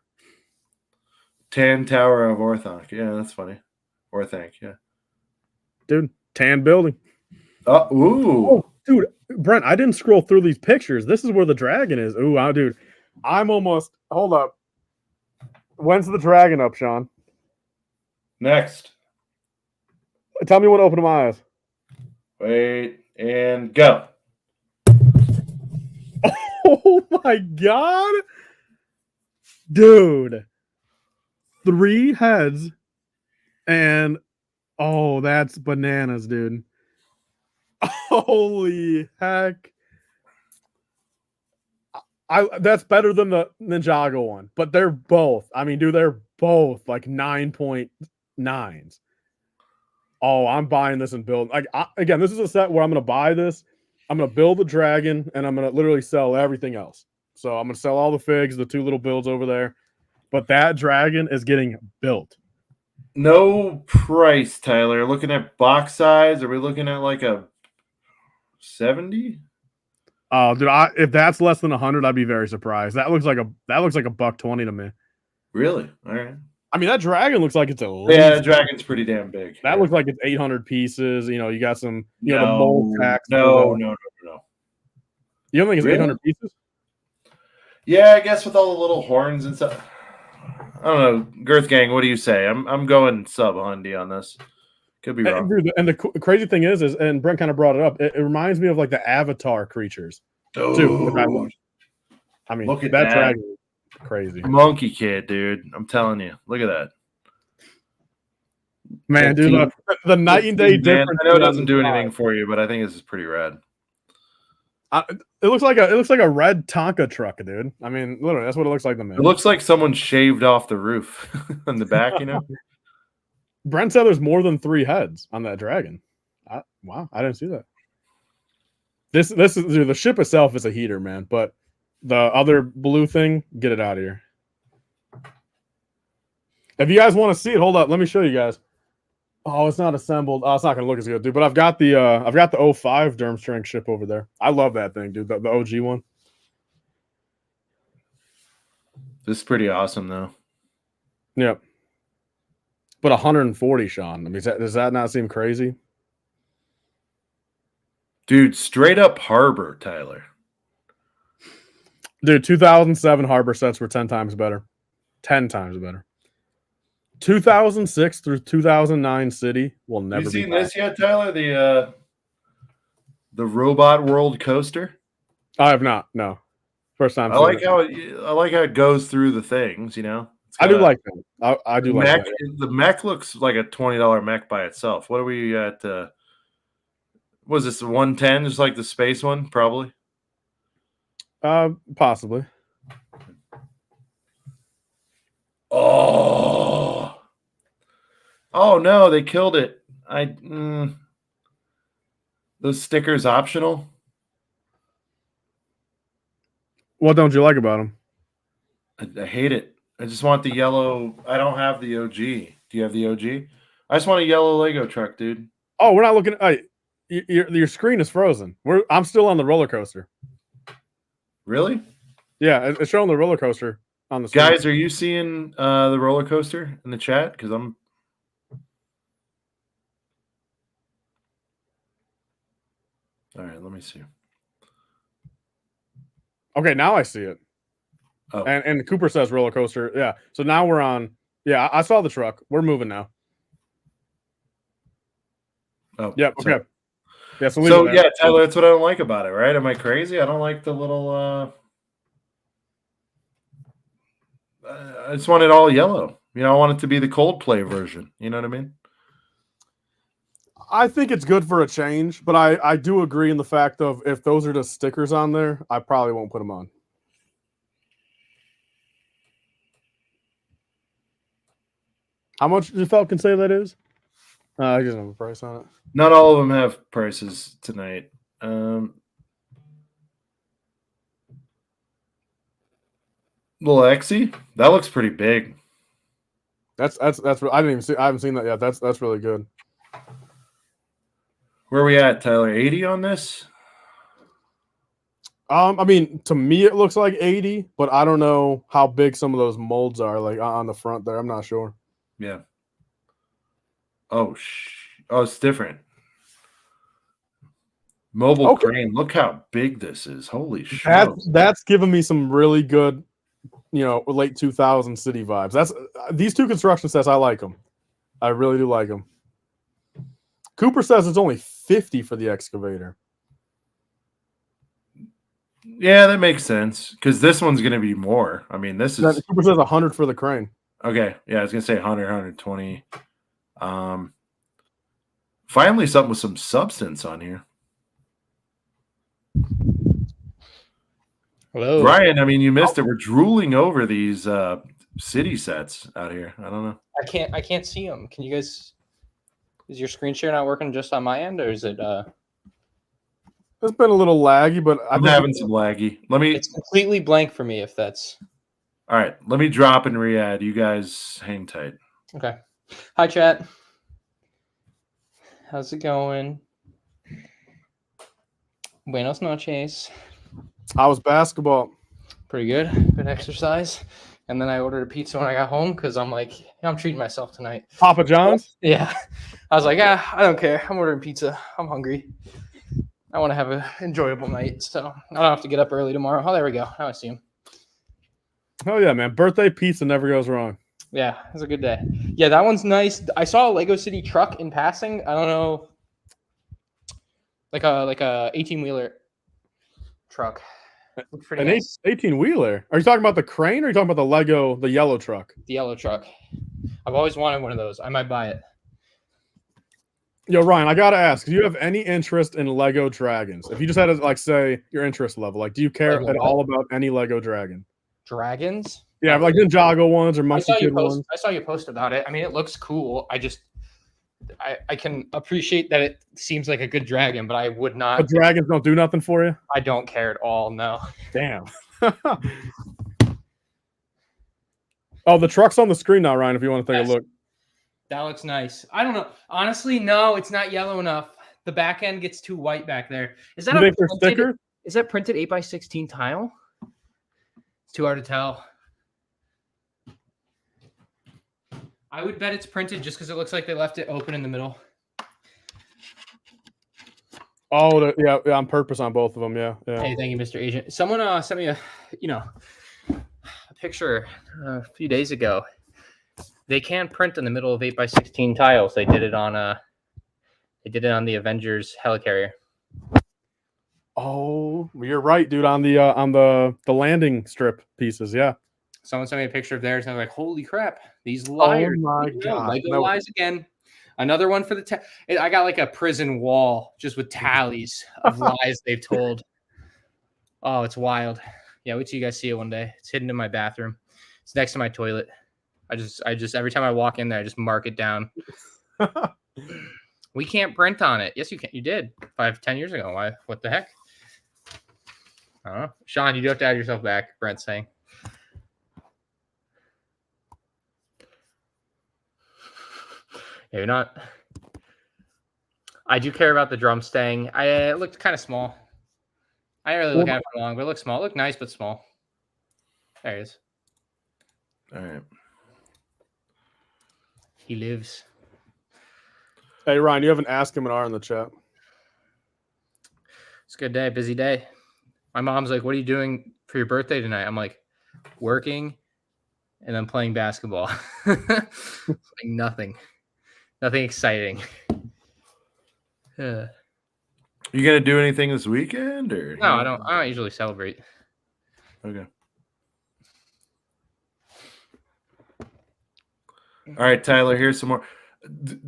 Tan Tower of Orthanc. Yeah, that's funny. Orthanc, yeah. Dude, tan building. Ooh. Oh, dude, Brent, I didn't scroll through these pictures. This is where the dragon is. Ooh, dude. I'm almost. Hold up. When's the dragon up, Sean? Next. Tell me when to open my eyes. Wait, and go. Oh, my God. Dude. 3 heads, and oh, that's bananas, dude. Holy heck. That's better than the Ninjago one, but they're both. I mean, dude, they're both like 9.9s. Oh, I'm buying this and building. Like again, this is a set where I'm going to buy this. I'm going to build the dragon, and I'm going to literally sell everything else. So I'm going to sell all the figs, the 2 little builds over there. But that dragon is getting built. No price, Tyler. Looking at box size, are we looking at like a 70? Oh, dude, if that's less than 100, I'd be very surprised. That looks like a $120 to me. Really? All right. I mean, that dragon looks like it's a the dragon's pretty damn big. That looks like it's 800 pieces. You know, you got some, the No, mold packs. no. You don't think it's Really? 800 pieces? Yeah, I guess with all the little horns and stuff. I don't know, Girth Gang. What do you say? I'm going sub Hundy on this. Could be wrong. And the crazy thing is, and Brent kind of brought it up. It reminds me of like the Avatar creatures too. Dude. I mean, Look at that that. dragon is crazy. Monkey kid, dude. I'm telling you. Look at that. Man, dude, the night and day difference. I know it doesn't do anything for you, but I think this is pretty rad. It looks like a red Tonka truck, dude. I mean, literally, that's what it looks like to me. It looks like someone shaved off the roof on the back, you know. Brent said there's more than 3 heads on that dragon. Wow, I didn't see that. This is, dude, the ship itself is a heater, man. But the other blue thing, get it out of here. If you guys want to see it, hold up. Let me show you guys. Oh, it's not assembled. Oh, it's not going to look as good, dude. But I've got the 05 Durmstrang ship over there. I love that thing, dude. The OG one. This is pretty awesome, though. Yep. But 140, Sean. I mean, does that not seem crazy? Dude, straight up Harbor, Tyler. Dude, 2007 Harbor sets were 10 times better. 10 times better. 2006 through 2009 City will never be. You seen this yet, Tyler? The Robot World coaster? I have not. No. First time. I like how it goes through the things, you know. I do like that. I do like that. The mech looks like a $20 mech by itself. What are we at? Was this 110? Just like the space one, probably. Possibly. Oh no, they killed it. Those stickers optional. What don't you like about them? I hate it. I just want the yellow. I don't have the OG. Do you have the OG? I just want a yellow Lego truck, dude. Oh, we're not looking at. Your screen is frozen. I'm still on the roller coaster. Really? Yeah, it's showing the roller coaster on the screen. Guys, are you seeing the roller coaster in the chat? Because I'm. All right, let me see. Okay, now I see it. Oh. And Cooper says roller coaster. Yeah. So now we're on. Yeah, I saw the truck. We're moving now. Oh. Yep. So, okay. Yeah. So yeah, Tyler, that's what I don't like about it, right? Am I crazy? I don't like the little. I just want it all yellow. You know, I want it to be the Coldplay version. You know what I mean? I think it's good for a change, but I do agree in the fact of if those are just stickers on there, I probably won't put them on. How much does Falcon say that is? I just have a price on it. Not all of them have prices tonight. Little Exy, that looks pretty big. That's I didn't even see. I haven't seen that yet. That's really good. Where are we at, Tyler? 80 on this? I mean, to me it looks like 80, but I don't know how big some of those molds are, like on the front there. I'm not sure. Yeah. Oh, it's different. Mobile crane. Look how big this is. Holy shit. That's giving me some really good, late 2000 city vibes. These 2 construction sets. I like them. I really do like them. Cooper says it's only 50 for the excavator. Yeah, that makes sense because this one's going to be more. I mean, this is. Cooper says 100 for the crane. Okay, yeah, I was gonna say 100, 120. Finally, something with some substance on here. Hello, Ryan. I mean, you missed it. We're drooling over these city sets out here. I don't know. I can't see them. Can you guys? Is your screen share not working just on my end, or is it? It's been a little laggy, but I'm having some laggy. Let me. It's completely blank for me. If that's All right, let me drop and re-add. You guys hang tight. okay. Hi, chat. How's it going? Buenos noches. How was basketball? Pretty good. Good exercise. And then I ordered a pizza when I got home because I'm like, I'm treating myself tonight. Papa John's? Yeah. I was like, I don't care. I'm ordering pizza. I'm hungry. I want to have an enjoyable night. So I don't have to get up early tomorrow. Oh, there we go. Now I see him. Oh, yeah, man. Birthday pizza never goes wrong. Yeah, it was a good day. Yeah, that one's nice. I saw a Lego City truck in passing. I don't know. Like a 18-wheeler truck. Looks pretty An nice. 18-wheeler? Are you talking about the crane or are you talking about the Lego, the yellow truck? The yellow truck. I've always wanted one of those. I might buy it. Yo, Ryan, I gotta ask, do you have any interest in Lego dragons? If you just had to, like, say your interest level, like, do you care Lego at what? all about any Lego dragon? Dragons? Yeah, like Ninjago ones or I Monkey saw you Kid post. ones. I saw you post about it. I mean, it looks cool. I can appreciate that it seems like a good dragon, but I would not. But dragons don't do nothing for you? I don't care at all. No. Damn. Oh, the truck's on the screen now, Ryan, if you want to take a look. That looks nice. I don't know. Honestly, no, it's not yellow enough. The back end gets too white back there. Is that You a think they're printed, sticker? Is that printed 8x16 tile? It's too hard to tell. I would bet it's printed just because it looks like they left it open in the middle. Oh, yeah, on purpose on both of them. Yeah. Hey, thank you, Mr. Agent. Someone sent me a picture a few days ago. They can print in the middle of 8x16 tiles. They did it on the Avengers helicarrier. Oh, you're right, dude. On the landing strip pieces, yeah. Someone sent me a picture of theirs, and I'm like, "Holy crap! These liars! Oh my god! Lego lies again." Another one for the. I got like a prison wall just with tallies of lies they've told. Oh, it's wild. Yeah, wait till you guys see it one day. It's hidden in my bathroom. It's next to my toilet. I just every time I walk in there, I just mark it down. We can't print on it. Yes, you can. You did 5-10 years ago. Why? What the heck? I don't know. Sean, you do have to add yourself back. Brent's saying. Yeah, you're not. I do care about the drum staying. It looked kind of small. I didn't really look at it for long, but it looked small. It looked nice, but small. There it is. All right. He lives. Hey, Ryan, you haven't asked him an R in the chat. It's a good day, busy day. My mom's like, "What are you doing for your birthday tonight?" I'm like, "Working and then playing basketball." Like nothing exciting. You gonna do anything this weekend or No, I don't usually celebrate. Okay. All right, Tyler, here's some more.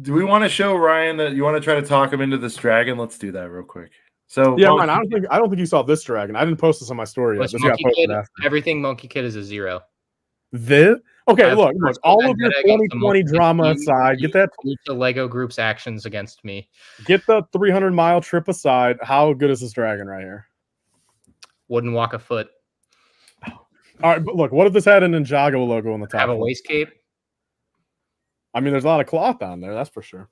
Do we want to show Ryan that you want to try to talk him into this dragon? Let's do that real quick. So yeah, Ryan, I don't think you saw this dragon. I didn't post this on my story yet. Everything Monkey Kid is a 0. This? Okay, look, all of your 2020 drama aside, get that the Lego Group's actions against me. Get the 300-mile trip aside. How good is this dragon right here? Wouldn't walk a foot. All right, but look, what if this had an Ninjago logo on the top? Have a waist cape? I mean, there's a lot of cloth on there, that's for sure.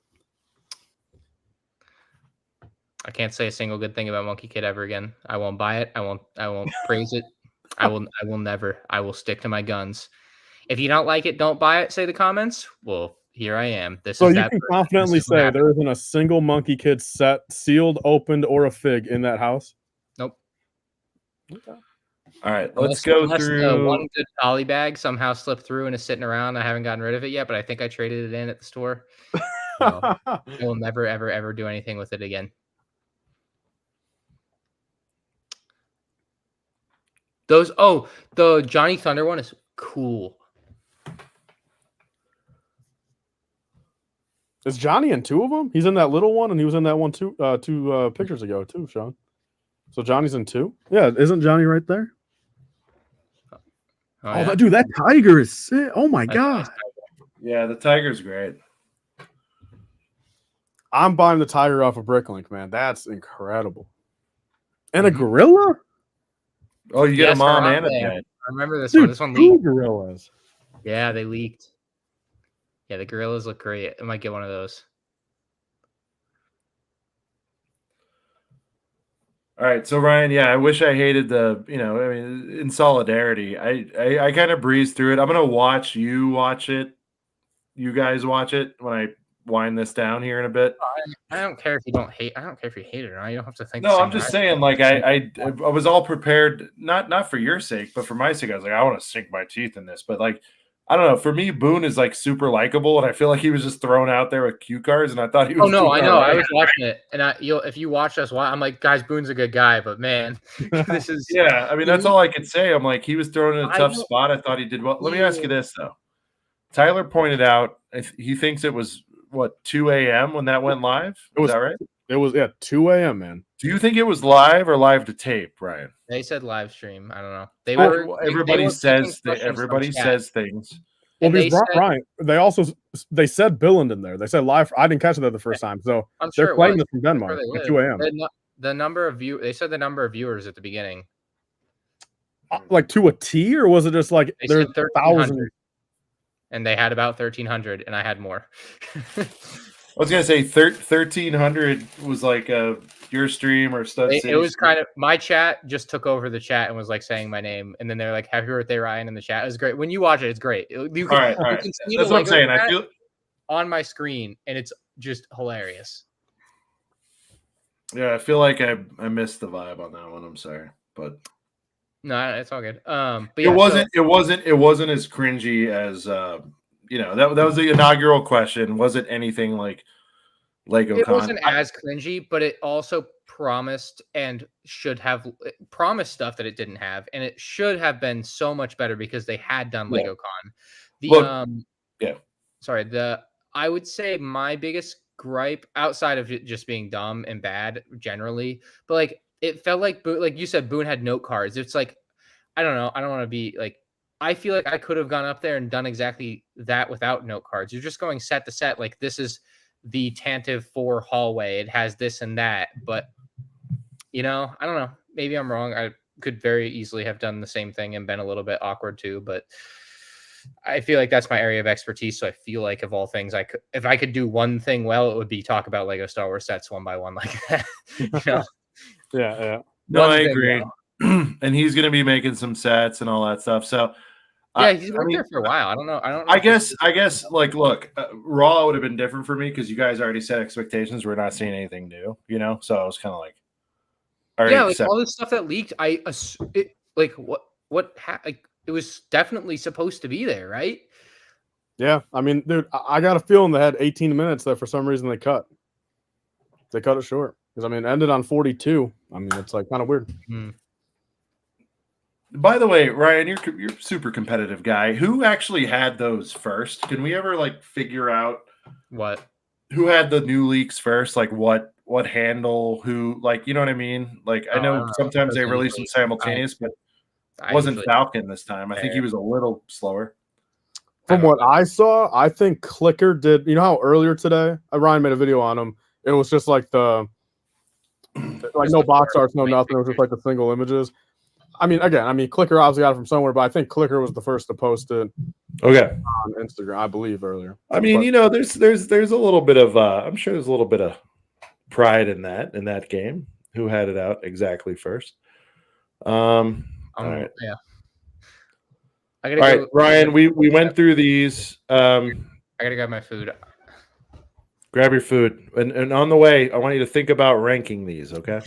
I can't say a single good thing about Monkey Kid ever again. I won't buy it. I won't praise it. I will never. I will stick to my guns. If you don't like it, don't buy it, say the comments. Well, here I am. So you can confidently say there isn't a single Monkey Kid set, sealed, opened, or a fig in that house? Nope. Okay. All right, let's go through. One good poly bag somehow slipped through and is sitting around. I haven't gotten rid of it yet, but I think I traded it in at the store. So I will never, ever, ever do anything with it again. The Johnny Thunder one is cool. Is Johnny in two of them? He's in that little one, and he was in that one two pictures ago too, Sean. So Johnny's in two. Yeah, isn't Johnny right there? yeah? Dude, that tiger is sick. Oh my god. Yeah, the tiger's great. I'm buying the tiger off of Bricklink, man. That's incredible. And a gorilla? Oh, you get Yes, a mom they're and a on there. dad. I remember this Dude, one. This one two leaked. gorillas. Yeah, they leaked. Yeah, the gorillas look great. I might get one of those. All right, so Ryan, yeah, I wish I hated the, I mean, in solidarity, I kind of breezed through it. I'm gonna watch you watch it, you guys watch it when I wind this down here in a bit. I don't care if you don't hate. I don't care if you hate it or not. You don't have to think. No, I'm just saying, like I was all prepared, not for your sake, but for my sake. I was like, I want to sink my teeth in this, but like, I don't know. For me, Boone is like super likable, and I feel like he was just thrown out there with cue cards, and I thought he was. Oh no, I know. Right. I was watching it, and if you watch us, I'm like, guys, Boone's a good guy, but man, this is. Yeah, I mean, that's all I could say. I'm like, he was thrown in a tough know. spot. I thought he did well. Let me ask you this though. Tyler pointed out he thinks it was what 2 a.m. when that went live. Is that right? It was 2 a.m. man. Do you think it was live or live to tape, Ryan? They said live stream. I don't know. Everybody says taking everybody questions from says things. Well, And they because said- Ryan, they said Billund in there. They said live. I didn't catch that the first time. So I'm sure they're it playing was. this from Denmark Where they at live. 2 a.m. The number of They said the number of viewers at the beginning. Like to a T, or was it just like They there's said 1,000? and they had about 1,300, and I had more. I was gonna say 1,300 was like your stream or Stud City. It was kind of my chat just took over the chat and was like saying my name, and then they're like, "Happy birthday, Ryan!" in the chat. It was great. When you watch it, it's great. You can, all right. you can see That's the what I'm Lego saying. I chat feel on my screen, and it's just hilarious. I feel like I missed the vibe on that one. I'm sorry, but No, it's all good. But yeah, it wasn't as cringy as that was the inaugural question. Was it anything like Lego? It wasn't as cringy, but it also promised and should have promised stuff that it didn't have, and it should have been so much better because they had done LegoCon. I would say my biggest gripe outside of it just being dumb and bad generally, but like it felt like like you said, Boone had note cards. It's like I don't know. I don't want to be like. I feel like I could have gone up there and done exactly that without note cards. You're just going set to set. Like this is the Tantive 4 hallway. It has this and that, but I don't know. Maybe I'm wrong. I could very easily have done the same thing and been a little bit awkward too, but I feel like that's my area of expertise. So I feel like of all things, if I could do one thing well, it would be talk about Lego Star Wars sets one by one like that. Yeah. No, I agree. And he's going to be making some sets and all that stuff. So yeah, he's been there for a while. I don't know. I guess like, look, Raw would have been different for me because you guys already set expectations. We're not seeing anything new, So I was kind of like, like all this stuff that leaked. It was definitely supposed to be there, right? Yeah, I mean, dude, I got a feeling they had 18 minutes that for some reason they cut. They cut it short because I mean, it ended on 42. I mean, it's like kind of weird. By the way, Ryan, you're a super competitive guy. Who actually had those first? Can we ever like figure out what who had the new leaks first? Like what handle? Who like you know what I mean? Like I know sometimes they release them simultaneous, but it wasn't Falcon this time. I think he was a little slower. From what I saw, I think Clicker did. You know how earlier today, Ryan made a video on him. It was just like no box arts, no nothing. It was just like the single images. I mean, Clicker obviously got it from somewhere, but I think Clicker was the first to post it. Okay, on Instagram, I believe earlier. I mean, there's a little bit of I'm sure there's a little bit of pride in that game. Who had it out exactly first? All right. Yeah. All right, Ryan. We went through these. I gotta grab my food. Grab your food, and on the way, I want you to think about ranking these. Okay.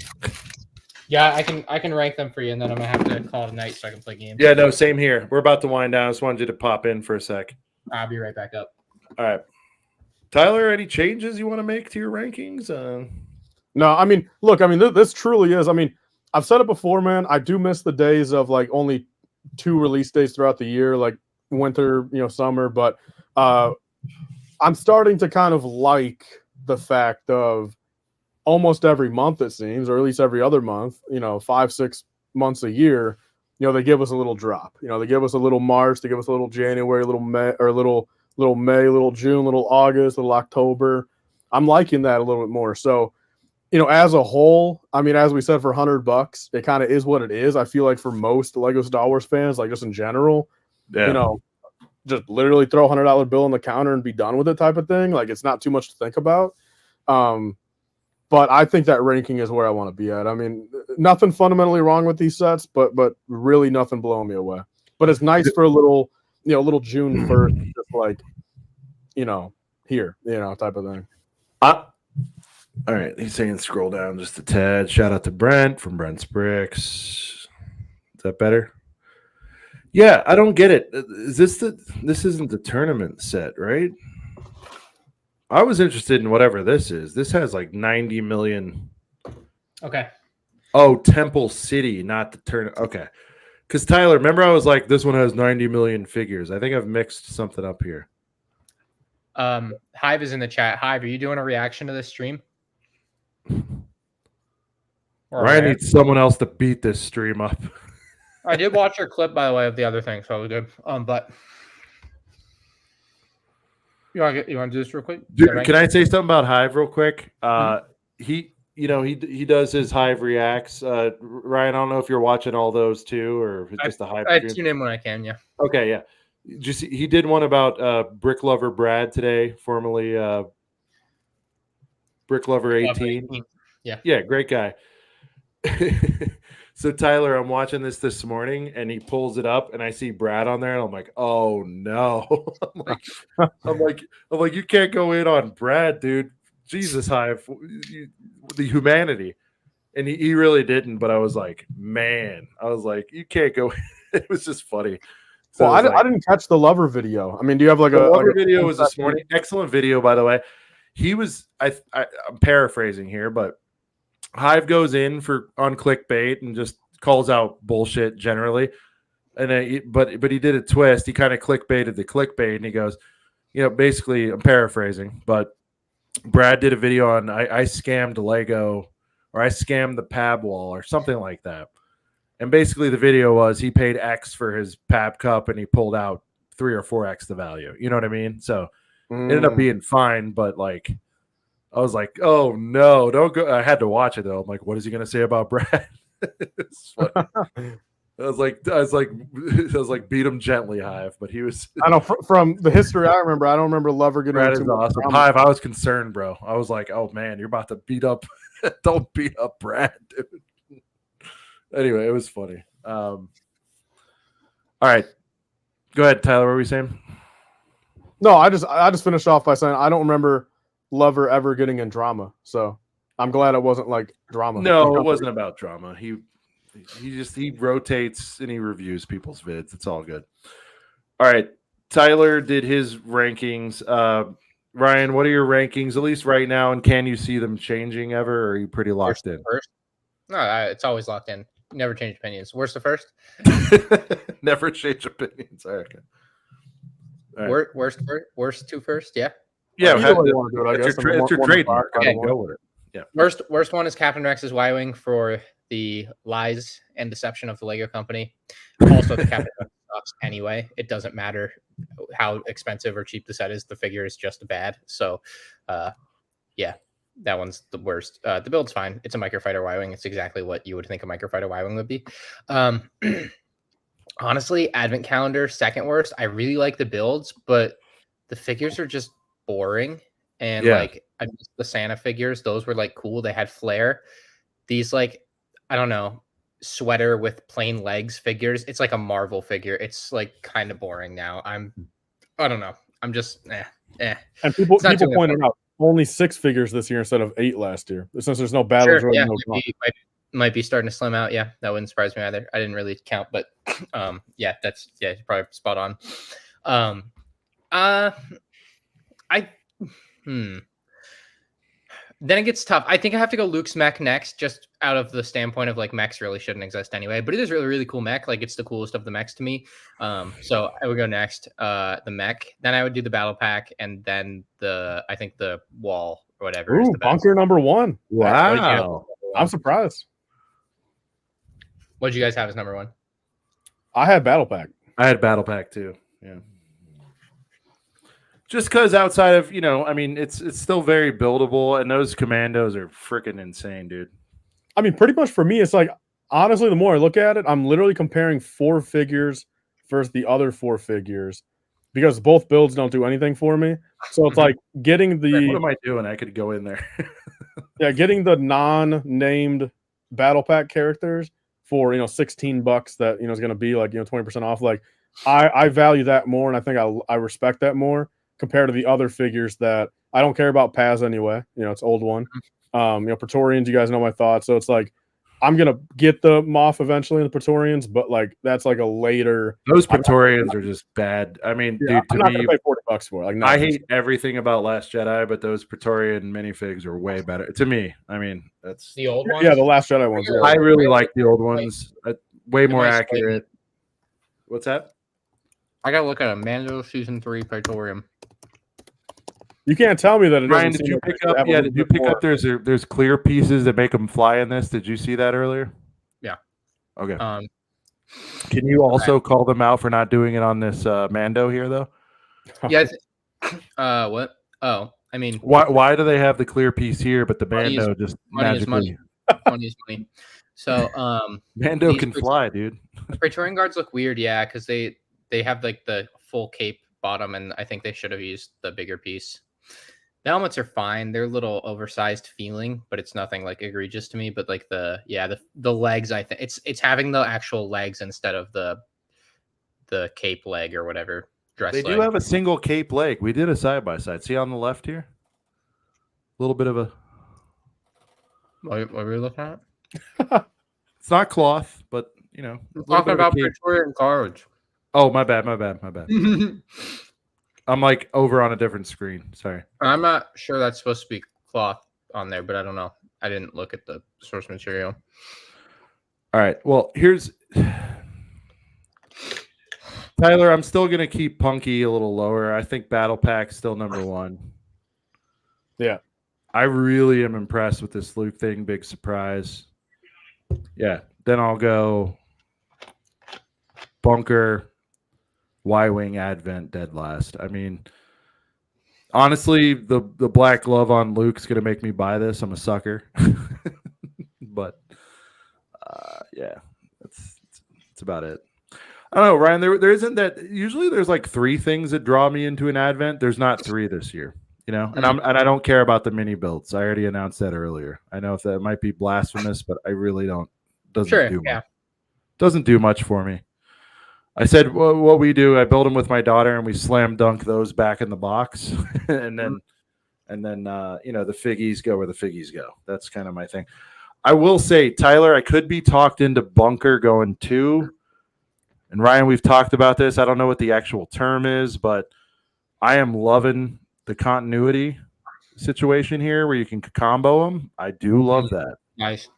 Yeah, I can rank them for you, and then I'm gonna have to call it a night so I can play games. Yeah, no, same here. We're about to wind down. I just wanted you to pop in for a sec. I'll be right back up. All right, Tyler. Any changes you want to make to your rankings? No, I mean, look, I mean, this truly is. I mean, I've said it before, man. I do miss the days of like only 2 release days throughout the year, like winter, summer. But I'm starting to kind of like the fact of almost every month, it seems, or at least every other month, 5-6 months a year, they give us a little drop. They give us a little March, they give us a little January, a little May, or little May, little June, little August, little October. I'm liking that a little bit more. So, as a whole, I mean, as we said, for $100, it kind of is what it is. I feel like for most Lego Star Wars fans, like just in general, just literally throw $100 bill on the counter and be done with it type of thing. Like, it's not too much to think about. But I think that ranking is where I want to be at. I mean, nothing fundamentally wrong with these sets, but really nothing blowing me away. But it's nice for a little June 1st, just like, here, type of thing. All right, he's saying scroll down just a tad. Shout out to Brent from Brent's Bricks. Is that better? Yeah, I don't get it. This isn't the tournament set, right? I was interested in whatever this is. This has like 90 million. Okay. Oh, Temple City, not the turn. Okay. Because Tyler, remember I was like, this one has 90 million figures. I think I've mixed something up here. Hive is in the chat. Hive, are you doing a reaction to this stream? Ryan needs someone else to beat this stream up. I did watch your clip, by the way, of the other thing, so it was good. But you want to do this real quick? Dude, can I say something about Hive real quick? He does his Hive reacts. Ryan, I don't know if you're watching all those too, or if it's just the Hive. I tune in when I can. Yeah. Okay. Yeah. Just he did one about Brick Lover Brad today, formerly Brick Lover 18. Yeah, great guy. So Tyler, I'm watching this morning, and he pulls it up, and I see Brad on there, and I'm like, oh no! I'm like, you can't go in on Brad, dude. Jesus, Hive, the humanity, and he really didn't. But I was like, man, you can't go. It was just funny. So well, I didn't catch the Lover video. I mean, do you have like the Lover a video was this morning? Excellent video, by the way. He was I'm paraphrasing here, but Hive goes in on clickbait and just calls out bullshit generally, and but he did a twist. He kind of clickbaited the clickbait, and he goes, basically, I'm paraphrasing, but Brad did a video on I scammed Lego, or I scammed the Pab wall, or something like that. And basically, the video was he paid X for his Pab cup, and he pulled out 3 or 4X the value. You know what I mean? So it ended up being fine, but like, I was like, oh no, don't go. I had to watch it though. I'm like, what is he gonna say about Brad? It's funny. I was like, beat him gently, Hive. But he was. I know from the history I remember. I don't remember Lover getting. Brad is awesome. Hive, I was concerned, bro. I was like, oh man, you're about to beat up. Don't beat up Brad, dude. Anyway, it was funny. All right, go ahead, Tyler. What were we saying? No, I just finished off by saying I don't remember Lover ever getting in drama, so I'm glad it wasn't like drama. No, it wasn't about drama. He rotates and he reviews people's vids. It's all good. All right, Tyler did his rankings. Ryan, what are your rankings, at least right now, and can you see them changing ever, or are you pretty locked in? First? No, it's always locked in. Never change opinions. Worst to first? Never change opinions. All right. All right. Worst to first? Yeah. Yeah, it's your trademark. Okay. Go with it. Yeah. Worst one is Captain Rex's Y-Wing for the lies and deception of the Lego company. Also, the Captain Rex sucks anyway. It doesn't matter how expensive or cheap the set is. The figure is just bad. So, yeah, that one's the worst. The build's fine. It's a Microfighter Y-Wing. It's exactly what you would think a Microfighter Y-Wing would be. Honestly, Advent Calendar, second worst. I really like the builds, but the figures are just boring. And like, I miss the Santa figures. Those were like cool. They had flair. These like, I don't know, sweater with plain legs figures. It's like a Marvel figure. It's like kind of boring now. I don't know. I'm just And people pointed out only 6 figures this year instead of 8 last year. Since there's no battles, sure, might be starting to slim out. Yeah, that wouldn't surprise me either. I didn't really count, but you're probably spot on. Then it gets tough. I think I have to go Luke's mech next, just out of the standpoint of like mechs really shouldn't exist anyway. But it is really, really cool mech. Like it's the coolest of the mechs to me. So I would go next, the mech. Then I would do the battle pack, and then I think the wall or whatever. Is Ooh, the best. bunker number 1. Wow. I'm surprised. What did you guys have as number 1? I had battle pack. I had battle pack too. Yeah. Just because outside of, I mean, it's still very buildable, and those commandos are freaking insane, dude. I mean, pretty much for me, it's like, honestly, the more I look at it, I'm literally comparing 4 figures versus the other 4 figures because both builds don't do anything for me. So it's like getting the... What am I doing? I could go in there. Yeah, getting the non-named battle pack characters for, $16 that, is going to be like, 20% off. Like, I value that more, and I think I respect that more compared to the other figures that I don't care about Paz anyway. It's old one. Praetorians, you guys know my thoughts. So it's like, I'm going to get the Moff eventually in the Praetorians, but like, that's like a later. Those Praetorians are just bad. I mean, Yeah, dude, to I'm not me, going to pay $40 for it. Like, I hate everything about Last Jedi, but those Praetorian minifigs are way better. To me, I mean, that's... The old ones? Yeah, the Last Jedi ones. Yeah. I really like the old ones. Way more Nice accurate. What's that? I gotta look at a Mando Season 3 Praetorium. You can't tell me that it Ryan, doesn't did seem you like pick they up? have a Yeah, little did you bit pick more. up? There's clear pieces that make them fly in this. Did you see that earlier? Yeah. Okay. Can you also call them out for not doing it on this Mando here, though? Yeah. What? Oh, I mean, Why do they have the clear piece here, but the Money is- Mando just money is magically? money is money. So, Mando these can fly, dude. the Praetorian guards look weird, yeah, because they have like the full cape bottom, and I think they should have used the bigger piece. The helmets are fine; they're a little oversized feeling, but it's nothing like egregious to me. But like the legs, I think it's having the actual legs instead of the cape leg or whatever dress. They leg. do have a single cape leg. We did a side by side. See on the left here, a little bit of a. What were we looking at? It's not cloth, but We're talking about Praetorian guards. Oh, my bad. I'm like over on a different screen. Sorry. I'm not sure that's supposed to be cloth on there, but I don't know. I didn't look at the source material. All right. Well, here's Tyler. I'm still gonna keep Punky a little lower. I think Battle Pack's still number 1. Yeah. I really am impressed with this Luke thing. Big surprise. Yeah. Then I'll go Bunker, Y-Wing, Advent, dead last. I mean, honestly, the black glove on Luke's going to make me buy this. I'm a sucker. But, yeah, that's about it. I don't know, Ryan, there isn't that. Usually there's like 3 things that draw me into an Advent. There's not 3 this year. And I don't care about the mini builds. I already announced that earlier. I know if that might be blasphemous, but I really don't. Doesn't do much for me. I said what we do. I build them with my daughter, and we slam dunk those back in the box, and then the figgies go where the figgies go. That's kind of my thing. I will say, Tyler, I could be talked into Bunker going 2. And Ryan, we've talked about this. I don't know what the actual term is, but I am loving the continuity situation here where you can combo them. I do love that. Nice.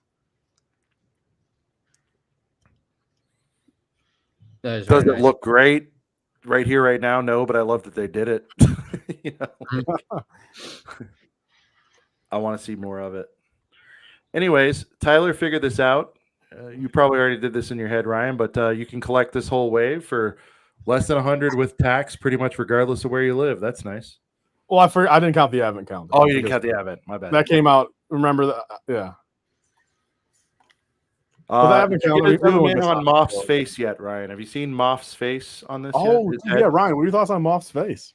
Does it look great right here, right now? No, but I love that they did it. I want to see more of it. Anyways, Tyler figured this out. You probably already did this in your head, Ryan, but you can collect this whole wave for less than 100 with tax, pretty much regardless of where you live. That's nice. Well, I didn't count the Advent count. Oh, you didn't count the Advent. My bad. That came out. Remember that? Yeah. Did you zoom in on Moff's face yet, Ryan? Have you seen Moff's face on this? Oh, yeah, Ryan. What are your thoughts on Moff's face?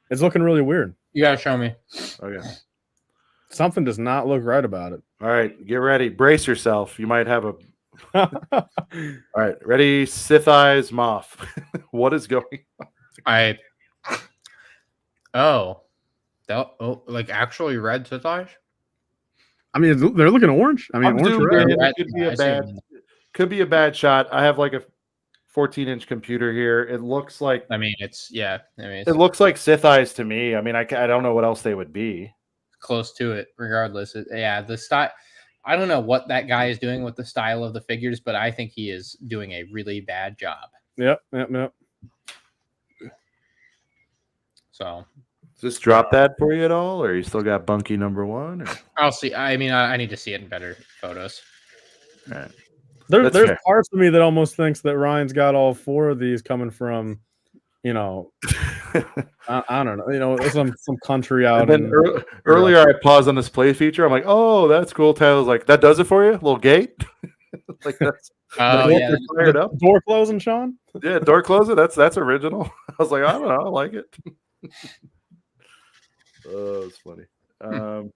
It's looking really weird. You gotta show me. Okay. Something does not look right about it. All right, get ready. Brace yourself. You might have a. All right, ready? Sith Eyes Moff. What is going on? Like actually red Sith eyes? I mean, they're looking orange. I mean, orange could be a bad shot. I have like a 14-inch computer here. It looks like. It looks like Sith Eyes to me. I mean, I don't know what else they would be. close to it regardless. Yeah, the style. I don't know what that guy is doing with the style of the figures, but I think he is doing a really bad job. Yep. So, Does this drop that for you at all, or you still got Bunky #1? Or? I'll see. I mean, I need to see it in better photos. All right. There's fair. parts of me that almost thinks that Ryan's got all 4 of these coming from, I don't know, some country out. And then earlier, I paused on this play feature. I'm like, oh, that's cool. Tyler's like, that does it for you? Little gate. Like that's Yeah. fired up. Door closing, Sean. Yeah, door closer. That's original. I was like, I don't know, I like it. Oh, it's funny. All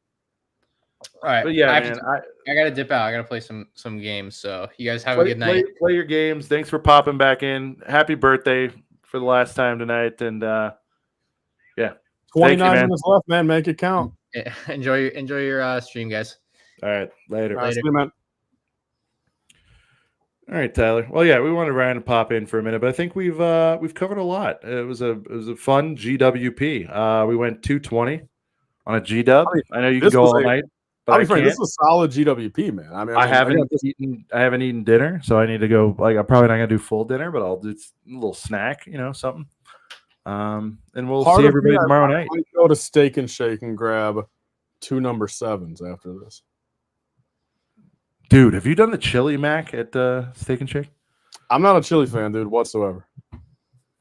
right, but yeah, I gotta dip out. I gotta play some games. So you guys have a good night. Play your games. Thanks for popping back in. Happy birthday for the last time tonight. And yeah, 29 minutes left, man. Make it count. Yeah, enjoy your stream, guys. All right, later. See you, man. All right, Tyler. Well, yeah, we wanted Ryan to pop in for a minute, but I think we've covered a lot. It was a fun GWP. We went 220 on a GW. I know you can go all night, but this is a solid GWP, man. I haven't eaten dinner, so I need to go. Like, I'm probably not gonna do full dinner, but I'll do a little snack, something. And we'll see everybody tomorrow night. I might go to Steak and Shake and grab 2 #7s after this. Dude, have you done the chili mac at Steak and Shake? I'm not a chili fan, dude, whatsoever.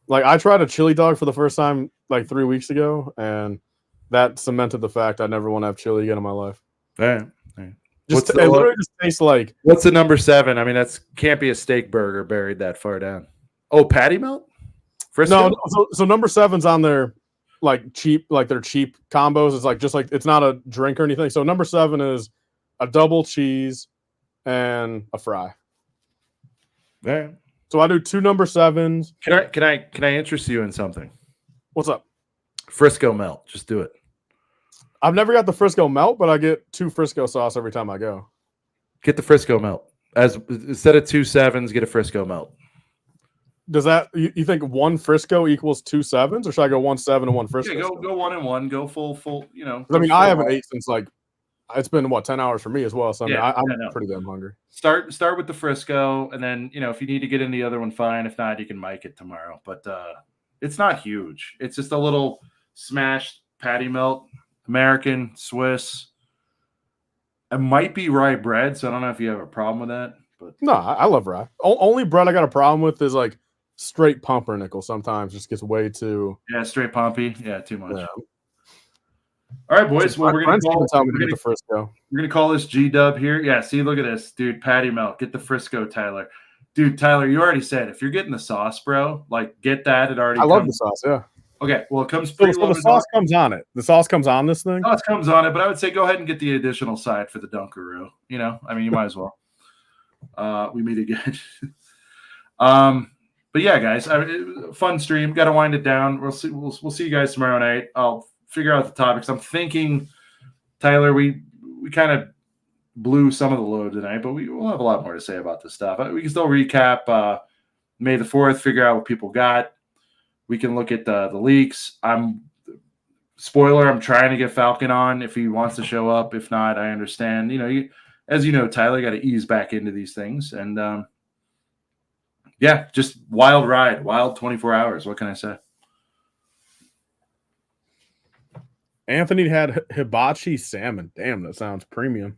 Like, I tried a chili dog for the first time like 3 weeks ago, and that cemented the fact I never want to have chili again in my life. All right. It literally just tastes like. What's the #7? I mean, that's can't be a steak burger buried that far down. Oh, patty melt? Frisco? No, so #7's on their like cheap combos. It's like it's not a drink or anything. So #7 is a double cheese and a fry. Yeah. So I do 2 #7s. Can I interest you in something? What's up? Frisco melt. Just do it. I've never got the Frisco melt, but I get 2 Frisco sauce every time I go. Get the Frisco melt. Instead of 2 7s, get a Frisco melt. Does that you think 1 Frisco equals 2 7s, or should I go 1 7 and 1 Frisco? Yeah, go 1 and 1. Go full. I mean, I haven't ate since it's been 10 hours for me as well. So I'm pretty damn hungry. Start with the Frisco, and then if you need to get in the other one, fine. If not, you can mic it tomorrow. But it's not huge. It's just a little smashed patty melt, American, Swiss. It might be rye bread, so I don't know if you have a problem with that. But no, I love rye. Only bread I got a problem with is like straight pumpernickel. Sometimes just gets way too straight pumpy. Yeah, too much. Yeah. All right, boys. Well, we're gonna call this G-Dub here. Yeah, see, look at this, dude. Patty melt. Get the Frisco, Tyler. Dude, Tyler, you already said if you're getting the sauce, bro, like get that. It already. I love the sauce. Yeah. Okay, well, it comes. So the sauce comes on it. The sauce comes on this thing. Sauce comes on it, but I would say go ahead and get the additional side for the Dunkaroo. I mean, you might as well. We meet again. But yeah, guys, fun stream. Got to wind it down. We'll see. We'll see you guys tomorrow night. I'll figure out the topics. I'm thinking, Tyler, we kind of blew some of the load tonight, but we'll have a lot more to say about this stuff. We can still recap May the 4th, figure out what people got. We can look at the leaks. I'm trying to get Falcon on if he wants to show up. If not, I understand. As you know, Tyler, got to ease back into these things. And just wild ride, wild 24 hours. What can I say? Anthony had hibachi salmon. Damn, that sounds premium.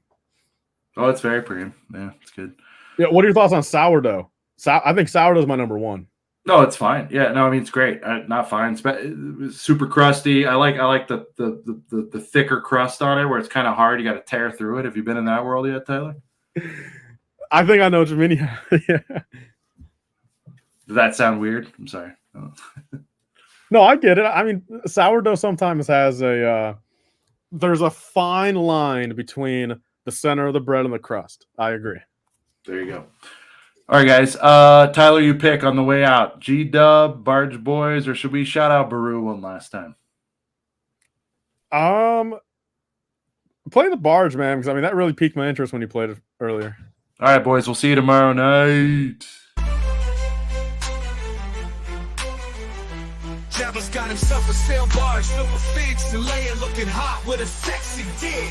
Oh, it's very premium. Yeah, it's good. Yeah, what are your thoughts on sourdough? I think sourdough is my #1. No, it's fine. Yeah, no, I mean it's great. Not fine. It's super crusty. I like the thicker crust on it, where it's kind of hard. You got to tear through it. Have you been in that world yet, Tyler? I think I know what you mean. Yeah. Does that sound weird? I'm sorry. Oh. No, I get it. I mean, sourdough sometimes has there's a fine line between the center of the bread and the crust. I agree. There you go. All right, guys. Tyler, you pick on the way out. G-Dub, Barge Boys, or should we shout out Baru one last time? Play the Barge, man, because I mean that really piqued my interest when you played it earlier. All right, boys. We'll see you tomorrow night. Got find himself a sail barge filled with figs and laying looking hot with a sexy dick.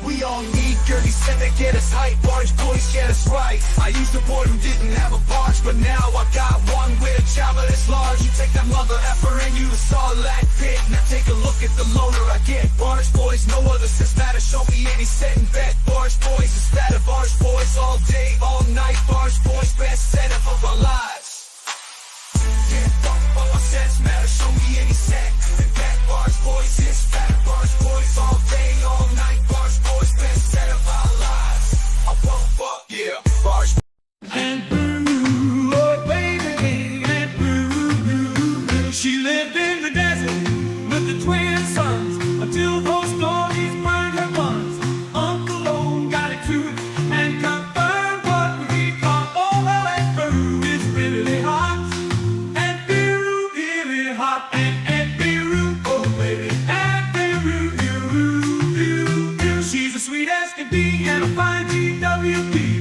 We all need dirty set to get us hype. Barge boys get us right. I used to boredom, didn't have a barge, but now I got one with a jabber that's large. You take that mother effer and you saw that pit. Now take a look at the loader I get. Barge boys, no other since that. Show me any set and bet. Barge boys is that of Barge boys all day, all night. Barge boys, best setup of our lives. Yeah, fuck all my sets matter. Show me any set and bet. Barge boys is fat. Barge boys all day, all night. Barge boys, best set of our lives. Oh, fuck yeah, Barge. And Peru, oh baby, and Peru, she lived in the desert with the twin sons until those stories burned her buns. Uncle O got it too and confirmed what we thought. Oh well, and Peru is really hot, and Peru really hot, and Peru, oh baby, and Peru, she's a sweet as can be and a fine GWP.